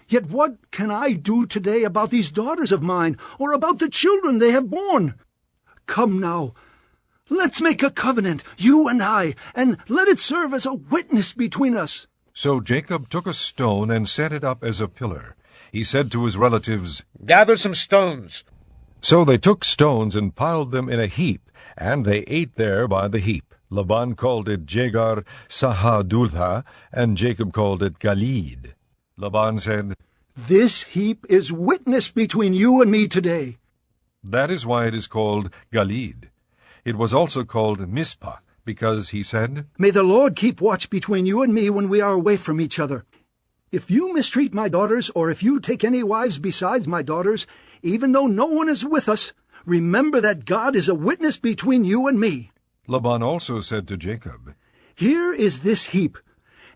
Yet what can I do today about these daughters of mine, or about the children they have borne? Come now, let's make a covenant, you and I, and let it serve as a witness between us." So Jacob took a stone and set it up as a pillar. He said to his relatives, "Gather some stones." So they took stones and piled them in a heap, and they ate there by the heap. Laban called it Jegar Sahadulha, and Jacob called it Galeed. Laban said, "This heap is witness between you and me today." That is why it is called Galeed. It was also called Mizpah, because he said, "May the Lord keep watch between you and me when we are away from each other. If you mistreat my daughters, or if you take any wives besides my daughters, even though no one is with us, remember that God is a witness between you and me." Laban also said to Jacob, "Here is this heap,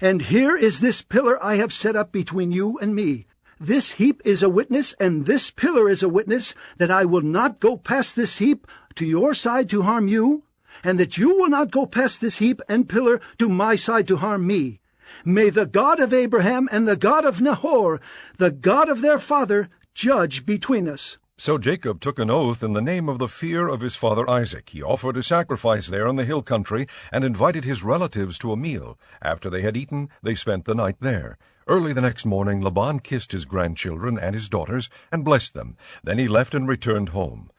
and here is this pillar I have set up between you and me. This heap is a witness, and this pillar is a witness, that I will not go past this heap to your side to harm you, and that you will not go past this heap and pillar to my side to harm me. May the God of Abraham and the God of Nahor, the God of their father, judge between us." So Jacob took an oath in the name of the fear of his father Isaac. He offered a sacrifice there in the hill country and invited his relatives to a meal. After they had eaten, they spent the night there. Early the next morning Laban kissed his grandchildren and his daughters and blessed them. Then he left and returned home.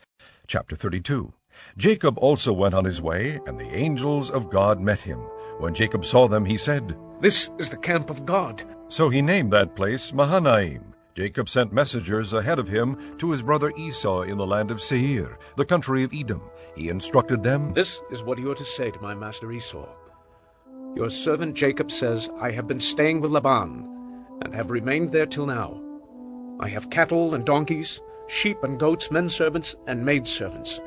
Chapter 32. Jacob also went on his way, and the angels of God met him. When Jacob saw them, he said, "This is the camp of God." So he named that place Mahanaim. Jacob sent messengers ahead of him to his brother Esau in the land of Seir, the country of Edom. He instructed them, "This is what you are to say to my master Esau. Your servant Jacob says, I have been staying with Laban, and have remained there till now. I have cattle and donkeys, sheep and goats, men servants and maid servants.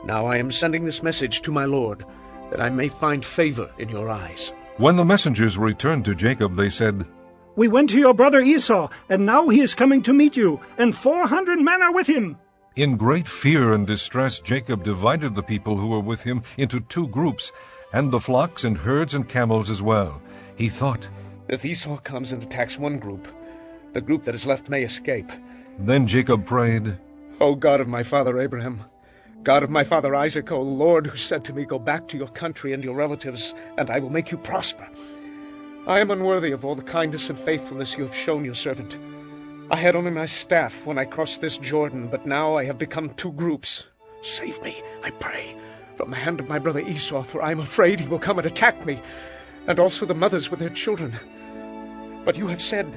Now I am sending this message to my lord, that I may find favor in your eyes." When the messengers returned to Jacob, they said, "We went to your brother Esau, and now he is coming to meet you, and 400 men are with him." In great fear and distress, Jacob divided the people who were with him into 2 groups, and the flocks and herds and camels as well. He thought, "If Esau comes and attacks one group, the group that is left may escape." Then Jacob prayed, "O God of my father Abraham, God of my father Isaac, O Lord, who said to me, Go back to your country and your relatives, and I will make you prosper. I am unworthy of all the kindness and faithfulness you have shown your servant. I had only my staff when I crossed this Jordan, but now I have become 2 groups. Save me, I pray, from the hand of my brother Esau, for I am afraid he will come and attack me, and also the mothers with their children. But you have said,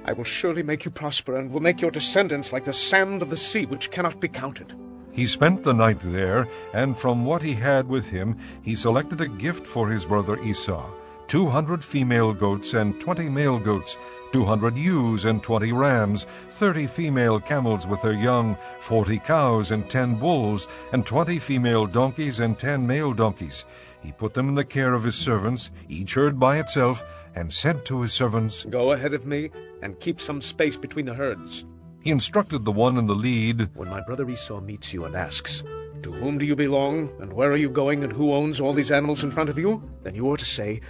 I will surely make you prosper, and will make your descendants like the sand of the sea, which cannot be counted. He spent the night there, and from what he had with him he selected a gift for his brother Esau, 200 female goats and 20 male goats, 200 ewes and 20 rams, 30 female camels with their young, 40 cows and 10 bulls, and 20 female donkeys and 10 male donkeys. He put them in the care of his servants, each herd by itself, and said to his servants, Go ahead of me, and keep some space between the herds. He instructed the one in the lead, When my brother Esau meets you and asks, To whom do you belong, and where are you going, and who owns all these animals in front of you? Then you are to say,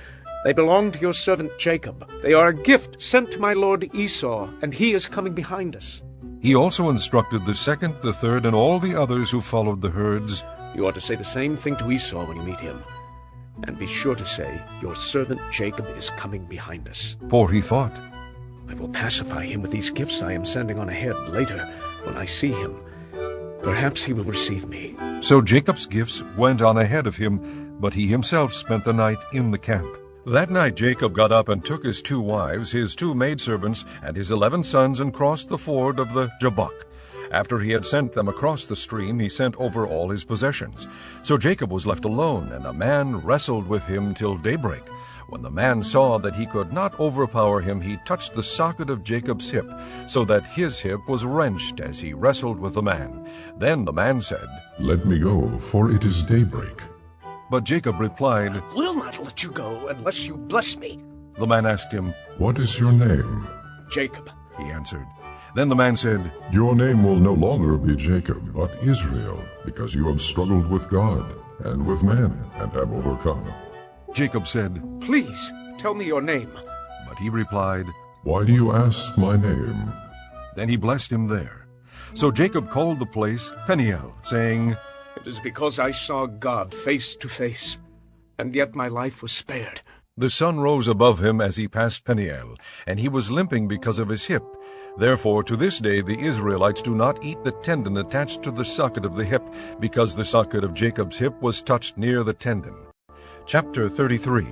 They belong to your servant Jacob. They are a gift sent to my lord Esau, and he is coming behind us. He also instructed the second, the third, and all the others who followed the herds, You are to say the same thing to Esau when you meet him. And be sure to say, Your servant Jacob is coming behind us. For he thought, I will pacify him with these gifts I am sending on ahead later when I see him. Perhaps he will receive me. So Jacob's gifts went on ahead of him, but he himself spent the night in the camp. That night Jacob got up and took his 2 wives, his 2 maidservants, and his 11 sons, and crossed the ford of the Jabbok. After he had sent them across the stream, he sent over all his possessions. So Jacob was left alone, and a man wrestled with him till daybreak. When the man saw that he could not overpower him, he touched the socket of Jacob's hip, so that his hip was wrenched as he wrestled with the man. Then the man said, Let me go, for it is daybreak. But Jacob replied, Will not let you go unless you bless me. The man asked him, What is your name? Jacob, he answered. Then the man said, Your name will no longer be Jacob, but Israel, because you have struggled with God and with men, and have overcome. Jacob said, Please, tell me your name. But he replied, Why do you ask my name? Then he blessed him there. So Jacob called the place Peniel, saying, It is because I saw God face to face, and yet my life was spared. The sun rose above him as he passed Peniel, and he was limping because of his hip. Therefore to this day the Israelites do not eat the tendon attached to the socket of the hip, because the socket of Jacob's hip was touched near the tendon. Chapter 33.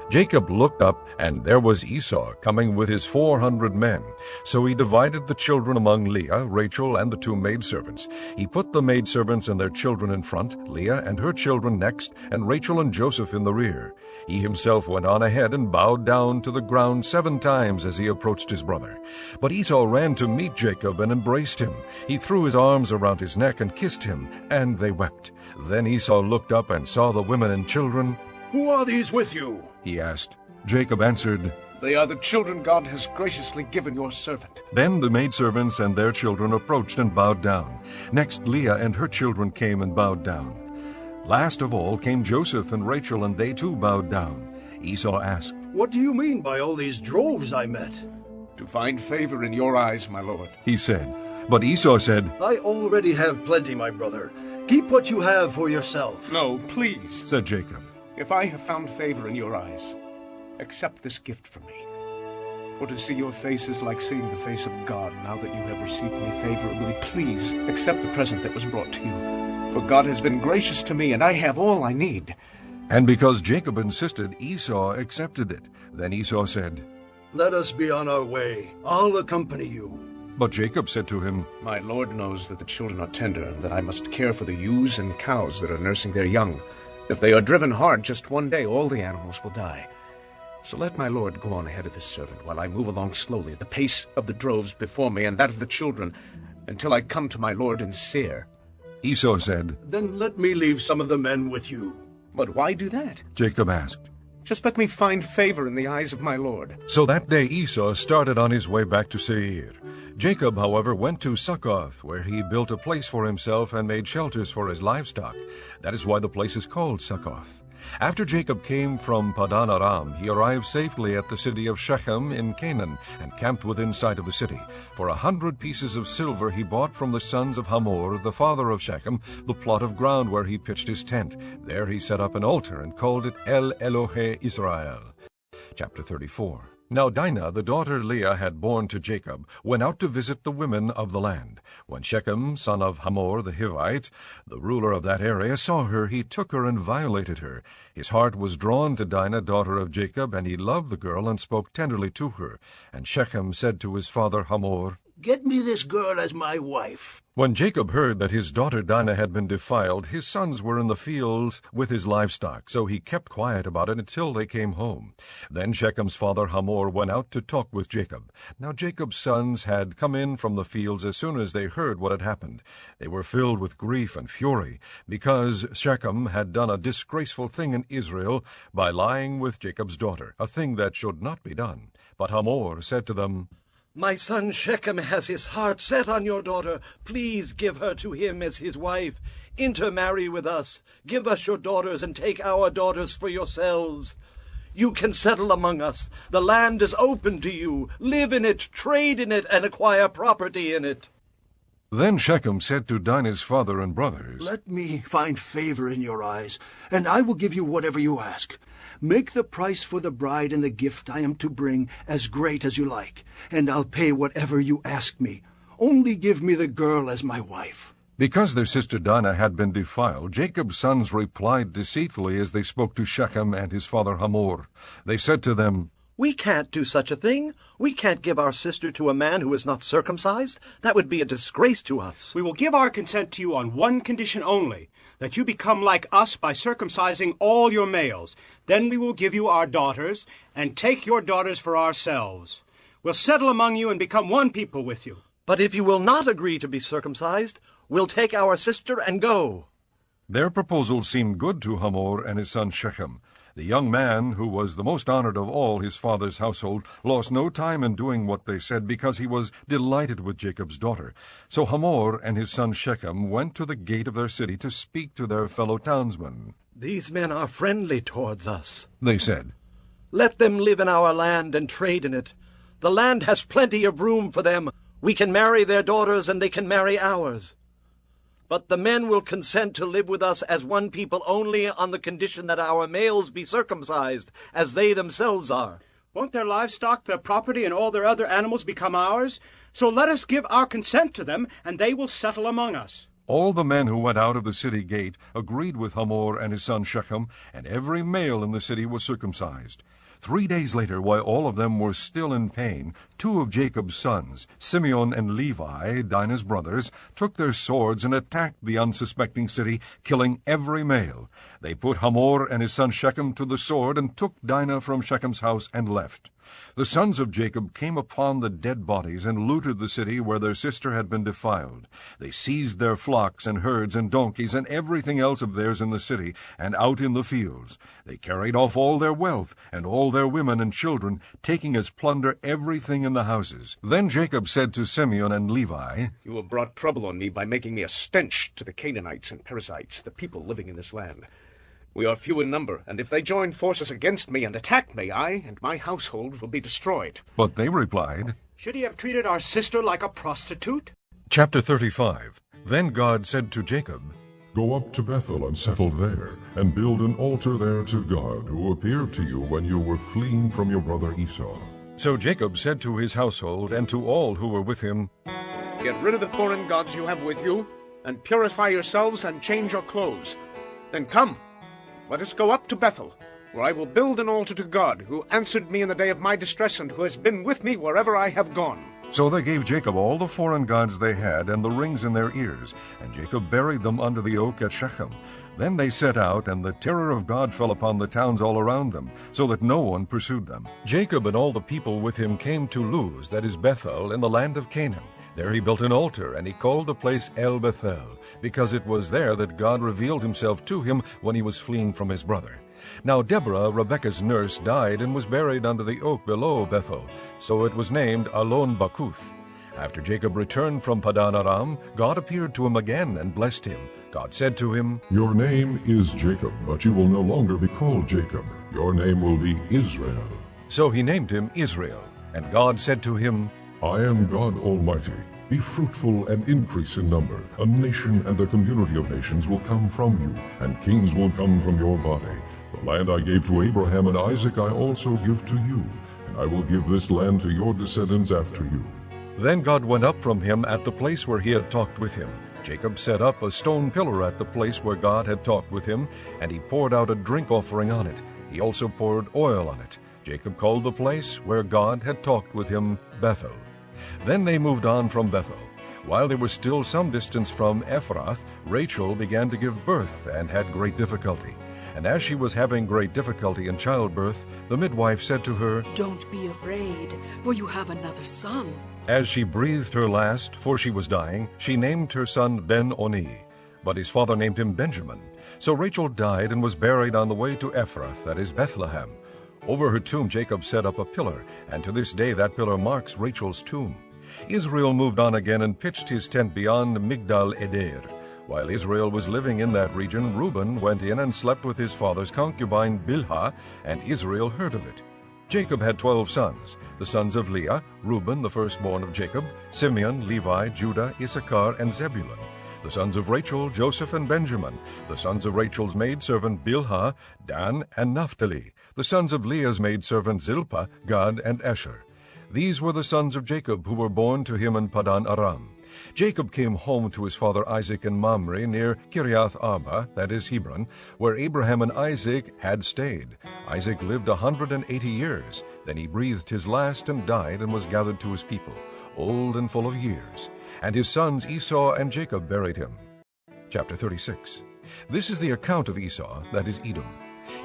Jacob looked up, and there was Esau coming with his 400 men. So he divided the children among Leah, Rachel, and the 2 maidservants. He put the maidservants and their children in front, Leah and her children next, and Rachel and Joseph in the rear. He himself went on ahead and bowed down to the ground 7 times as he approached his brother. But Esau ran to meet Jacob and embraced him. He threw his arms around his neck and kissed him, and they wept. Then Esau looked up and saw the women and children. Who are these with you? He asked. Jacob answered, They are the children God has graciously given your servant. Then the maidservants and their children approached and bowed down. Next Leah and her children came and bowed down. Last of all came Joseph and Rachel, and they too bowed down. Esau asked, What do you mean by all these droves I met? To find favor in your eyes, my lord, he said. But Esau said, I already have plenty, my brother. Keep what you have for yourself. No, please, said Jacob. If I have found favor in your eyes, accept this gift from me. For to see your face is like seeing the face of God. Now that you have received me favorably, please accept the present that was brought to you. For God has been gracious to me, and I have all I need. And because Jacob insisted, Esau accepted it. Then Esau said, Let us be on our way. I'll accompany you. But Jacob said to him, My lord knows that the children are tender, and that I must care for the ewes and cows that are nursing their young. If they are driven hard just one day, all the animals will die. So let my lord go on ahead of his servant, while I move along slowly at the pace of the droves before me and that of the children, until I come to my lord in Seir. Esau said, Then let me leave some of the men with you. But why do that? Jacob asked. Just let me find favor in the eyes of my lord. So that day Esau started on his way back to Seir. Jacob, however, went to Succoth, where he built a place for himself and made shelters for his livestock. That is why the place is called Succoth. After Jacob came from Padan Aram, he arrived safely at the city of Shechem in Canaan, and camped within sight of the city. For 100 pieces of silver he bought from the sons of Hamor, the father of Shechem, the plot of ground where he pitched his tent. There he set up an altar and called it El Elohe Israel. Chapter 34. Now Dinah, the daughter Leah had borne to Jacob, went out to visit the women of the land. When Shechem, son of Hamor the Hivite, the ruler of that area, saw her, he took her and violated her. His heart was drawn to Dinah, daughter of Jacob, and he loved the girl and spoke tenderly to her. And Shechem said to his father Hamor, "Get me this girl as my wife." When Jacob heard that his daughter Dinah had been defiled, his sons were in the field with his livestock, so he kept quiet about it until they came home. Then Shechem's father Hamor went out to talk with Jacob. Now Jacob's sons had come in from the fields as soon as they heard what had happened. They were filled with grief and fury, because Shechem had done a disgraceful thing in Israel by lying with Jacob's daughter, a thing that should not be done. But Hamor said to them, "My son Shechem has his heart set on your daughter. Please give her to him as his wife. Intermarry with us. Give us your daughters and take our daughters for yourselves. You can settle among us. The land is open to you. Live in it, trade in it, and acquire property in it." Then Shechem said to Dinah's father and brothers, "Let me find favor in your eyes, and I will give you whatever you ask. Make the price for the bride and the gift I am to bring as great as you like, and I'll pay whatever you ask me. Only give me the girl as my wife." Because their sister Dinah had been defiled, Jacob's sons replied deceitfully as they spoke to Shechem and his father Hamor. They said to them, "We can't do such a thing. We can't give our sister to a man who is not circumcised. That would be a disgrace to us. We will give our consent to you on one condition only, that you become like us by circumcising all your males. Then we will give you our daughters, and take your daughters for ourselves. We'll settle among you and become one people with you." "But if you will not agree to be circumcised, we'll take our sister and go." Their proposal seemed good to Hamor and his son Shechem. The young man, who was the most honored of all his father's household, lost no time in doing what they said, because he was delighted with Jacob's daughter. So Hamor and his son Shechem went to the gate of their city to speak to their fellow townsmen. "These men are friendly towards us," they said. "Let them live in our land and trade in it. The land has plenty of room for them. We can marry their daughters, and they can marry ours. But the men will consent to live with us as one people only on the condition that our males be circumcised, as they themselves are." "Won't their livestock, their property, and all their other animals become ours? So let us give our consent to them, and they will settle among us." All the men who went out of the city gate agreed with Hamor and his son Shechem, and every male in the city was circumcised. 3 days later, while all of them were still in pain, 2 of Jacob's sons, Simeon and Levi, Dinah's brothers, took their swords and attacked the unsuspecting city, killing every male. They put Hamor and his son Shechem to the sword and took Dinah from Shechem's house and left. The sons of Jacob came upon the dead bodies and looted the city where their sister had been defiled. They seized their flocks and herds and donkeys and everything else of theirs in the city and out in the fields. They carried off all their wealth and all their women and children, taking as plunder everything in the houses. Then Jacob said to Simeon and Levi, "You have brought trouble on me by making me a stench to the Canaanites and Perizzites, the people living in this land. We are few in number, and if they join forces against me and attack me, I and my household will be destroyed." But they replied, "Should he have treated our sister like a prostitute?" Chapter 35. Then God said to Jacob, "Go up to Bethel and settle there, and build an altar there to God, who appeared to you when you were fleeing from your brother Esau." So Jacob said to his household and to all who were with him, "Get rid of the foreign gods you have with you, and purify yourselves and change your clothes. Then come, let us go up to Bethel, where I will build an altar to God, who answered me in the day of my distress, and who has been with me wherever I have gone." So they gave Jacob all the foreign gods they had and the rings in their ears, and Jacob buried them under the oak at Shechem. Then they set out, and the terror of God fell upon the towns all around them, so that no one pursued them. Jacob and all the people with him came to Luz, that is Bethel, in the land of Canaan. There he built an altar, and he called the place El Bethel, because it was there that God revealed himself to him when he was fleeing from his brother. Now Deborah, Rebekah's nurse, died and was buried under the oak below Bethel, so it was named Alon Bakuth. After Jacob returned from Padan Aram, God appeared to him again and blessed him. God said to him, "Your name is Jacob, but you will no longer be called Jacob. Your name will be Israel." So he named him Israel. And God said to him, "I am God Almighty. Be fruitful and increase in number. A nation and a community of nations will come from you, and kings will come from your body. The land I gave to Abraham and Isaac I also give to you, and I will give this land to your descendants after you. Then God went up from him at the place where he had talked with him. Jacob set up a stone pillar at the place where God had talked with him, and he poured out a drink offering on it. He also poured oil on it. Jacob called the place where God had talked with him Bethel. Then they moved on from Bethel. While they were still some distance from Ephrath, Rachel began to give birth and had great difficulty. And as she was having great difficulty in childbirth, the midwife said to her, "Don't be afraid, for you have another son." As she breathed her last, for she was dying, she named her son Ben-Oni, but his father named him Benjamin. So Rachel died and was buried on the way to Ephrath, that is Bethlehem. Over her tomb Jacob set up a pillar, and to this day that pillar marks Rachel's tomb. Israel moved on again and pitched his tent beyond Migdal Eder. While Israel was living in that region, Reuben went in and slept with his father's concubine Bilhah, and Israel heard of it. Jacob had 12 sons, the sons of Leah, Reuben, the firstborn of Jacob, Simeon, Levi, Judah, Issachar, and Zebulun. The sons of Rachel, Joseph and Benjamin. The sons of Rachel's maidservant Bilhah, Dan and Naphtali. The sons of Leah's maidservant Zilpah, Gad and Asher. These were the sons of Jacob who were born to him in Padan Aram. Jacob came home to his father Isaac in Mamre near Kiriath Arba, that is Hebron, where Abraham and Isaac had stayed. Isaac lived 180 years. Then he breathed his last and died and was gathered to his people, old and full of years. And his sons Esau and Jacob buried him. Chapter 36. This is the account of Esau, that is Edom.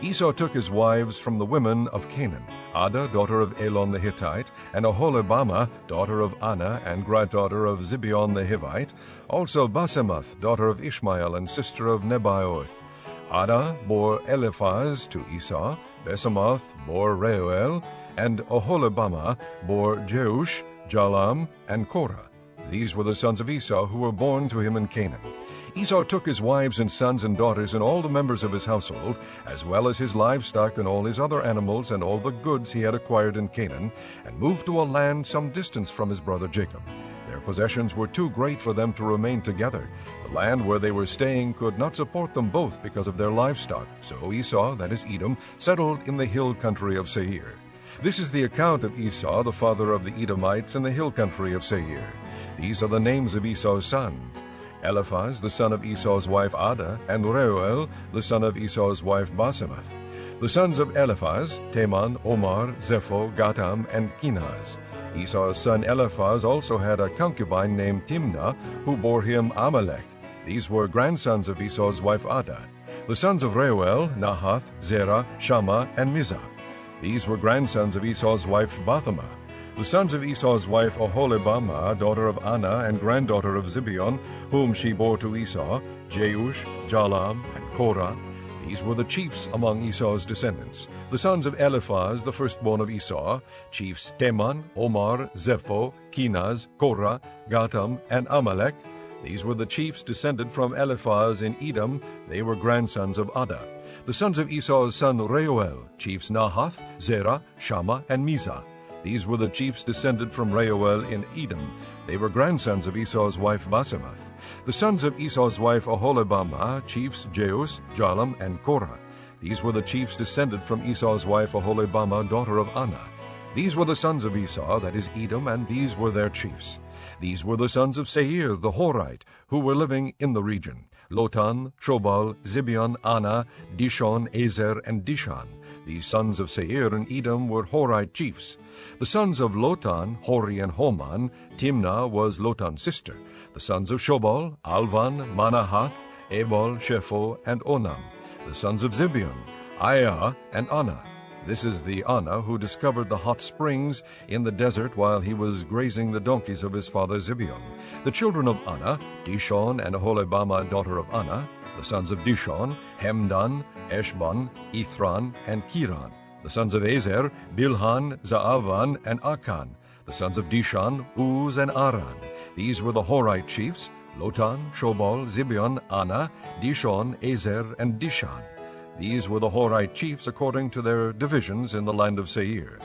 Esau took his wives from the women of Canaan, Ada, daughter of Elon the Hittite, and Oholibamah, daughter of Anna, and granddaughter of Zibeon the Hivite, also Basemath, daughter of Ishmael, and sister of Nebaioth. Ada bore Eliphaz to Esau, Basemath bore Reuel, and Oholibamah bore Jeush, Jalam, and Korah. These were the sons of Esau who were born to him in Canaan. Esau took his wives and sons and daughters and all the members of his household, as well as his livestock and all his other animals and all the goods he had acquired in Canaan, and moved to a land some distance from his brother Jacob. Their possessions were too great for them to remain together. The land where they were staying could not support them both because of their livestock. So Esau, that is Edom, settled in the hill country of Seir. This is the account of Esau, the father of the Edomites, in the hill country of Seir. These are the names of Esau's sons: Eliphaz, the son of Esau's wife Ada, and Reuel, the son of Esau's wife Basemath. The sons of Eliphaz, Teman, Omar, Zepho, Gatam, and Kenaz. Esau's son Eliphaz also had a concubine named Timnah, who bore him Amalek. These were grandsons of Esau's wife Ada. The sons of Reuel, Nahath, Zerah, Shammah, and Mizah. These were grandsons of Esau's wife Bathemah. The sons of Esau's wife Oholibamah, daughter of Anna and granddaughter of Zibeon, whom she bore to Esau, Jeush, Jalam, and Korah. These were the chiefs among Esau's descendants. The sons of Eliphaz, the firstborn of Esau, chiefs Teman, Omar, Zepho, Kenaz, Korah, Gatam, and Amalek. These were the chiefs descended from Eliphaz in Edom. They were grandsons of Ada. The sons of Esau's son Reuel, chiefs Nahath, Zerah, Shammah, and Mizah. These were the chiefs descended from Reuel in Edom. They were grandsons of Esau's wife Basemath. The sons of Esau's wife Oholibamah, chiefs Jeush, Jalam, and Korah. These were the chiefs descended from Esau's wife Oholibamah, daughter of Anna. These were the sons of Esau, that is Edom, and these were their chiefs. These were the sons of Seir the Horite, who were living in the region: Lotan, Shobal, Zibeon, Anna, Dishon, Ezer, and Dishan. These sons of Seir in Edom were Horite chiefs. The sons of Lotan, Hori and Homan. Timnah was Lotan's sister. The sons of Shobal, Alvan, Manahath, Ebal, Shepho, and Onam. The sons of Zibeon, Aiah, and Anna. This is the Anna who discovered the hot springs in the desert while he was grazing the donkeys of his father Zibeon. The children of Anna, Dishon and Oholibamah, daughter of Anna. The sons of Dishon, Hemdan, Eshban, Ithran, and Kiran. The sons of Ezer, Bilhan, Zaavan, and Akan. The sons of Dishan, Uz, and Aran. These were the Horite chiefs: Lotan, Shobal, Zibeon, Anna, Dishon, Ezer, and Dishan. These were the Horite chiefs according to their divisions in the land of Seir.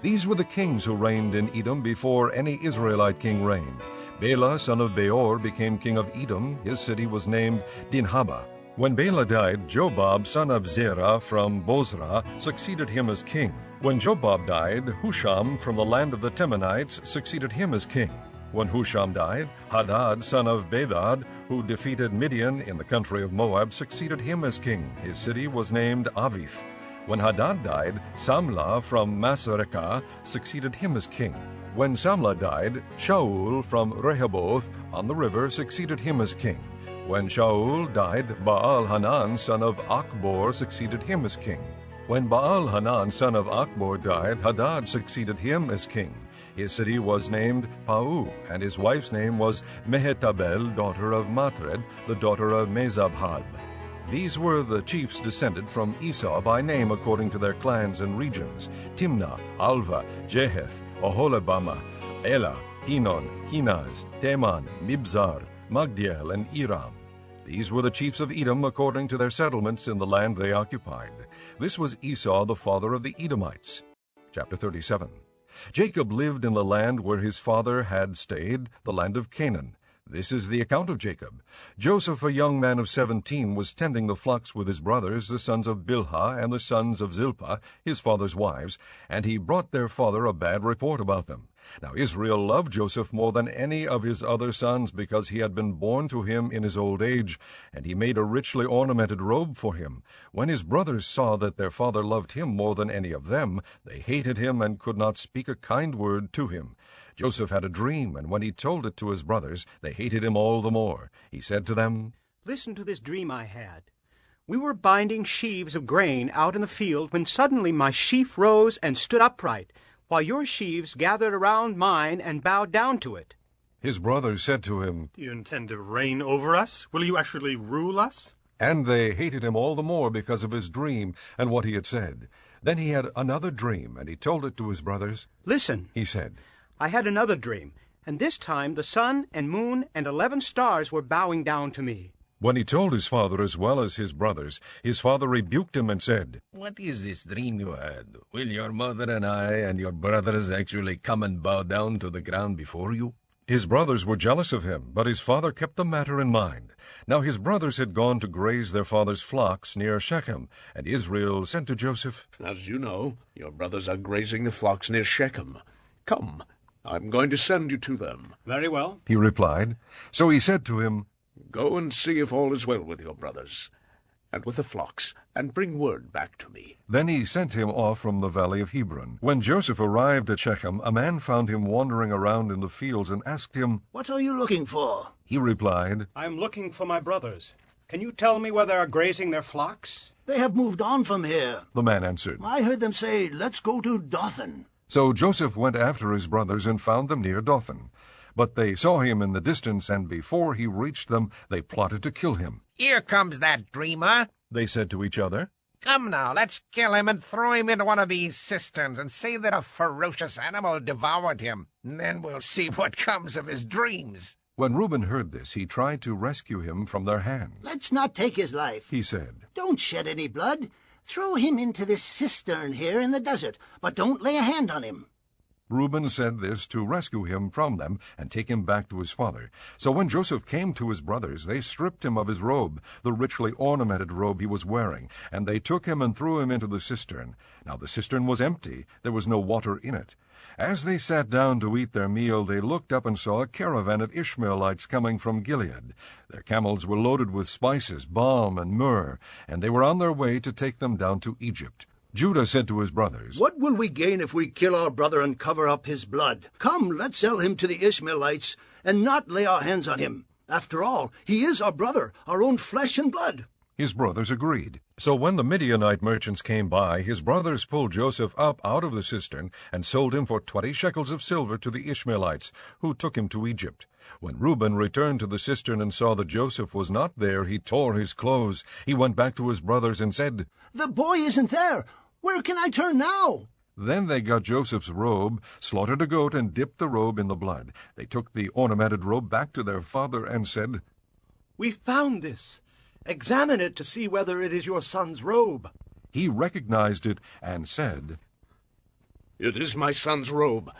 These were the kings who reigned in Edom before any Israelite king reigned. Bela, son of Beor, became king of Edom. His city was named Dinhabah. When Bela died, Jobab, son of Zerah from Bozrah, succeeded him as king. When Jobab died, Husham from the land of the Temanites succeeded him as king. When Husham died, Hadad, son of Bedad, who defeated Midian in the country of Moab, succeeded him as king. His city was named Avith. When Hadad died, Samlah from Masrekah succeeded him as king. When Samlah died, Shaul from Rehoboth on the river succeeded him as king. When Shaul died, Baal-Hanan, son of Achbor, succeeded him as king. When Baal-Hanan, son of Achbor, died, Hadad succeeded him as king. His city was named Pau, and his wife's name was Mehetabel, daughter of Matred, the daughter of Mezabhad. These were the chiefs descended from Esau by name according to their clans and regions: Timnah, Alva, Jeheth, Oholibamah, Elah, Hinon, Kenaz, Teman, Mibzar, Magdiel, and Iram. These were the chiefs of Edom according to their settlements in the land they occupied. This was Esau, the father of the Edomites. Chapter 37. Jacob lived in the land where his father had stayed, the land of Canaan. This is the account of Jacob. Joseph, a young man of 17, was tending the flocks with his brothers, the sons of Bilhah and the sons of Zilpah, his father's wives, and he brought their father a bad report about them. Now Israel loved Joseph more than any of his other sons, because he had been born to him in his old age, and he made a richly ornamented robe for him. When his brothers saw that their father loved him more than any of them, they hated him and could not speak a kind word to him. Joseph had a dream, and when he told it to his brothers, they hated him all the more. He said to them, "Listen to this dream I had. We were binding sheaves of grain out in the field when suddenly my sheaf rose and stood upright, while your sheaves gathered around mine and bowed down to it." His brothers said to him, "Do you intend to reign over us? Will you actually rule us?" And they hated him all the more because of his dream and what he had said. Then he had another dream, and he told it to his brothers. "Listen," he said. "I had another dream, and this time the sun and moon and 11 stars were bowing down to me." When he told his father as well as his brothers, his father rebuked him and said, "What is this dream you had? Will your mother and I and your brothers actually come and bow down to the ground before you?" His brothers were jealous of him, but his father kept the matter in mind. Now his brothers had gone to graze their father's flocks near Shechem, and Israel said to Joseph, "As you know, your brothers are grazing the flocks near Shechem. Come, I'm going to send you to them." "Very well," he replied. So he said to him, "Go and see if all is well with your brothers, and with the flocks, and bring word back to me." Then he sent him off from the valley of Hebron. When Joseph arrived at Shechem, a man found him wandering around in the fields and asked him, "What are you looking for?" He replied, "I am looking for my brothers. Can you tell me where they are grazing their flocks?" "They have moved on from here." The man answered, "I heard them say, 'Let's go to Dothan.'" So Joseph went after his brothers and found them near Dothan. But they saw him in the distance, and before he reached them, they plotted to kill him. "Here comes that dreamer," they said to each other. "Come now, let's kill him and throw him into one of these cisterns and say that a ferocious animal devoured him. And then we'll see what comes of his dreams." When Reuben heard this, he tried to rescue him from their hands. "Let's not take his life," he said. "Don't shed any blood. Throw him into this cistern here in the desert, but don't lay a hand on him." Reuben said this to rescue him from them and take him back to his father. So when Joseph came to his brothers, they stripped him of his robe, the richly ornamented robe he was wearing, and they took him and threw him into the cistern. Now the cistern was empty, there was no water in it. As they sat down to eat their meal, they looked up and saw a caravan of Ishmaelites coming from Gilead. Their camels were loaded with spices, balm, and myrrh, and they were on their way to take them down to Egypt. Judah said to his brothers, "What will we gain if we kill our brother and cover up his blood? Come, let's sell him to the Ishmaelites and not lay our hands on him. After all, he is our brother, our own flesh and blood." His brothers agreed. So when the Midianite merchants came by, his brothers pulled Joseph up out of the cistern and sold him for 20 shekels of silver to the Ishmaelites, who took him to Egypt. When Reuben returned to the cistern and saw that Joseph was not there, he tore his clothes. He went back to his brothers and said, "The boy isn't there. Where can I turn now?" Then they got Joseph's robe, slaughtered a goat, and dipped the robe in the blood. They took the ornamented robe back to their father and said, "We found this. Examine it to see whether it is your son's robe." He recognized it and said, "It is my son's robe.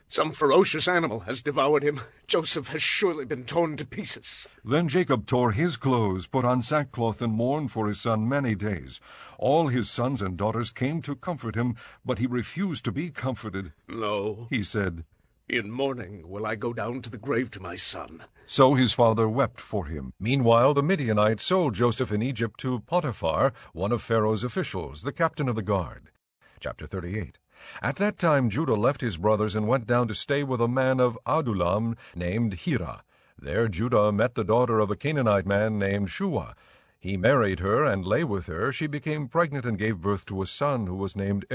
Some ferocious animal has devoured him. Joseph has surely been torn to pieces. Then Jacob tore his clothes, put on sackcloth, and mourned for his son many days. All his sons and daughters came to comfort him, but he refused to be comforted. No, he said, in mourning will I go down to the grave to my son. So his father wept for him. Meanwhile the Midianites sold Joseph in Egypt to Potiphar, one of Pharaoh's officials, the captain of the guard. Chapter 38. At that time Judah left his brothers and went down to stay with a man of Adullam named Hira. There Judah met the daughter of a Canaanite man named Shua. He married her and lay with her. She became pregnant and gave birth to a son who was named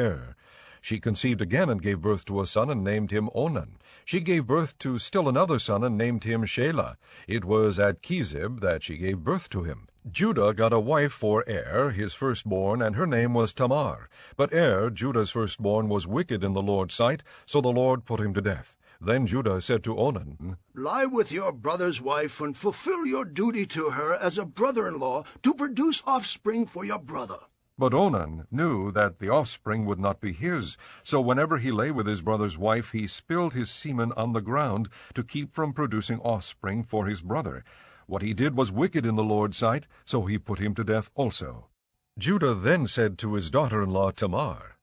She conceived again and gave birth to a son and named him Onan. She gave birth to still another son and named him Shelah. It was at Chizib that she gave birth to him. Judah got a wife for his firstborn, and her name was Tamar. But Judah's firstborn, was wicked in the Lord's sight, so the Lord put him to death. Then Judah said to Onan, Lie with your brother's wife and fulfill your duty to her as a brother-in-law to produce offspring for your brother. But Onan knew that the offspring would not be his, so whenever he lay with his brother's wife, he spilled his semen on the ground to keep from producing offspring for his brother. What he did was wicked in the Lord's sight, so he put him to death also. Judah then said to his daughter-in-law Tamar,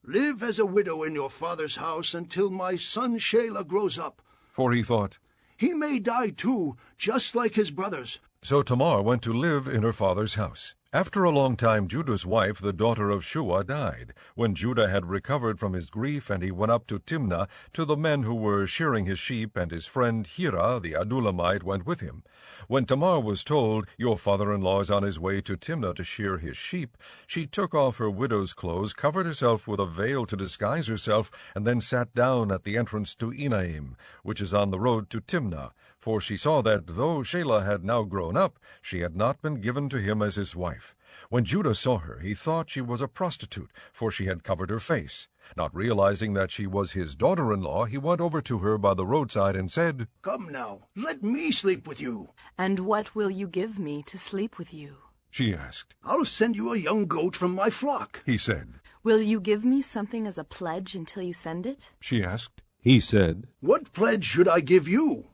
Live as a widow in your father's house until my son Shelah grows up. For he thought, He may die too, just like his brothers. So Tamar went to live in her father's house. After a long time Judah's wife, the daughter of Shua, died. When Judah had recovered from his grief, and he went up to Timnah to the men who were shearing his sheep, and his friend Hira the Adullamite went with him. When Tamar was told, Your father-in-law is on his way to Timnah to shear his sheep, she took off her widow's clothes, covered herself with a veil to disguise herself, and then sat down at the entrance to Enaim, which is on the road to Timnah. For she saw that, though Shelah had now grown up, she had not been given to him as his wife. When Judah saw her, he thought she was a prostitute, for she had covered her face. Not realizing that she was his daughter-in-law, he went over to her by the roadside and said, Come now, let me sleep with you. And what will you give me to sleep with you? She asked. I'll send you a young goat from my flock. He said. Will you give me something as a pledge until you send it? She asked. He said. What pledge should I give you?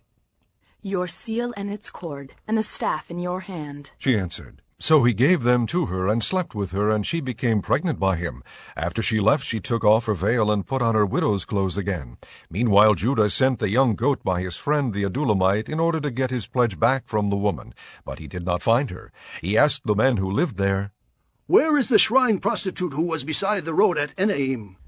Your seal and its cord, and a staff in your hand. She answered. So he gave them to her and slept with her, and she became pregnant by him. After she left, she took off her veil and put on her widow's clothes again. Meanwhile Judah sent the young goat by his friend the Adullamite in order to get his pledge back from the woman. But he did not find her. He asked the men who lived there, Where is the shrine prostitute who was beside the road at Enaim?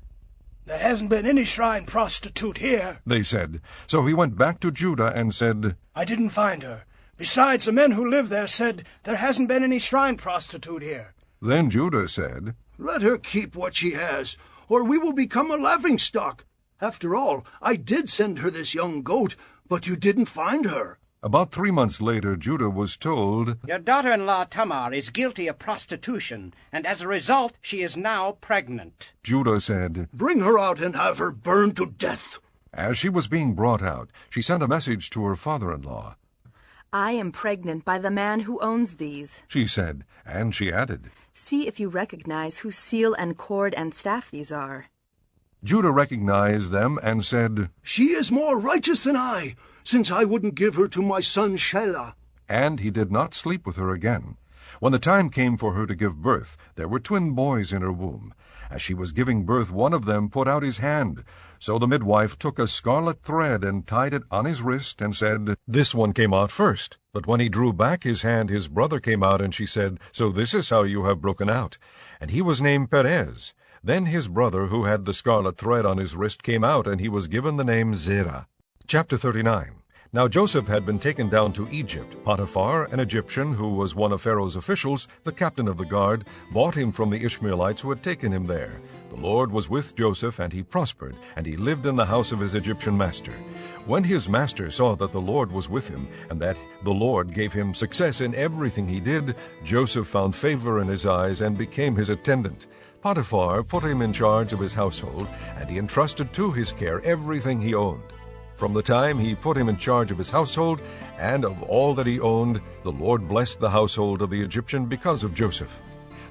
There hasn't been any shrine prostitute here, they said. So he went back to Judah and said, I didn't find her. Besides, the men who live there said there hasn't been any shrine prostitute here. Then Judah said, Let her keep what she has, or we will become a laughingstock. After all, I did send her this young goat, but you didn't find her. About 3 months later, Judah was told, Your daughter-in-law Tamar is guilty of prostitution, and as a result, she is now pregnant. Judah said, Bring her out and have her burned to death. As she was being brought out, she sent a message to her father-in-law. I am pregnant by the man who owns these, she said, and she added, See if you recognize whose seal and cord and staff these are. Judah recognized them and said, She is more righteous than I, since I wouldn't give her to my son Shelah. And he did not sleep with her again. When the time came for her to give birth, there were twin boys in her womb. As she was giving birth, one of them put out his hand. So the midwife took a scarlet thread and tied it on his wrist and said, This one came out first. But when he drew back his hand, his brother came out, and she said, So this is how you have broken out. And he was named Perez. Then his brother, who had the scarlet thread on his wrist, came out, and he was given the name Zerah. Chapter 39. Now Joseph had been taken down to Egypt. Potiphar, an Egyptian who was one of Pharaoh's officials, the captain of the guard, bought him from the Ishmaelites who had taken him there. The Lord was with Joseph, and he prospered, and he lived in the house of his Egyptian master. When his master saw that the Lord was with him, and that the Lord gave him success in everything he did, Joseph found favor in his eyes and became his attendant. Potiphar put him in charge of his household, and he entrusted to his care everything he owned. From the time he put him in charge of his household and of all that he owned, the Lord blessed the household of the Egyptian because of Joseph.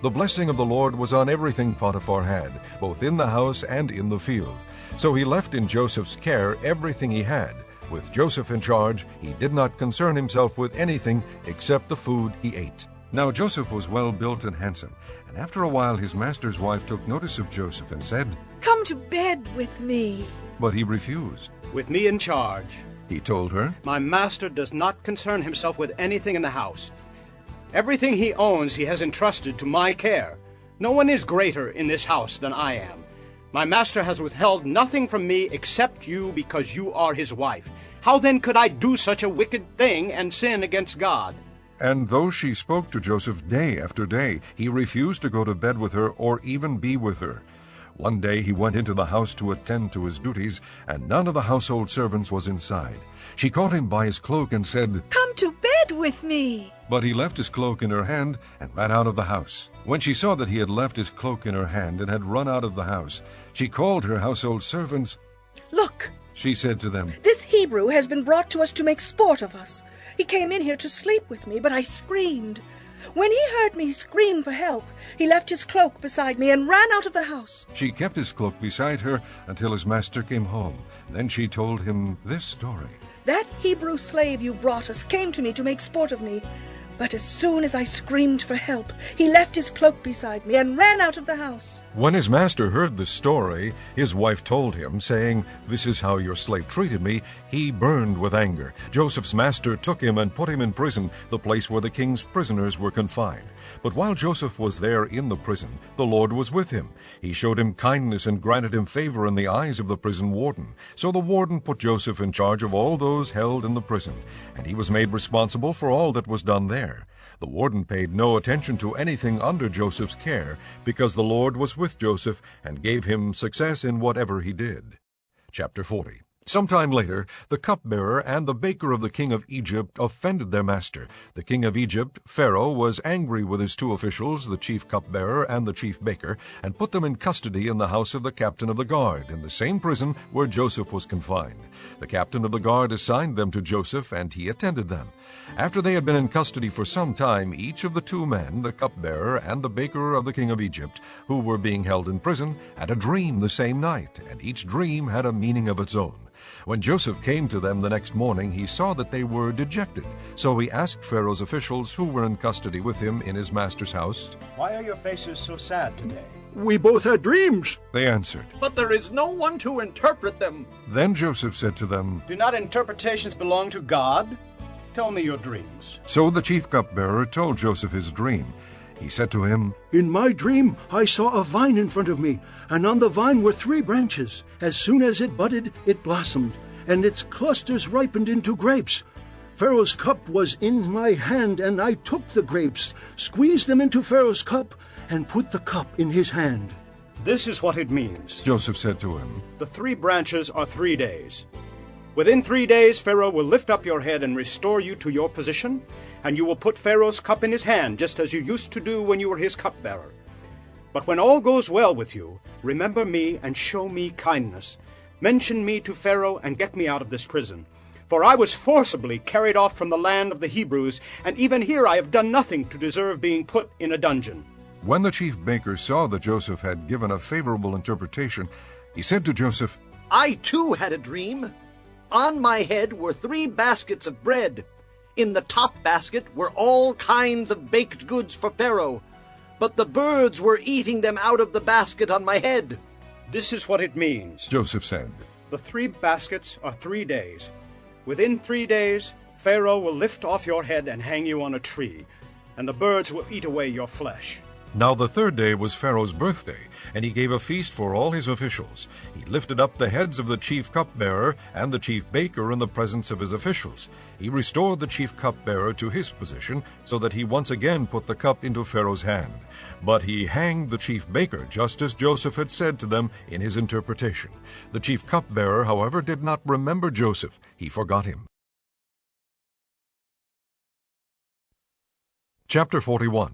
The blessing of the Lord was on everything Potiphar had, both in the house and in the field. So he left in Joseph's care everything he had. With Joseph in charge, he did not concern himself with anything except the food he ate. Now Joseph was well built and handsome, and after a while his master's wife took notice of Joseph and said, "Come to bed with me." But he refused. With me in charge, He told her, my master does not concern himself with anything in the house. Everything he owns he has entrusted to my care. No one is greater in this house than I am. My master has withheld nothing from me except you because you are his wife. How then could I do such a wicked thing and sin against God? And though she spoke to Joseph day after day, he refused to go to bed with her or even be with her. One day he went into the house to attend to his duties, and none of the household servants was inside. She caught him by his cloak and said, "Come to bed with me." But he left his cloak in her hand and ran out of the house. When she saw that he had left his cloak in her hand and had run out of the house, she called her household servants. "Look," she said to them, "this Hebrew has been brought to us to make sport of us. He came in here to sleep with me, but I screamed. When he heard me scream for help, he left his cloak beside me and ran out of the house." She kept his cloak beside her until his master came home. Then she told him this story. "That Hebrew slave you brought us came to me to make sport of me. But as soon as I screamed for help, he left his cloak beside me and ran out of the house." When his master heard the story, his wife told him, saying, "This is how your slave treated me." He burned with anger. Joseph's master took him and put him in prison, the place where the king's prisoners were confined. But while Joseph was there in the prison, the Lord was with him. He showed him kindness and granted him favor in the eyes of the prison warden. So the warden put Joseph in charge of all those held in the prison, and he was made responsible for all that was done there. The warden paid no attention to anything under Joseph's care, because the Lord was with Joseph and gave him success in whatever he did. Chapter 40. Some time later, the cupbearer and the baker of the king of Egypt offended their master. The king of Egypt, Pharaoh, was angry with his two officials, the chief cupbearer and the chief baker, and put them in custody in the house of the captain of the guard, in the same prison where Joseph was confined. The captain of the guard assigned them to Joseph, and he attended them. After they had been in custody for some time, each of the two men, the cupbearer and the baker of the king of Egypt, who were being held in prison, had a dream the same night, and each dream had a meaning of its own. When Joseph came to them the next morning, he saw that they were dejected. So he asked Pharaoh's officials who were in custody with him in his master's house, Why are your faces so sad today? "We both had dreams." They answered. "But there is no one to interpret them." Then Joseph said to them, Do not interpretations belong to God? Tell me your dreams. So the chief cupbearer told Joseph his dream. He said to him, "In my dream I saw a vine in front of me, and on the vine were 3 branches. As soon as it budded, it blossomed, and its clusters ripened into grapes. Pharaoh's cup was in my hand, and I took the grapes, squeezed them into Pharaoh's cup, and put the cup in his hand." This is what it means. Joseph said to him, The 3 branches are 3 days. Within 3 days Pharaoh will lift up your head and restore you to your position, and you will put Pharaoh's cup in his hand, just as you used to do when you were his cupbearer. But when all goes well with you, remember me and show me kindness. Mention me to Pharaoh and get me out of this prison. For I was forcibly carried off from the land of the Hebrews, and even here I have done nothing to deserve being put in a dungeon. When the chief baker saw that Joseph had given a favorable interpretation, he said to Joseph, "I too had a dream. On my head were 3 baskets of bread. In the top basket were all kinds of baked goods for Pharaoh, but the birds were eating them out of the basket on my head." This is what it means. Joseph said, The 3 baskets are 3 days. Within 3 days, Pharaoh will lift off your head and hang you on a tree, and the birds will eat away your flesh. Now the 3rd day was Pharaoh's birthday, and he gave a feast for all his officials. He lifted up the heads of the chief cupbearer and the chief baker in the presence of his officials. He restored the chief cupbearer to his position, so that he once again put the cup into Pharaoh's hand. But he hanged the chief baker, just as Joseph had said to them in his interpretation. The chief cupbearer, however, did not remember Joseph. He forgot him. Chapter 41.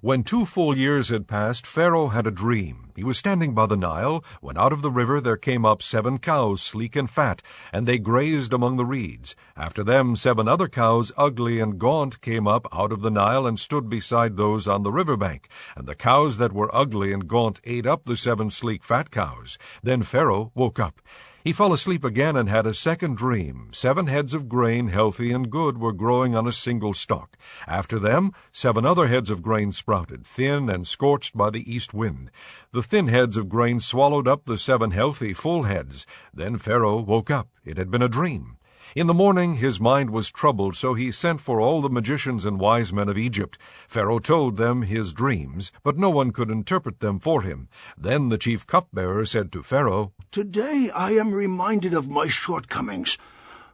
When 2 full years had passed, Pharaoh had a dream. He was standing by the Nile, when out of the river there came up 7 cows, sleek and fat, and they grazed among the reeds. After them 7 other cows, ugly and gaunt, came up out of the Nile and stood beside those on the river bank. And the cows that were ugly and gaunt ate up the 7 sleek fat cows. Then Pharaoh woke up. He fell asleep again and had a second dream. 7 heads of grain, healthy and good, were growing on a single stalk. After them 7 other heads of grain sprouted, thin and scorched by the east wind. The thin heads of grain swallowed up the 7 healthy, full heads. Then Pharaoh woke up. It had been a dream. In the morning his mind was troubled, so he sent for all the magicians and wise men of Egypt. Pharaoh told them his dreams, but no one could interpret them for him. Then the chief cupbearer said to Pharaoh, "Today I am reminded of my shortcomings.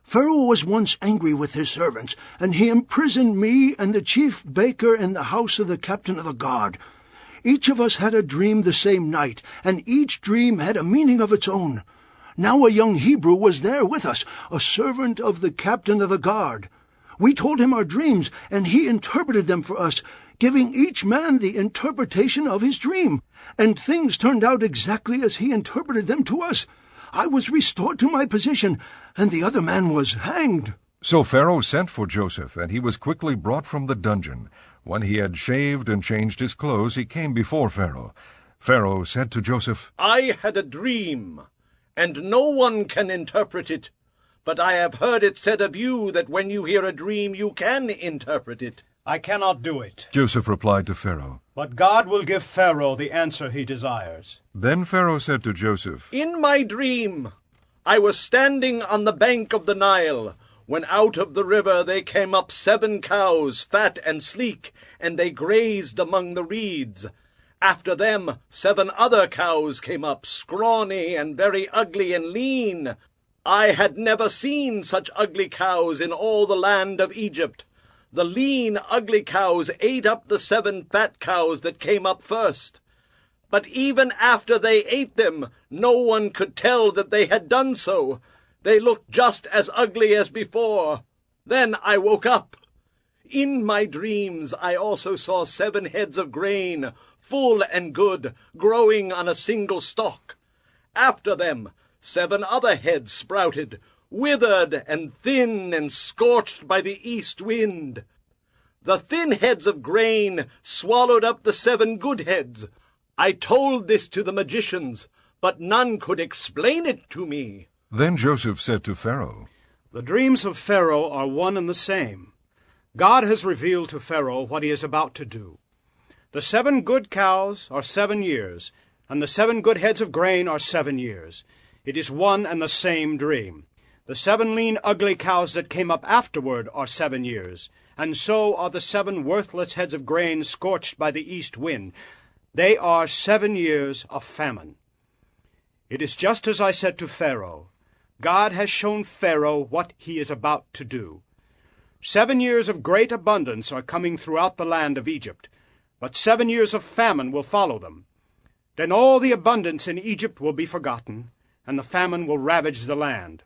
Pharaoh was once angry with his servants, and he imprisoned me and the chief baker in the house of the captain of the guard. Each of us had a dream the same night, and each dream had a meaning of its own. Now a young Hebrew was there with us, a servant of the captain of the guard. We told him our dreams, and he interpreted them for us, giving each man the interpretation of his dream. And things turned out exactly as he interpreted them to us. I was restored to my position, and the other man was hanged." So Pharaoh sent for Joseph, and he was quickly brought from the dungeon. When he had shaved and changed his clothes, he came before Pharaoh. Pharaoh said to Joseph, "I had a dream, and no one can interpret it. But I have heard it said of you that when you hear a dream you can interpret it." "I cannot do it," Joseph replied to Pharaoh. "but God will give Pharaoh the answer he desires." Then Pharaoh said to Joseph, "In my dream I was standing on the bank of the Nile, when out of the river there came up 7 cows, fat and sleek, and they grazed among the reeds. After them 7 other cows came up, scrawny and very ugly and lean. I had never seen such ugly cows in all the land of Egypt. The lean, ugly cows ate up the 7 fat cows that came up first. But even after they ate them, no one could tell that they had done so. They looked just as ugly as before. Then I woke up. In my dreams I also saw 7 heads of grain, full and good, growing on a single stalk. After them 7 other heads sprouted, withered and thin and scorched by the east wind. The thin heads of grain swallowed up the 7 good heads. I told this to the magicians, but none could explain it to me." Then Joseph said to Pharaoh, "The dreams of Pharaoh are one and the same. God has revealed to Pharaoh what he is about to do. The 7 good cows are 7 years, and the 7 good heads of grain are 7 years. It is one and the same dream. The 7 lean, ugly cows that came up afterward are 7 years, and so are the 7 worthless heads of grain scorched by the east wind. They are 7 years of famine. It is just as I said to Pharaoh. God has shown Pharaoh what he is about to do. 7 years of great abundance are coming throughout the land of Egypt, but 7 years of famine will follow them. Then all the abundance in Egypt will be forgotten, and the famine will ravage the land.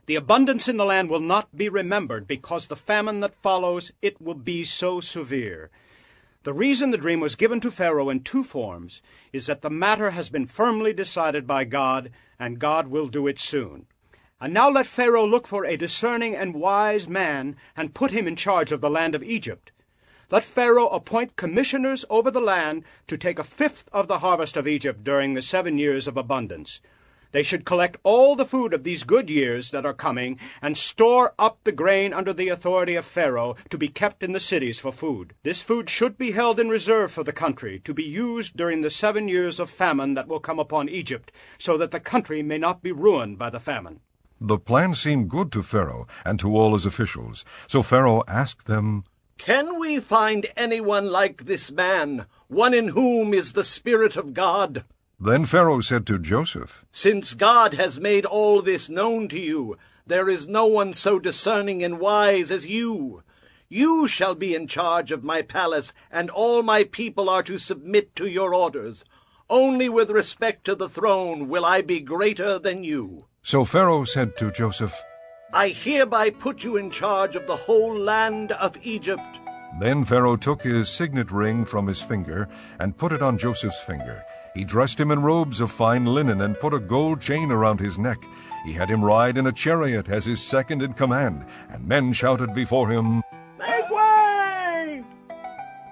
The abundance in the land will not be remembered, because the famine that follows it will be so severe. The reason the dream was given to Pharaoh in 2 forms is that the matter has been firmly decided by God, and God will do it soon. And now let Pharaoh look for a discerning and wise man and put him in charge of the land of Egypt. Let Pharaoh appoint commissioners over the land to take 1/5 of the harvest of Egypt during the 7 years of abundance. They should collect all the food of these good years that are coming and store up the grain under the authority of Pharaoh to be kept in the cities for food. This food should be held in reserve for the country to be used during the 7 years of famine that will come upon Egypt, so that the country may not be ruined by the famine." The plan seemed good to Pharaoh and to all his officials. So Pharaoh asked them, "Can we find anyone like this man, one in whom is the Spirit of God?" Then Pharaoh said to Joseph, "Since God has made all this known to you, there is no one so discerning and wise as you. You shall be in charge of my palace, and all my people are to submit to your orders. Only with respect to the throne will I be greater than you." So Pharaoh said to Joseph, "I hereby put you in charge of the whole land of Egypt. Then Pharaoh took his signet ring from his finger and put it on Joseph's finger. He dressed him in robes of fine linen and put a gold chain around his neck. He had him ride in a chariot as his second in command, and men shouted before him, "Make way!"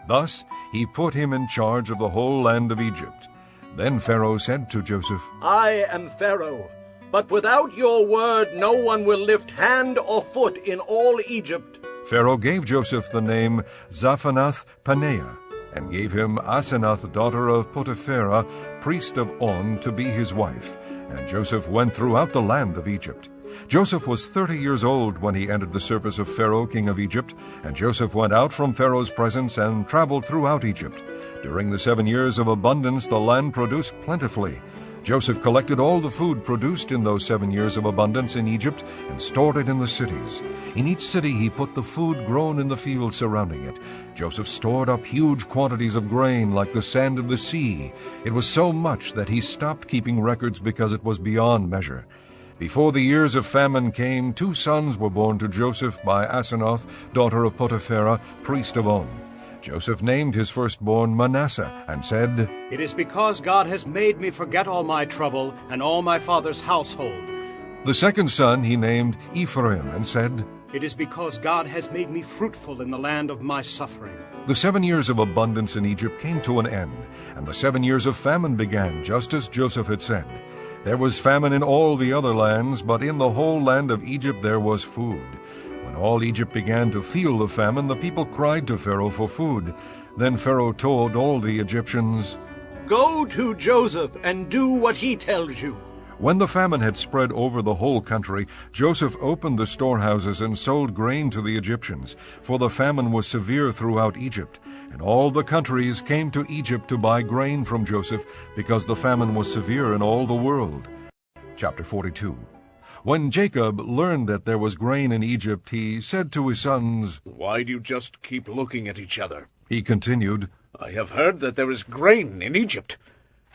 Thus he put him in charge of the whole land of Egypt. Then Pharaoh said to Joseph, I am Pharaoh, but without your word no one will lift hand or foot in all Egypt. Pharaoh gave Joseph the name Zaphanath-Paneah, and gave him Asenath, daughter of Potipherah, priest of On, to be his wife. And Joseph went throughout the land of Egypt. Joseph was 30 years old when he entered the service of Pharaoh, king of Egypt. And Joseph went out from Pharaoh's presence and traveled throughout Egypt. During the 7 years of abundance the land produced plentifully. Joseph collected all the food produced in those 7 years of abundance in Egypt and stored it in the cities. In each city he put the food grown in the fields surrounding it. Joseph stored up huge quantities of grain like the sand of the sea. It was so much that he stopped keeping records because it was beyond measure. Before the years of famine came, 2 sons were born to Joseph by Asenath, daughter of Potipherah, priest of On. Joseph named his firstborn Manasseh, and said, It is because God has made me forget all my trouble and all my father's household. The second son he named Ephraim, and said, It is because God has made me fruitful in the land of my suffering. The 7 years of abundance in Egypt came to an end, and the 7 years of famine began, just as Joseph had said. There was famine in all the other lands, but in the whole land of Egypt there was food. When all Egypt began to feel the famine, the people cried to Pharaoh for food. Then Pharaoh told all the Egyptians, Go to Joseph and do what he tells you. When the famine had spread over the whole country, Joseph opened the storehouses and sold grain to the Egyptians, for the famine was severe throughout Egypt. And all the countries came to Egypt to buy grain from Joseph, because the famine was severe in all the world. Chapter 42. When Jacob learned that there was grain in Egypt, he said to his sons, Why do you just keep looking at each other? He continued, I have heard that there is grain in Egypt.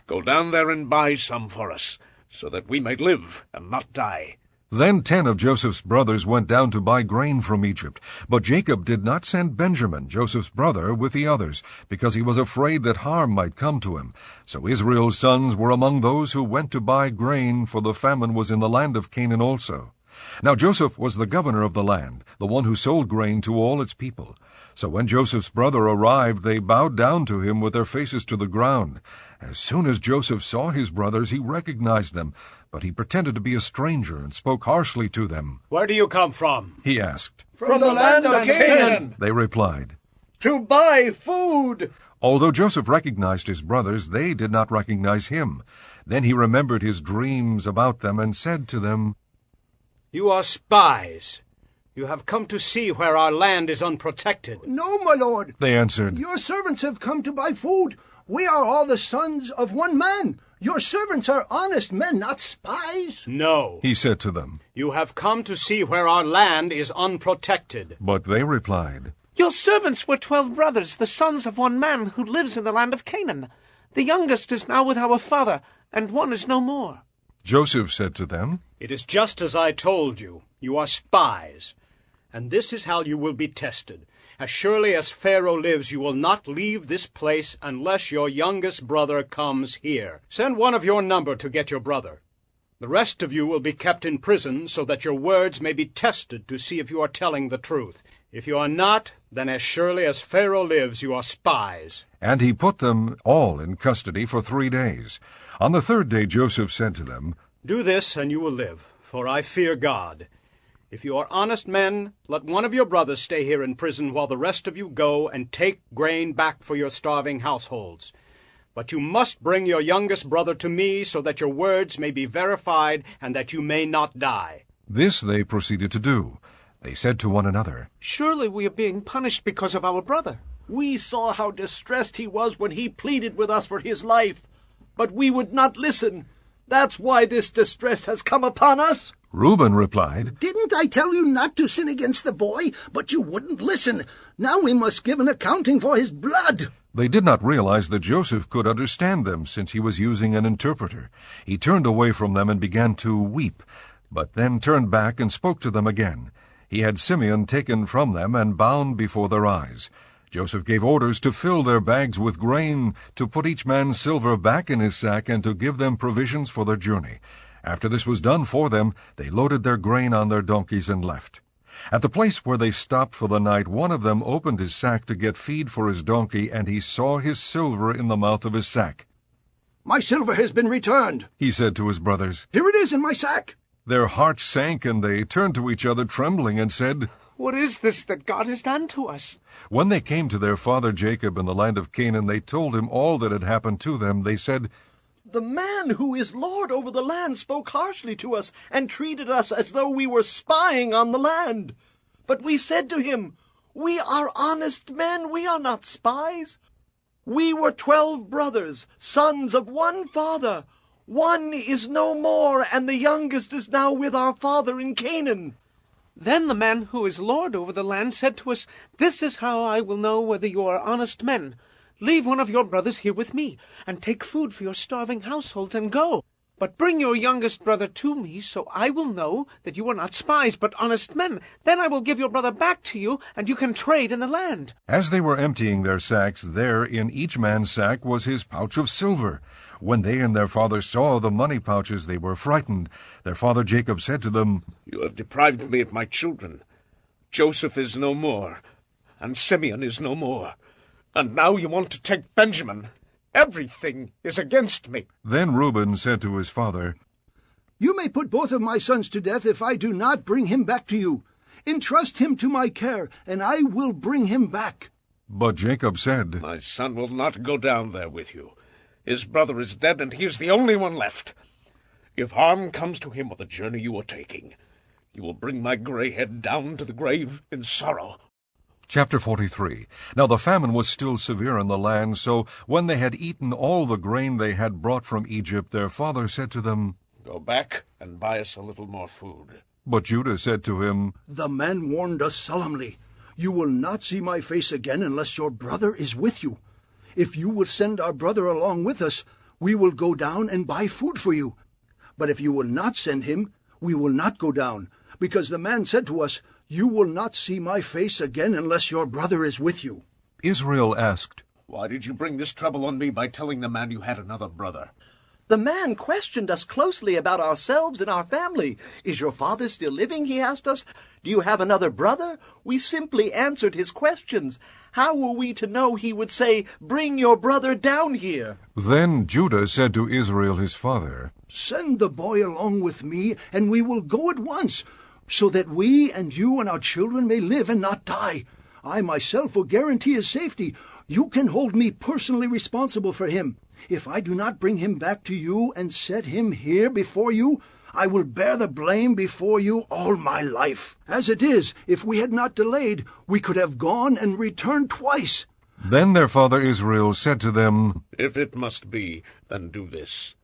Go down there and buy some for us, so that we may live and not die. Then 10 of Joseph's brothers went down to buy grain from Egypt. But Jacob did not send Benjamin, Joseph's brother, with the others, because he was afraid that harm might come to him. So Israel's sons were among those who went to buy grain, for the famine was in the land of Canaan also. Now Joseph was the governor of the land, the one who sold grain to all its people. So when Joseph's brother arrived, they bowed down to him with their faces to the ground. As soon as Joseph saw his brothers, he recognized them, but he pretended to be a stranger and spoke harshly to them. Where do you come from? He asked. From the land of Canaan, they replied, to buy food. Although Joseph recognized his brothers, they did not recognize him. Then he remembered his dreams about them and said to them, You are spies. You have come to see where our land is unprotected. No, my lord. They answered, Your servants have come to buy food. We are all the sons of one man. Your servants are honest men, not spies. No, he said to them. You have come to see where our land is unprotected. But they replied, Your servants were 12 brothers, the sons of one man who lives in the land of Canaan. The youngest is now with our father, and one is no more. Joseph said to them, It is just as I told you. You are spies. And this is how you will be tested. As surely as Pharaoh lives, you will not leave this place unless your youngest brother comes here. Send one of your number to get your brother. The rest of you will be kept in prison, so that your words may be tested to see if you are telling the truth. If you are not, then as surely as Pharaoh lives, you are spies. And he put them all in custody for 3 days. On the 3rd day Joseph said to them, Do this, and you will live, for I fear God. If you are honest men, let one of your brothers stay here in prison while the rest of you go and take grain back for your starving households. But you must bring your youngest brother to me, so that your words may be verified and that you may not die. This they proceeded to do. They said to one another, Surely we are being punished because of our brother. We saw how distressed he was when he pleaded with us for his life, but we would not listen. That's why this distress has come upon us. Reuben replied, Didn't I tell you not to sin against the boy? But you wouldn't listen. Now we must give an accounting for his blood. They did not realize that Joseph could understand them, since he was using an interpreter. He turned away from them and began to weep, but then turned back and spoke to them again. He had Simeon taken from them and bound before their eyes. Joseph gave orders to fill their bags with grain, to put each man's silver back in his sack, and to give them provisions for their journey. After this was done for them, they loaded their grain on their donkeys and left. At the place where they stopped for the night, one of them opened his sack to get feed for his donkey, and he saw his silver in the mouth of his sack. "My silver has been returned," he said to his brothers. "Here it is in my sack." Their hearts sank, and they turned to each other trembling and said, "What is this that God has done to us?" When they came to their father Jacob in the land of Canaan, they told him all that had happened to them. They said, "The man who is Lord over the land spoke harshly to us and treated us as though we were spying on the land. But we said to him, 'We are honest men, we are not spies. We were 12 brothers, sons of one father. One is no more, and the youngest is now with our father in Canaan.' Then the man who is Lord over the land said to us, 'This is how I will know whether you are honest men. Leave one of your brothers here with me, and take food for your starving households, and go. But bring your youngest brother to me, so I will know that you are not spies, but honest men. Then I will give your brother back to you, and you can trade in the land.' As they were emptying their sacks, there in each man's sack was his pouch of silver. When they and their father saw the money pouches, they were frightened. Their father Jacob said to them, 'You have deprived me of my children. Joseph is no more, and Simeon is no more. And now you want to take Benjamin. Everything is against me.' Then Reuben said to his father, 'You may put both of my sons to death if I do not bring him back to you. Entrust him to my care, and I will bring him back.' But Jacob said, 'My son will not go down there with you. His brother is dead, and he is the only one left. If harm comes to him on the journey you are taking, you will bring my gray head down to the grave in sorrow.'" Chapter 43. Now the famine was still severe in the land, so when they had eaten all the grain they had brought from Egypt, their father said to them, "Go back and buy us a little more food." But Judah said to him, "The man warned us solemnly, 'You will not see my face again unless your brother is with you. If you will send our brother along with us, we will go down and buy food for you. But if you will not send him, we will not go down, because the man said to us, "You will not see my face again unless your brother is with you."'" Israel asked, "Why did you bring this trouble on me by telling the man you had another brother?" "The man questioned us closely about ourselves and our family. 'Is your father still living?' he asked us. 'Do you have another brother?' We simply answered his questions. How were we to know he would say, 'Bring your brother down here'?" Then Judah said to Israel his father, "Send the boy along with me, and we will go at once, so that we and you and our children may live and not die. I myself will guarantee his safety. You can hold me personally responsible for him. If I do not bring him back to you and set him here before you, I will bear the blame before you all my life. As it is, if we had not delayed, we could have gone and returned twice." Then their father Israel said to them, "If it must be, then do this.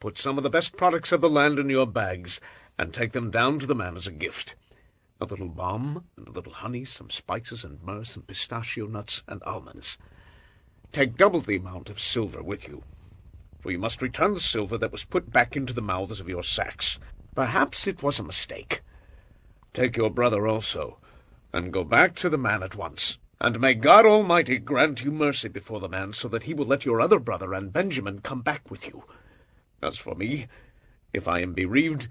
Put some of the best products of the land in your bags, and take them down to the man as a gift. A little balm, and a little honey, some spices and myrrh, some pistachio nuts and almonds. Take double the amount of silver with you, for you must return the silver that was put back into the mouths of your sacks. Perhaps it was a mistake. Take your brother also, and go back to the man at once. And may God Almighty grant you mercy before the man, so that he will let your other brother and Benjamin come back with you. As for me, if I am bereaved,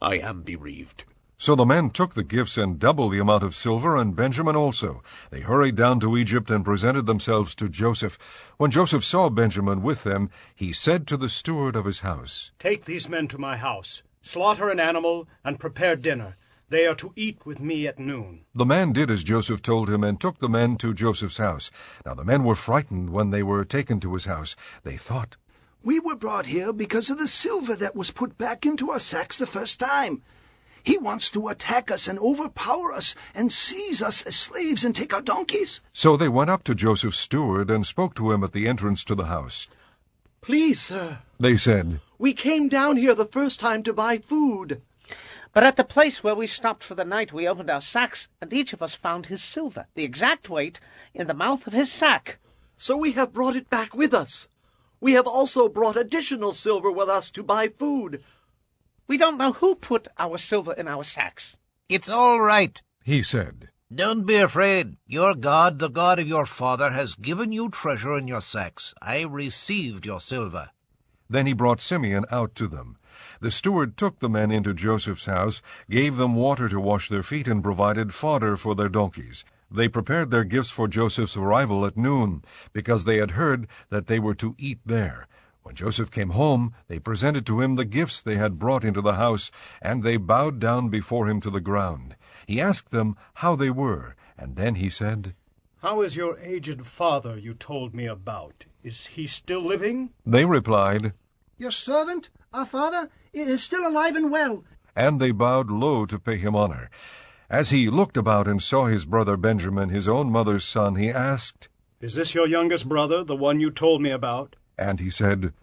I am bereaved." So the men took the gifts and double the amount of silver, and Benjamin also. They hurried down to Egypt and presented themselves to Joseph. When Joseph saw Benjamin with them, he said to the steward of his house, "Take these men to my house, slaughter an animal, and prepare dinner. They are to eat with me at noon." The man did as Joseph told him, and took the men to Joseph's house. Now the men were frightened when they were taken to his house. They thought, "We were brought here because of the silver that was put back into our sacks the first time. He wants to attack us and overpower us and seize us as slaves and take our donkeys." So they went up to Joseph's steward and spoke to him at the entrance to the house. "Please, sir," they said, "we came down here the first time to buy food. But at the place where we stopped for the night, we opened our sacks, and each of us found his silver, the exact weight, in the mouth of his sack. So we have brought it back with us. We have also brought additional silver with us to buy food. We don't know who put our silver in our sacks." "It's all right," he said. Don't be afraid. Your God, the God of your father, has given you treasure in your sacks. I received your silver. Then he brought Simeon out to them. The steward took the men into Joseph's house, gave them water to wash their feet, and provided fodder for their donkeys. They prepared their gifts for Joseph's arrival at noon, because they had heard that they were to eat there. When Joseph came home, they presented to him the gifts they had brought into the house, and they bowed down before him to the ground. He asked them how they were, and then he said, "How is your aged father you told me about? Is he still living?" They replied, "Your servant, our father, is still alive and well." And they bowed low to pay him honor. As he looked about and saw his brother Benjamin, his own mother's son, he asked, "Is this your youngest brother, the one you told me about?" And he said,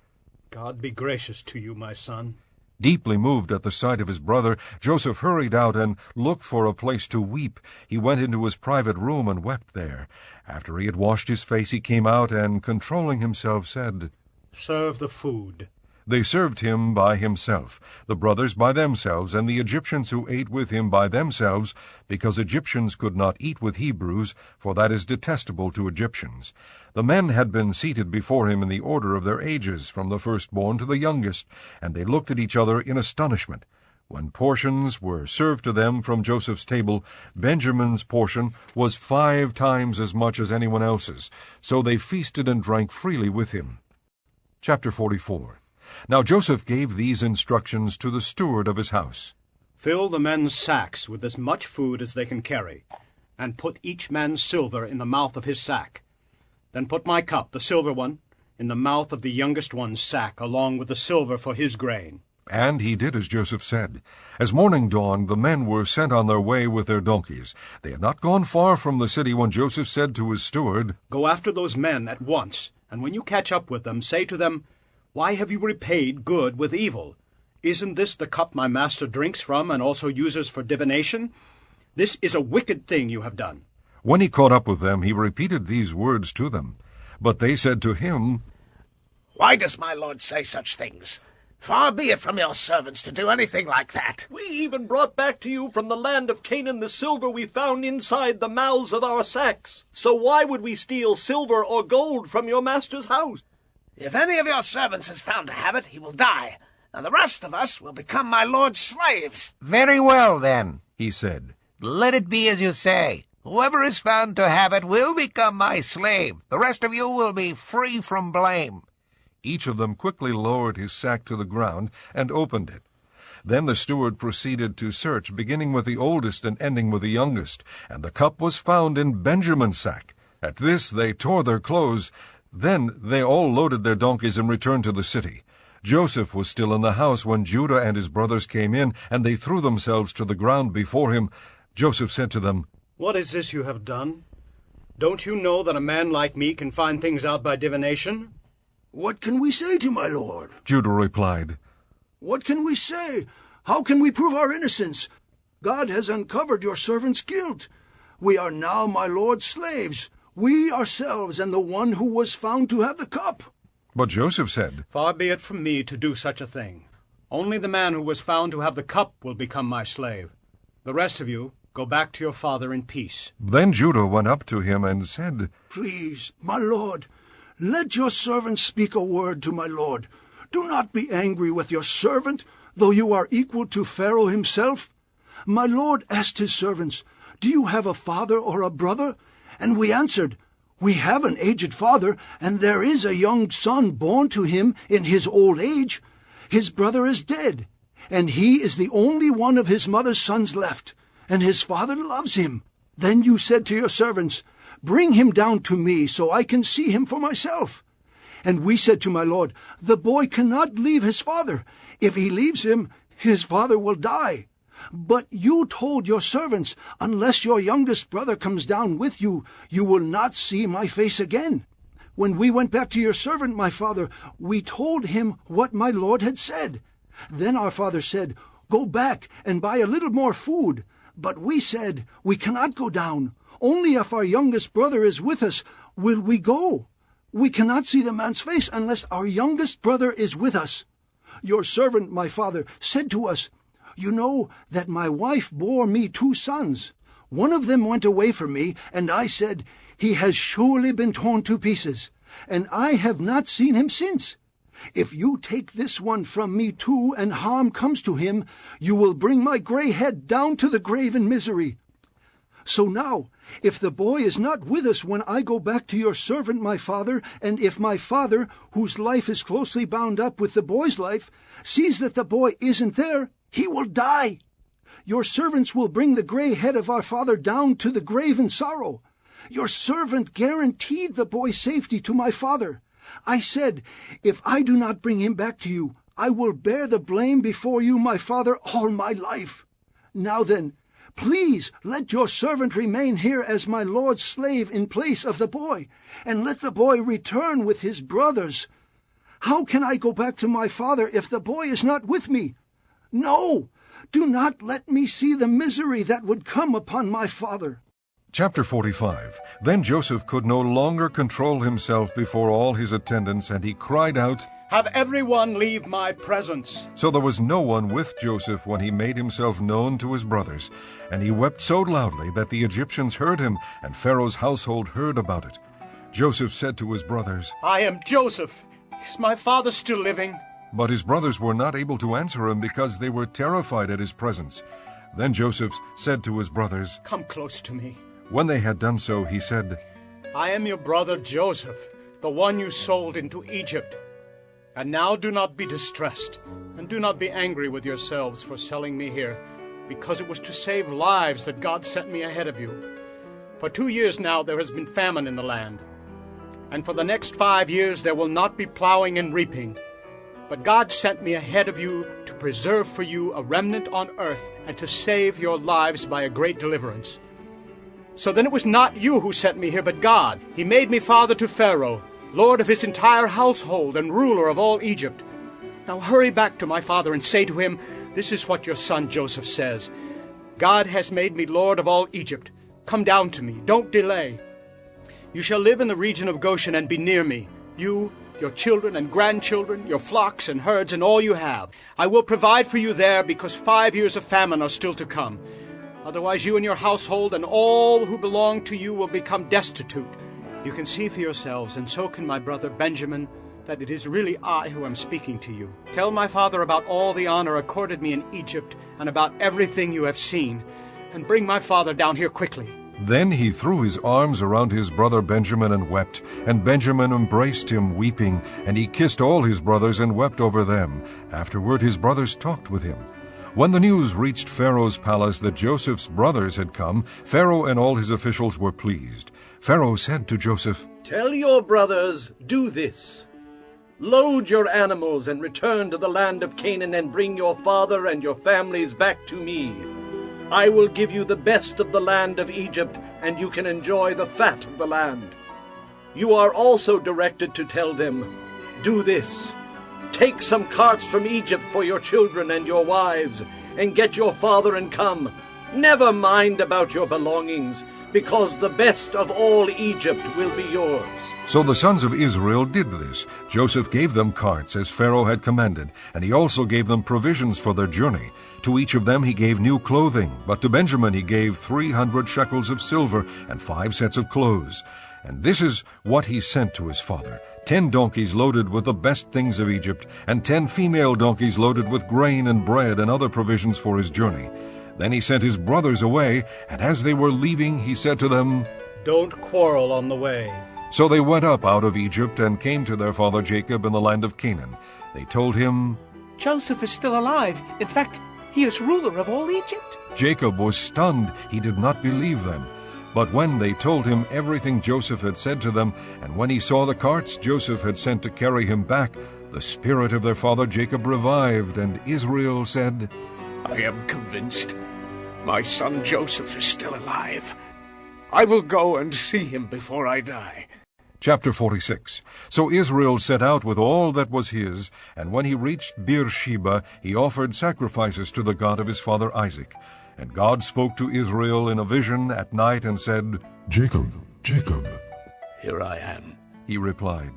"God be gracious to you, my son." Deeply moved at the sight of his brother, Joseph hurried out and looked for a place to weep. He went into his private room and wept there. After he had washed his face, he came out and, controlling himself, said, "Serve the food." They served him by himself, the brothers by themselves, and the Egyptians who ate with him by themselves, because Egyptians could not eat with Hebrews, for that is detestable to Egyptians. The men had been seated before him in the order of their ages, from the firstborn to the youngest, and they looked at each other in astonishment. When portions were served to them from Joseph's table, Benjamin's portion was 5 times as much as anyone else's, so they feasted and drank freely with him. Chapter 44. Now Joseph gave these instructions to the steward of his house. "Fill the men's sacks with as much food as they can carry, and put each man's silver in the mouth of his sack. Then put my cup, the silver one, in the mouth of the youngest one's sack, along with the silver for his grain." And he did as Joseph said. As morning dawned, the men were sent on their way with their donkeys. They had not gone far from the city when Joseph said to his steward, "Go after those men at once, and when you catch up with them, say to them, 'Why have you repaid good with evil? Isn't this the cup my master drinks from and also uses for divination? This is a wicked thing you have done.'" When he caught up with them, he repeated these words to them. But they said to him, "Why does my lord say such things? Far be it from your servants to do anything like that." We even brought back to you from the land of Canaan the silver we found inside the mouths of our sacks. So why would we steal silver or gold from your master's house? If any of your servants is found to have it, he will die, and the rest of us will become my lord's slaves. Very well, then, he said. Let it be as you say. Whoever is found to have it will become my slave. The rest of you will be free from blame. Each of them quickly lowered his sack to the ground and opened it. Then the steward proceeded to search, beginning with the oldest and ending with the youngest, and the cup was found in Benjamin's sack. At this they tore their clothes. Then they all loaded their donkeys and returned to the city. Joseph was still in the house when Judah and his brothers came in, and they threw themselves to the ground before him. Joseph said to them, "What is this you have done? Don't you know that a man like me can find things out by divination?" "What can we say to my lord?" Judah replied. "What can we say? How can we prove our innocence? God has uncovered your servant's guilt. We are now my lord's slaves, we ourselves and the one who was found to have the cup." But Joseph said, "Far be it from me to do such a thing. Only the man who was found to have the cup will become my slave. The rest of you, go back to your father in peace." Then Judah went up to him and said, "Please, my lord, let your servant speak a word to my lord. Do not be angry with your servant, though you are equal to Pharaoh himself. My lord asked his servants, 'Do you have a father or a brother?' And we answered, 'We have an aged father, and there is a young son born to him in his old age. His brother is dead, and he is the only one of his mother's sons left, and his father loves him.' Then you said to your servants, 'Bring him down to me, so I can see him for myself.' And we said to my lord, 'The boy cannot leave his father. If he leaves him, his father will die.' But you told your servants, 'Unless your youngest brother comes down with you, you will not see my face again.' When we went back to your servant, my father, we told him what my lord had said. Then our father said, 'Go back and buy a little more food.' But we said, 'We cannot go down. Only if our youngest brother is with us will we go. We cannot see the man's face unless our youngest brother is with us.' Your servant, my father, said to us, 'You know that my wife bore me 2 sons. One of them went away from me, and I said, He has surely been torn to pieces, and I have not seen him since. If you take this one from me too, and harm comes to him, you will bring my gray head down to the grave in misery. So now, if the boy is not with us when I go back to your servant my father, and if my father, whose life is closely bound up with the boy's life, sees that the boy isn't there, he will die. Your servants will bring the gray head of our father down to the grave in sorrow. Your servant guaranteed the boy's safety to my father. I said, If I do not bring him back to you, I will bear the blame before you, my father, all my life. Now then, please let your servant remain here as my lord's slave in place of the boy, and let the boy return with his brothers. How can I go back to my father if the boy is not with me? No, do not let me see the misery that would come upon my father. Chapter 45. Then Joseph could no longer control himself before all his attendants, and he cried out, Have everyone leave my presence. So there was no one with Joseph when he made himself known to his brothers. And he wept so loudly that the Egyptians heard him, and Pharaoh's household heard about it. Joseph said to his brothers, I am Joseph. Is my father still living? But his brothers were not able to answer him because they were terrified at his presence. Then Joseph said to his brothers, Come close to me. When they had done so, he said, I am your brother Joseph, the one you sold into Egypt. And now do not be distressed, and do not be angry with yourselves for selling me here, because it was to save lives that God sent me ahead of you. For 2 years now there has been famine in the land, and for the next 5 years there will not be plowing and reaping. But God sent me ahead of you to preserve for you a remnant on earth, and to save your lives by a great deliverance. So then it was not you who sent me here, but God. He made me father to Pharaoh, lord of his entire household and ruler of all Egypt. Now hurry back to my father and say to him, This is what your son Joseph says. God has made me lord of all Egypt. Come down to me. Don't delay. You shall live in the region of Goshen and be near me, you, your children and grandchildren, your flocks and herds, and all you have. I will provide for you there, because 5 years of famine are still to come. Otherwise you and your household and all who belong to you will become destitute. You can see for yourselves, and so can my brother Benjamin, that it is really I who am speaking to you. Tell my father about all the honor accorded me in Egypt, and about everything you have seen, and bring my father down here quickly. Then he threw his arms around his brother Benjamin and wept, and Benjamin embraced him weeping, and he kissed all his brothers and wept over them. Afterward his brothers talked with him. When the news reached Pharaoh's palace that Joseph's brothers had come, Pharaoh and all his officials were pleased. Pharaoh said to Joseph, Tell your brothers, do this. Load your animals and return to the land of Canaan, and bring your father and your families back to me. I will give you the best of the land of Egypt, and you can enjoy the fat of the land. You are also directed to tell them, Do this. Take some carts from Egypt for your children and your wives, and get your father and come. Never mind about your belongings, because the best of all Egypt will be yours. So the sons of Israel did this. Joseph gave them carts, as Pharaoh had commanded, and he also gave them provisions for their journey. To each of them he gave new clothing, but to Benjamin he gave 300 shekels of silver and 5 sets of clothes. And this is what he sent to his father: 10 donkeys loaded with the best things of Egypt, and 10 female donkeys loaded with grain and bread and other provisions for his journey. Then he sent his brothers away, and as they were leaving he said to them, Don't quarrel on the way. So they went up out of Egypt and came to their father Jacob in the land of Canaan. They told him, Joseph is still alive. In fact, he is ruler of all Egypt. Jacob was stunned. He did not believe them. But when they told him everything Joseph had said to them, and when he saw the carts Joseph had sent to carry him back, the spirit of their father Jacob revived, and Israel said, I am convinced my son Joseph is still alive. I will go and see him before I die. Chapter 46. So Israel set out with all that was his, and when he reached Beersheba, he offered sacrifices to the God of his father Isaac. And God spoke to Israel in a vision at night and said, Jacob, Jacob. Here I am, he replied.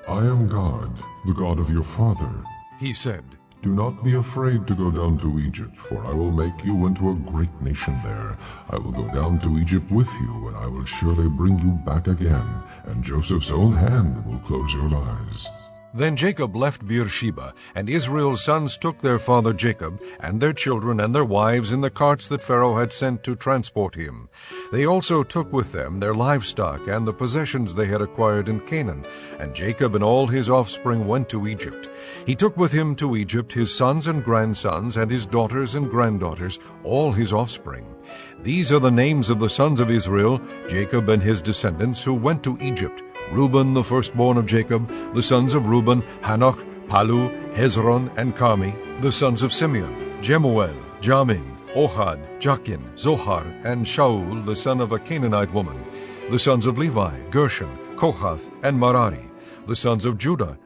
I am God, the God of your father. He said, Do not be afraid to go down to Egypt, for I will make you into a great nation there. I will go down to Egypt with you, and I will surely bring you back again, and Joseph's own hand will close your eyes." Then Jacob left Beersheba, and Israel's sons took their father Jacob, and their children and their wives in the carts that Pharaoh had sent to transport him. They also took with them their livestock and the possessions they had acquired in Canaan, and Jacob and all his offspring went to Egypt. He took with him to Egypt his sons and grandsons, and his daughters and granddaughters, all his offspring. These are the names of the sons of Israel, Jacob and his descendants, who went to Egypt: Reuben, the firstborn of Jacob, the sons of Reuben, Hanoch, Palu, Hezron, and Carmi, the sons of Simeon, Jemuel, Jamin, Ohad, Jachin, Zohar, and Shaul, the son of a Canaanite woman, the sons of Levi, Gershon, Kohath, and Merari, the sons of Judah,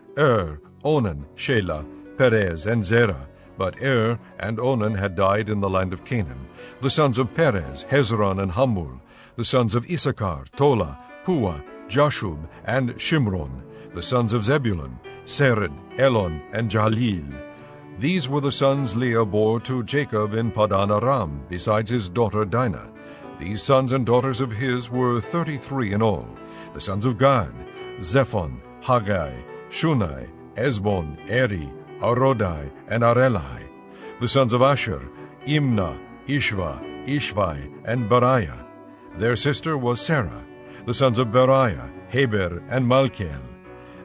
Onan, Shelah, Perez, and Zerah. But and Onan had died in the land of Canaan. The sons of Perez, Hezron, and Hamul, the sons of Issachar, Tola, Puah, Jashub, and Shimron, the sons of Zebulun, Sered, Elon, and Jalil. These were the sons Leah bore to Jacob in Padan Aram, besides his daughter Dinah. These sons and daughters of his were 33 in all. The sons of Gad, Zephon, Haggai, Shunai, Esbon, Eri, Arodai, and Arelai. The sons of Asher, Imnah, Ishva, Ishvai, and Beriah. Their sister was Sarah. The sons of Beriah, Heber, and Malkiel.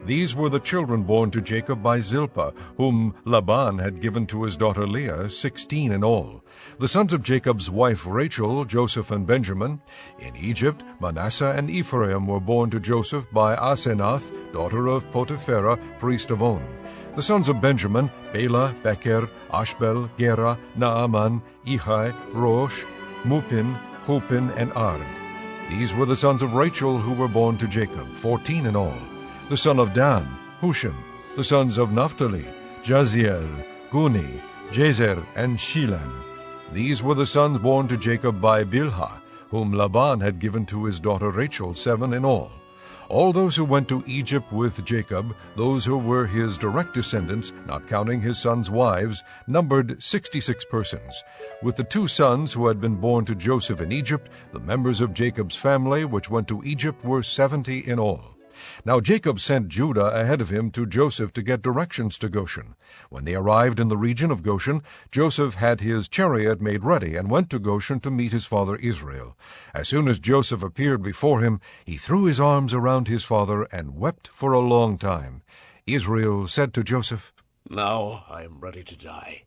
These were the children born to Jacob by Zilpah, whom Laban had given to his daughter Leah, 16 in all. The sons of Jacob's wife Rachel, Joseph and Benjamin. In Egypt, Manasseh and Ephraim were born to Joseph by Asenath, daughter of Potipherah, priest of On. The sons of Benjamin, Bela, Becher, Ashbel, Gera, Naaman, Ehai, Rosh, Mupin, Hupin, and Ard. These were the sons of Rachel who were born to Jacob, 14 in all. The son of Dan, Hushim. The sons of Naphtali, Jaziel, Guni, Jezer, and Shilan. These were the sons born to Jacob by Bilhah, whom Laban had given to his daughter Rachel, 7 in all. All those who went to Egypt with Jacob, those who were his direct descendants, not counting his sons' wives, numbered 66 persons. With the 2 sons who had been born to Joseph in Egypt, the members of Jacob's family which went to Egypt were 70 in all. Now Jacob sent Judah ahead of him to Joseph to get directions to Goshen. When they arrived in the region of Goshen, Joseph had his chariot made ready and went to Goshen to meet his father Israel. As soon as Joseph appeared before him, he threw his arms around his father and wept for a long time. Israel said to Joseph, "Now I am ready to die,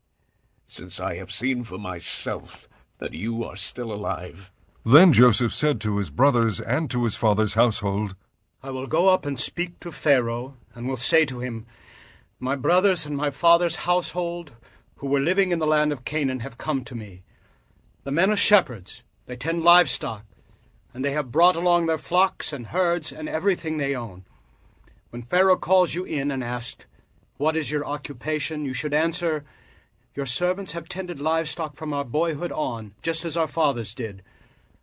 since I have seen for myself that you are still alive." Then Joseph said to his brothers and to his father's household, "I will go up and speak to Pharaoh, and will say to him, 'My brothers and my father's household, who were living in the land of Canaan, have come to me. The men are shepherds, they tend livestock, and they have brought along their flocks and herds and everything they own. When Pharaoh calls you in and asks, "What is your occupation?" you should answer, "Your servants have tended livestock from our boyhood on, just as our fathers did."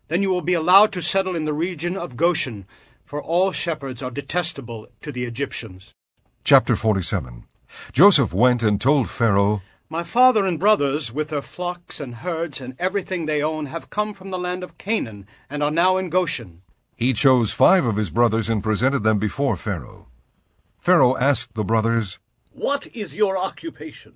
Then you will be allowed to settle in the region of Goshen, for all shepherds are detestable to the Egyptians." Chapter 47. Joseph went and told Pharaoh, "My father and brothers, with their flocks and herds and everything they own, have come from the land of Canaan, and are now in Goshen." He chose 5 of his brothers and presented them before Pharaoh. Pharaoh asked the brothers, "What is your occupation?"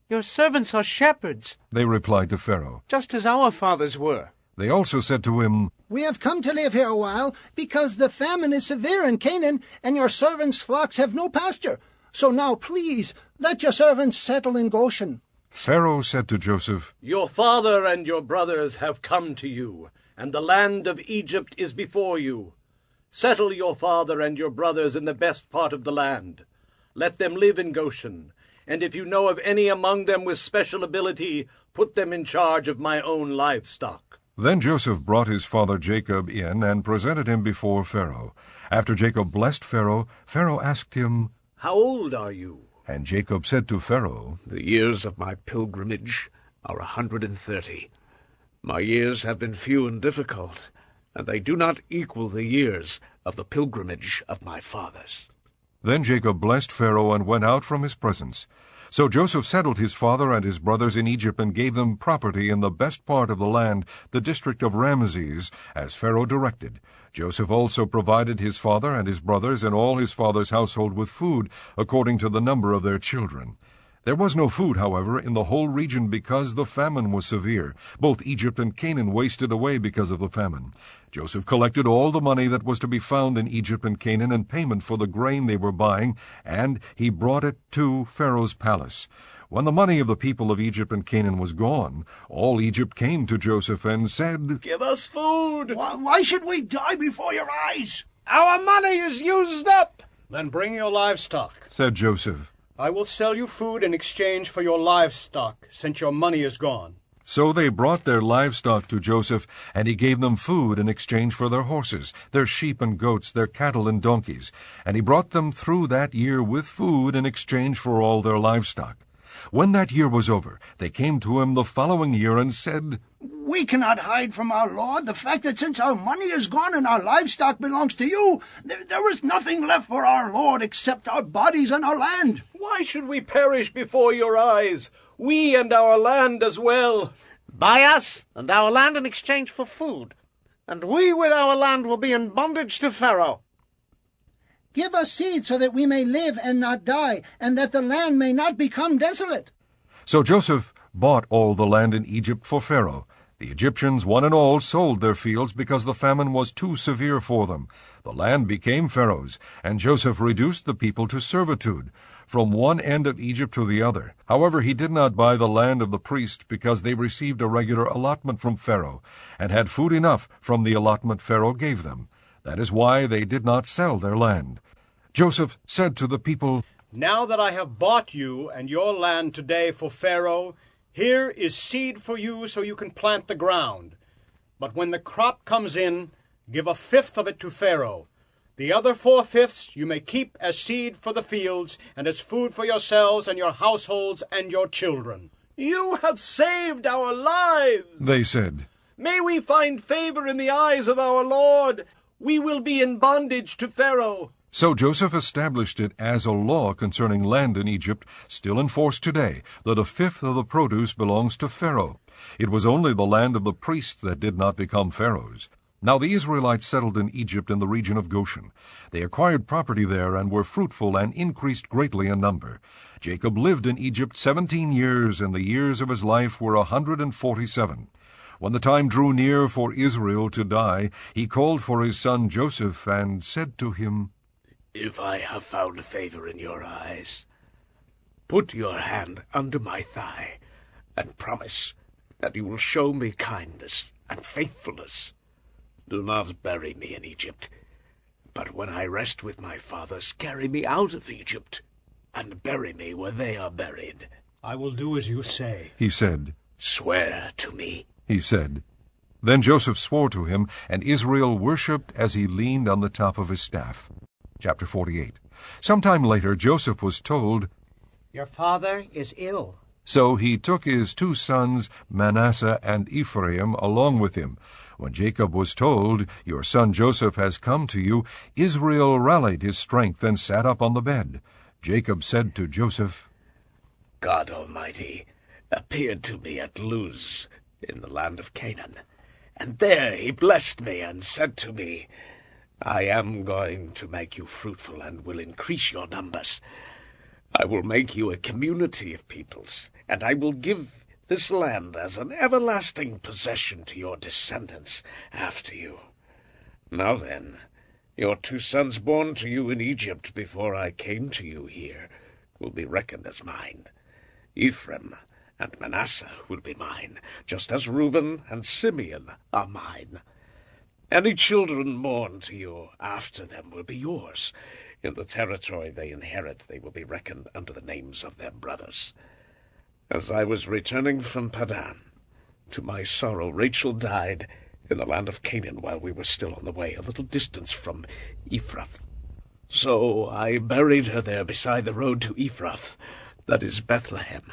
"Your servants are shepherds," they replied to Pharaoh. "just as our fathers were." They also said to him, "We have come to live here a while, because the famine is severe in Canaan, and your servants' flocks have no pasture. So now, please, let your servants settle in Goshen." Pharaoh said to Joseph, "Your father and your brothers have come to you, and the land of Egypt is before you. Settle your father and your brothers in the best part of the land. Let them live in Goshen, and if you know of any among them with special ability, put them in charge of my own livestock." Then Joseph brought his father Jacob in and presented him before Pharaoh. After Jacob blessed Pharaoh, Pharaoh asked him, "How old are you?" And Jacob said to Pharaoh, "The years of my pilgrimage are 130. My years have been few and difficult, and they do not equal the years of the pilgrimage of my fathers." Then Jacob blessed Pharaoh and went out from his presence. So Joseph settled his father and his brothers in Egypt and gave them property in the best part of the land, the district of Ramesses, as Pharaoh directed. Joseph also provided his father and his brothers and all his father's household with food, according to the number of their children. There was no food, however, in the whole region because the famine was severe. Both Egypt and Canaan wasted away because of the famine. Joseph collected all the money that was to be found in Egypt and Canaan in payment for the grain they were buying, and he brought it to Pharaoh's palace. When the money of the people of Egypt and Canaan was gone, all Egypt came to Joseph and said, "Give us food." Why should we die before your eyes? "Our money is used up." "Then bring your livestock," said Joseph. "I will sell you food in exchange for your livestock, since your money is gone." So they brought their livestock to Joseph, and he gave them food in exchange for their horses, their sheep and goats, their cattle and donkeys. And he brought them through that year with food in exchange for all their livestock. When that year was over, they came to him the following year and said, "We cannot hide from our Lord the fact that since our money is gone and our livestock belongs to you, there is nothing left for our Lord except our bodies and our land." "Why should we perish before your eyes, we and our land as well?" "Buy us and our land in exchange for food, and we with our land will be in bondage to Pharaoh." "Give us seed so that we may live and not die, and that the land may not become desolate." So Joseph bought all the land in Egypt for Pharaoh. The Egyptians, one and all, sold their fields because the famine was too severe for them. The land became Pharaoh's, and Joseph reduced the people to servitude, from one end of Egypt to the other. However, he did not buy the land of the priests, because they received a regular allotment from Pharaoh, and had food enough from the allotment Pharaoh gave them. That is why they did not sell their land. Joseph said to the people, "Now that I have bought you and your land today for Pharaoh, here is seed for you so you can plant the ground. But when the crop comes in, give a fifth of it to Pharaoh. The other 4/5 you may keep as seed for the fields and as food for yourselves and your households and your children." "You have saved our lives," they said. "May we find favor in the eyes of our Lord. We will be in bondage to Pharaoh." So Joseph established it as a law concerning land in Egypt, still in force today, that a fifth of the produce belongs to Pharaoh. It was only the land of the priests that did not become Pharaoh's. Now the Israelites settled in Egypt in the region of Goshen. They acquired property there and were fruitful and increased greatly in number. Jacob lived in Egypt 17 years, and the years of his life were 147. When the time drew near for Israel to die, he called for his son Joseph and said to him, "If I have found favor in your eyes, put your hand under my thigh and promise that you will show me kindness and faithfulness. Do not bury me in Egypt, but when I rest with my fathers, carry me out of Egypt and bury me where they are buried." "I will do as you say," he said. "Swear to me," he said. Then Joseph swore to him, and Israel worshipped as he leaned on the top of his staff. Chapter 48. Sometime later Joseph was told, "Your father is ill." So he took his 2 sons, Manasseh and Ephraim, along with him. When Jacob was told, "Your son Joseph has come to you," Israel rallied his strength and sat up on the bed. Jacob said to Joseph, "God Almighty appeared to me at Luz in the land of Canaan, and there he blessed me and said to me, 'I am going to make you fruitful and will increase your numbers. I will make you a community of peoples, and I will give this land as an everlasting possession to your descendants after you. Now then, your 2 sons born to you in Egypt before I came to you here will be reckoned as mine. Ephraim and Manasseh will be mine, just as Reuben and Simeon are mine. Any children born to you after them will be yours. In the territory they inherit, they will be reckoned under the names of their brothers. As I was returning from Padan, to my sorrow Rachel died in the land of Canaan while we were still on the way, a little distance from Ephrath. So I buried her there beside the road to Ephrath, that is Bethlehem."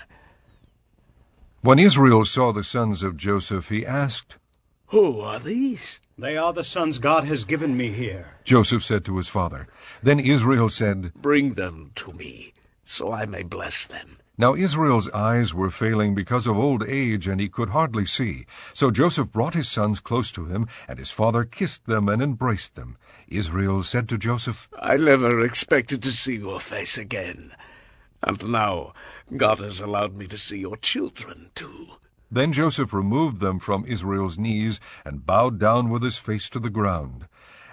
When Israel saw the sons of Joseph, he asked, "Who are these?" "They are the sons God has given me here," Joseph said to his father. Then Israel said, "Bring them to me, so I may bless them." Now Israel's eyes were failing because of old age, and he could hardly see. So Joseph brought his sons close to him, and his father kissed them and embraced them. Israel said to Joseph, I never expected to see your face again. And now God has allowed me to see your children too. Then Joseph removed them from Israel's knees, and bowed down with his face to the ground.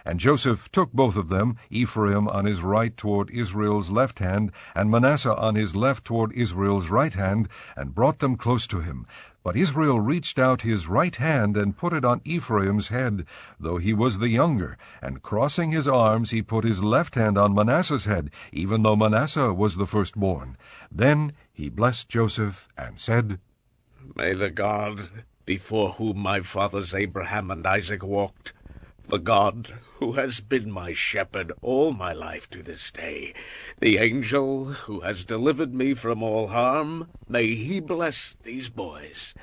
And Joseph took both of them, Ephraim on his right toward Israel's left hand, and Manasseh on his left toward Israel's right hand, and brought them close to him. But Israel reached out his right hand and put it on Ephraim's head, though he was the younger, and crossing his arms he put his left hand on Manasseh's head, even though Manasseh was the firstborn. Then he blessed Joseph and said, May the God before whom my fathers Abraham and Isaac walked, the God who has been my shepherd all my life to this day, the angel who has delivered me from all harm, may he bless these boys.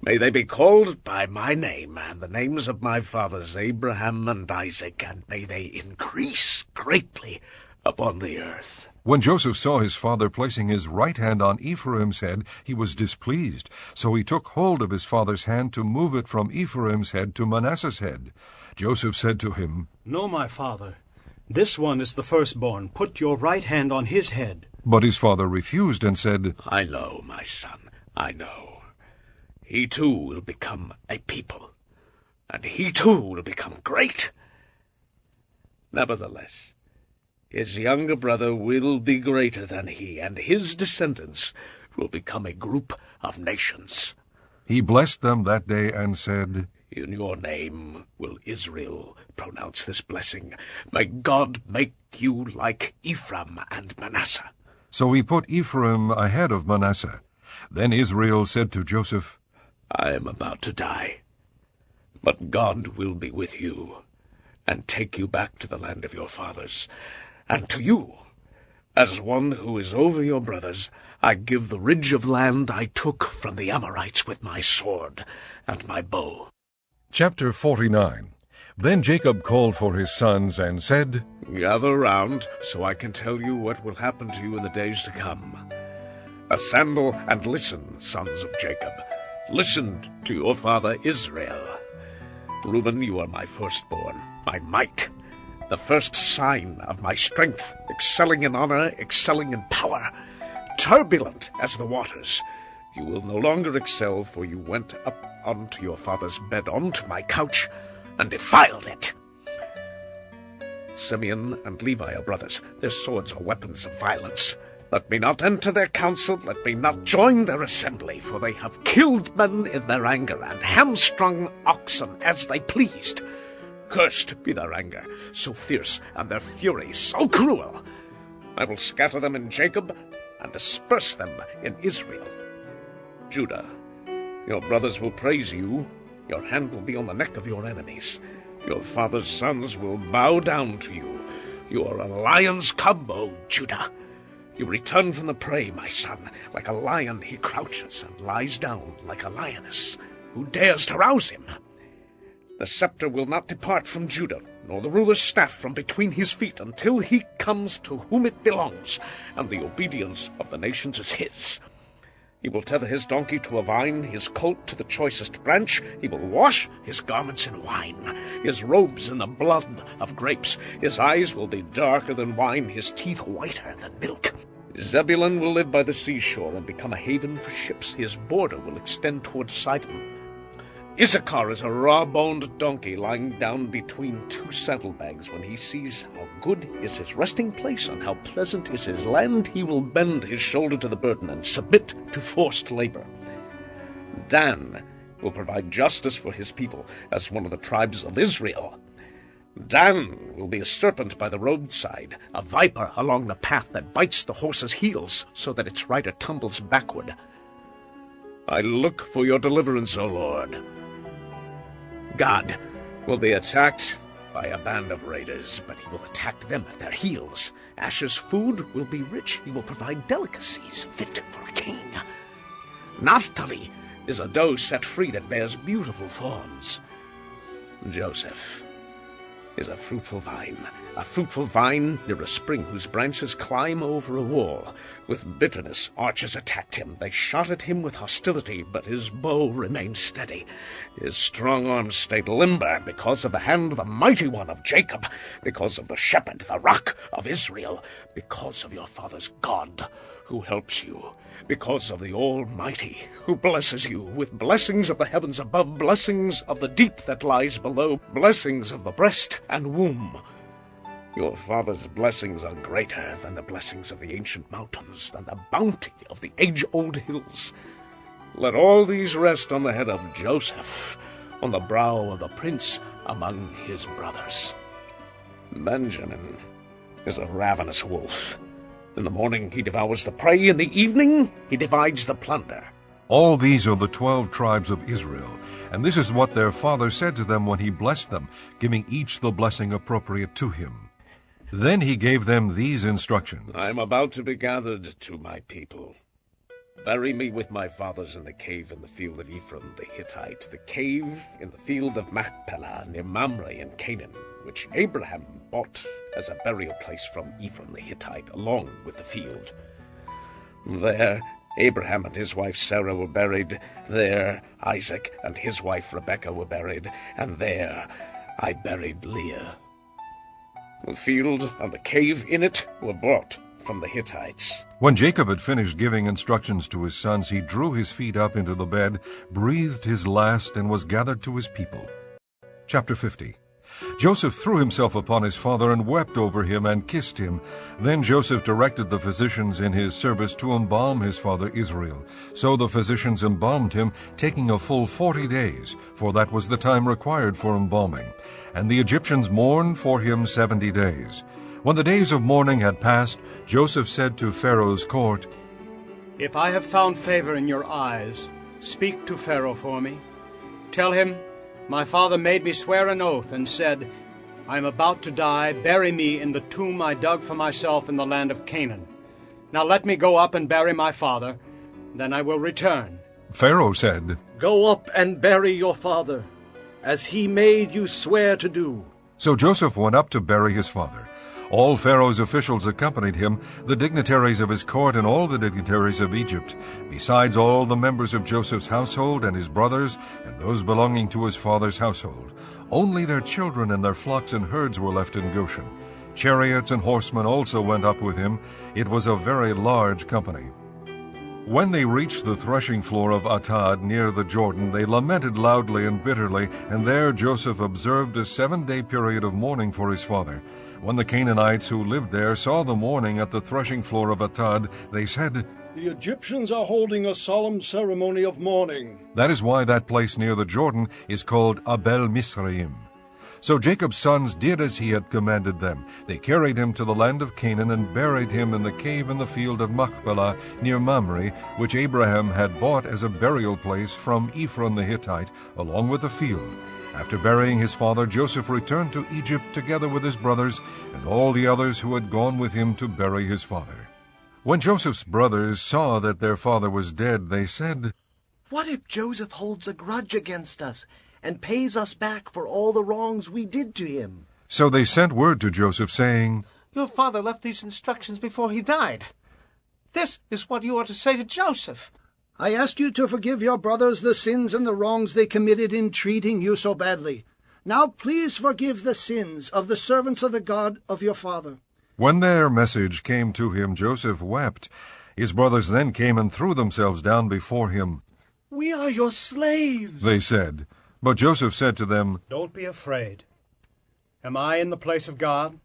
May they be called by my name and the names of my fathers Abraham and Isaac, and may they increase greatly upon the earth. When Joseph saw his father placing his right hand on Ephraim's head, he was displeased. So he took hold of his father's hand to move it from Ephraim's head to Manasseh's head. Joseph said to him, No, my father. This one is the firstborn. Put your right hand on his head. But his father refused and said, I know, my son, I know. He too will become a people, and he too will become great. Nevertheless, his younger brother will be greater than he, and his descendants will become a group of nations. He blessed them that day and said, In your name will Israel pronounce this blessing. May God make you like Ephraim and Manasseh. So he put Ephraim ahead of Manasseh. Then Israel said to Joseph, I am about to die, but God will be with you, and take you back to the land of your fathers. And to you, as one who is over your brothers, I give the ridge of land I took from the Amorites with my sword and my bow. Chapter 49. Then Jacob called for his sons and said, Gather round, so I can tell you what will happen to you in the days to come. Assemble and listen, sons of Jacob. Listen to your father Israel. Reuben, you are my firstborn, my might, the first sign of my strength, excelling in honor, excelling in power, turbulent as the waters. You will no longer excel, for you went up onto your father's bed, onto my couch, and defiled it. Simeon and Levi are brothers. Their swords are weapons of violence. Let me not enter their council, let me not join their assembly, for they have killed men in their anger, and hamstrung oxen as they pleased. Cursed be their anger, so fierce, and their fury so cruel. I will scatter them in Jacob, and disperse them in Israel. Judah, your brothers will praise you. Your hand will be on the neck of your enemies. Your father's sons will bow down to you. You are a lion's cub, O Judah. You return from the prey, my son. Like a lion he crouches and lies down like a lioness. Who dares to rouse him? The scepter will not depart from Judah, nor the ruler's staff from between his feet, until he comes to whom it belongs, and the obedience of the nations is his. He will tether his donkey to a vine, his colt to the choicest branch. He will wash his garments in wine, his robes in the blood of grapes. His eyes will be darker than wine, his teeth whiter than milk. Zebulun will live by the seashore and become a haven for ships. His border will extend toward Sidon. Issachar is a raw-boned donkey lying down between two saddlebags. When he sees how good is his resting place and how pleasant is his land, he will bend his shoulder to the burden and submit to forced labor. Dan will provide justice for his people as one of the tribes of Israel. Dan will be a serpent by the roadside, a viper along the path that bites the horse's heels so that its rider tumbles backward. I look for your deliverance, O Lord. God will be attacked by a band of raiders, but he will attack them at their heels. Asher's food will be rich. He will provide delicacies fit for a king. Naphtali is a doe set free that bears beautiful fawns. Joseph is a fruitful vine near a spring whose branches climb over a wall. With bitterness archers attacked him. They shot at him with hostility, but his bow remained steady. His strong arm stayed limber because of the hand of the mighty one of Jacob, because of the shepherd, the rock of Israel, because of your father's God, who helps you, because of the Almighty, who blesses you with blessings of the heavens above, blessings of the deep that lies below, blessings of the breast and womb. Your father's blessings are greater than the blessings of the ancient mountains, than the bounty of the age-old hills. Let all these rest on the head of Joseph, on the brow of the prince among his brothers. Benjamin is a ravenous wolf. In the morning he devours the prey, in the evening he divides the plunder. All these are the 12 tribes of Israel, and this is what their father said to them when he blessed them, giving each the blessing appropriate to him. Then he gave them these instructions. I am about to be gathered to my people. Bury me with my fathers in the cave in the field of Ephraim the Hittite, the cave in the field of Machpelah near Mamre in Canaan, which Abraham bought as a burial place from Ephraim the Hittite, along with the field. There Abraham and his wife Sarah were buried. There Isaac and his wife Rebekah were buried. And there I buried Leah. The field and the cave in it were bought from the Hittites. When Jacob had finished giving instructions to his sons, he drew his feet up into the bed, breathed his last, and was gathered to his people. Chapter 50. Joseph threw himself upon his father and wept over him and kissed him. Then Joseph directed the physicians in his service to embalm his father Israel. So the physicians embalmed him, taking a full 40 days, for that was the time required for embalming. And the Egyptians mourned for him 70 days. When the days of mourning had passed, Joseph said to Pharaoh's court, If I have found favor in your eyes, speak to Pharaoh for me. Tell him, my father made me swear an oath and said, I am about to die. Bury me in the tomb I dug for myself in the land of Canaan. Now let me go up and bury my father. Then I will return. Pharaoh said, Go up and bury your father, as he made you swear to do. So Joseph went up to bury his father. All Pharaoh's officials accompanied him, the dignitaries of his court and all the dignitaries of Egypt, besides all the members of Joseph's household and his brothers and those belonging to his father's household. Only their children and their flocks and herds were left in Goshen. Chariots and horsemen also went up with him. It was a very large company. When they reached the threshing floor of Atad near the Jordan, they lamented loudly and bitterly, and there Joseph observed a 7-day period of mourning for his father. When the Canaanites who lived there saw the mourning at the threshing floor of Atad, they said, The Egyptians are holding a solemn ceremony of mourning. That is why that place near the Jordan is called Abel Misraim. So Jacob's sons did as he had commanded them. They carried him to the land of Canaan and buried him in the cave in the field of Machpelah near Mamre, which Abraham had bought as a burial place from Ephraim the Hittite, along with the field. After burying his father, Joseph returned to Egypt together with his brothers and all the others who had gone with him to bury his father. When Joseph's brothers saw that their father was dead, they said, What if Joseph holds a grudge against us and pays us back for all the wrongs we did to him? So they sent word to Joseph, saying, Your father left these instructions before he died. This is what you ought to say to Joseph. I ask you to forgive your brothers the sins and the wrongs they committed in treating you so badly. Now please forgive the sins of the servants of the God of your father. When their message came to him, Joseph wept. His brothers then came and threw themselves down before him. We are your slaves, they said. But Joseph said to them, Don't be afraid. Am I in the place of God?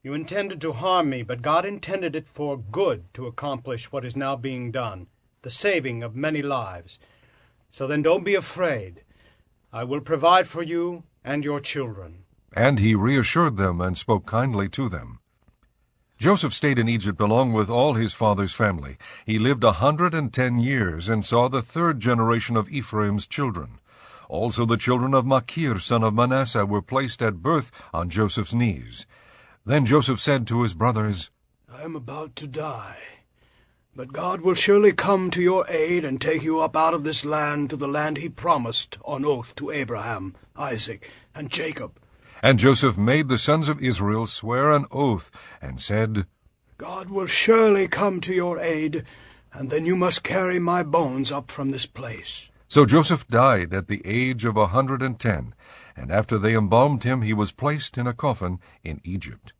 You intended to harm me, but God intended it for good to accomplish what is now being done, the saving of many lives. So then don't be afraid. I will provide for you and your children. And he reassured them and spoke kindly to them. Joseph stayed in Egypt along with all his father's family. He lived 110 years and saw the 3rd generation of Ephraim's children. Also the children of Machir, son of Manasseh, were placed at birth on Joseph's knees. Then Joseph said to his brothers, I am about to die. But God will surely come to your aid and take you up out of this land to the land he promised on oath to Abraham, Isaac, and Jacob. And Joseph made the sons of Israel swear an oath, and said, God will surely come to your aid, and then you must carry my bones up from this place. So Joseph died at the age of 110, and after they embalmed him he was placed in a coffin in Egypt.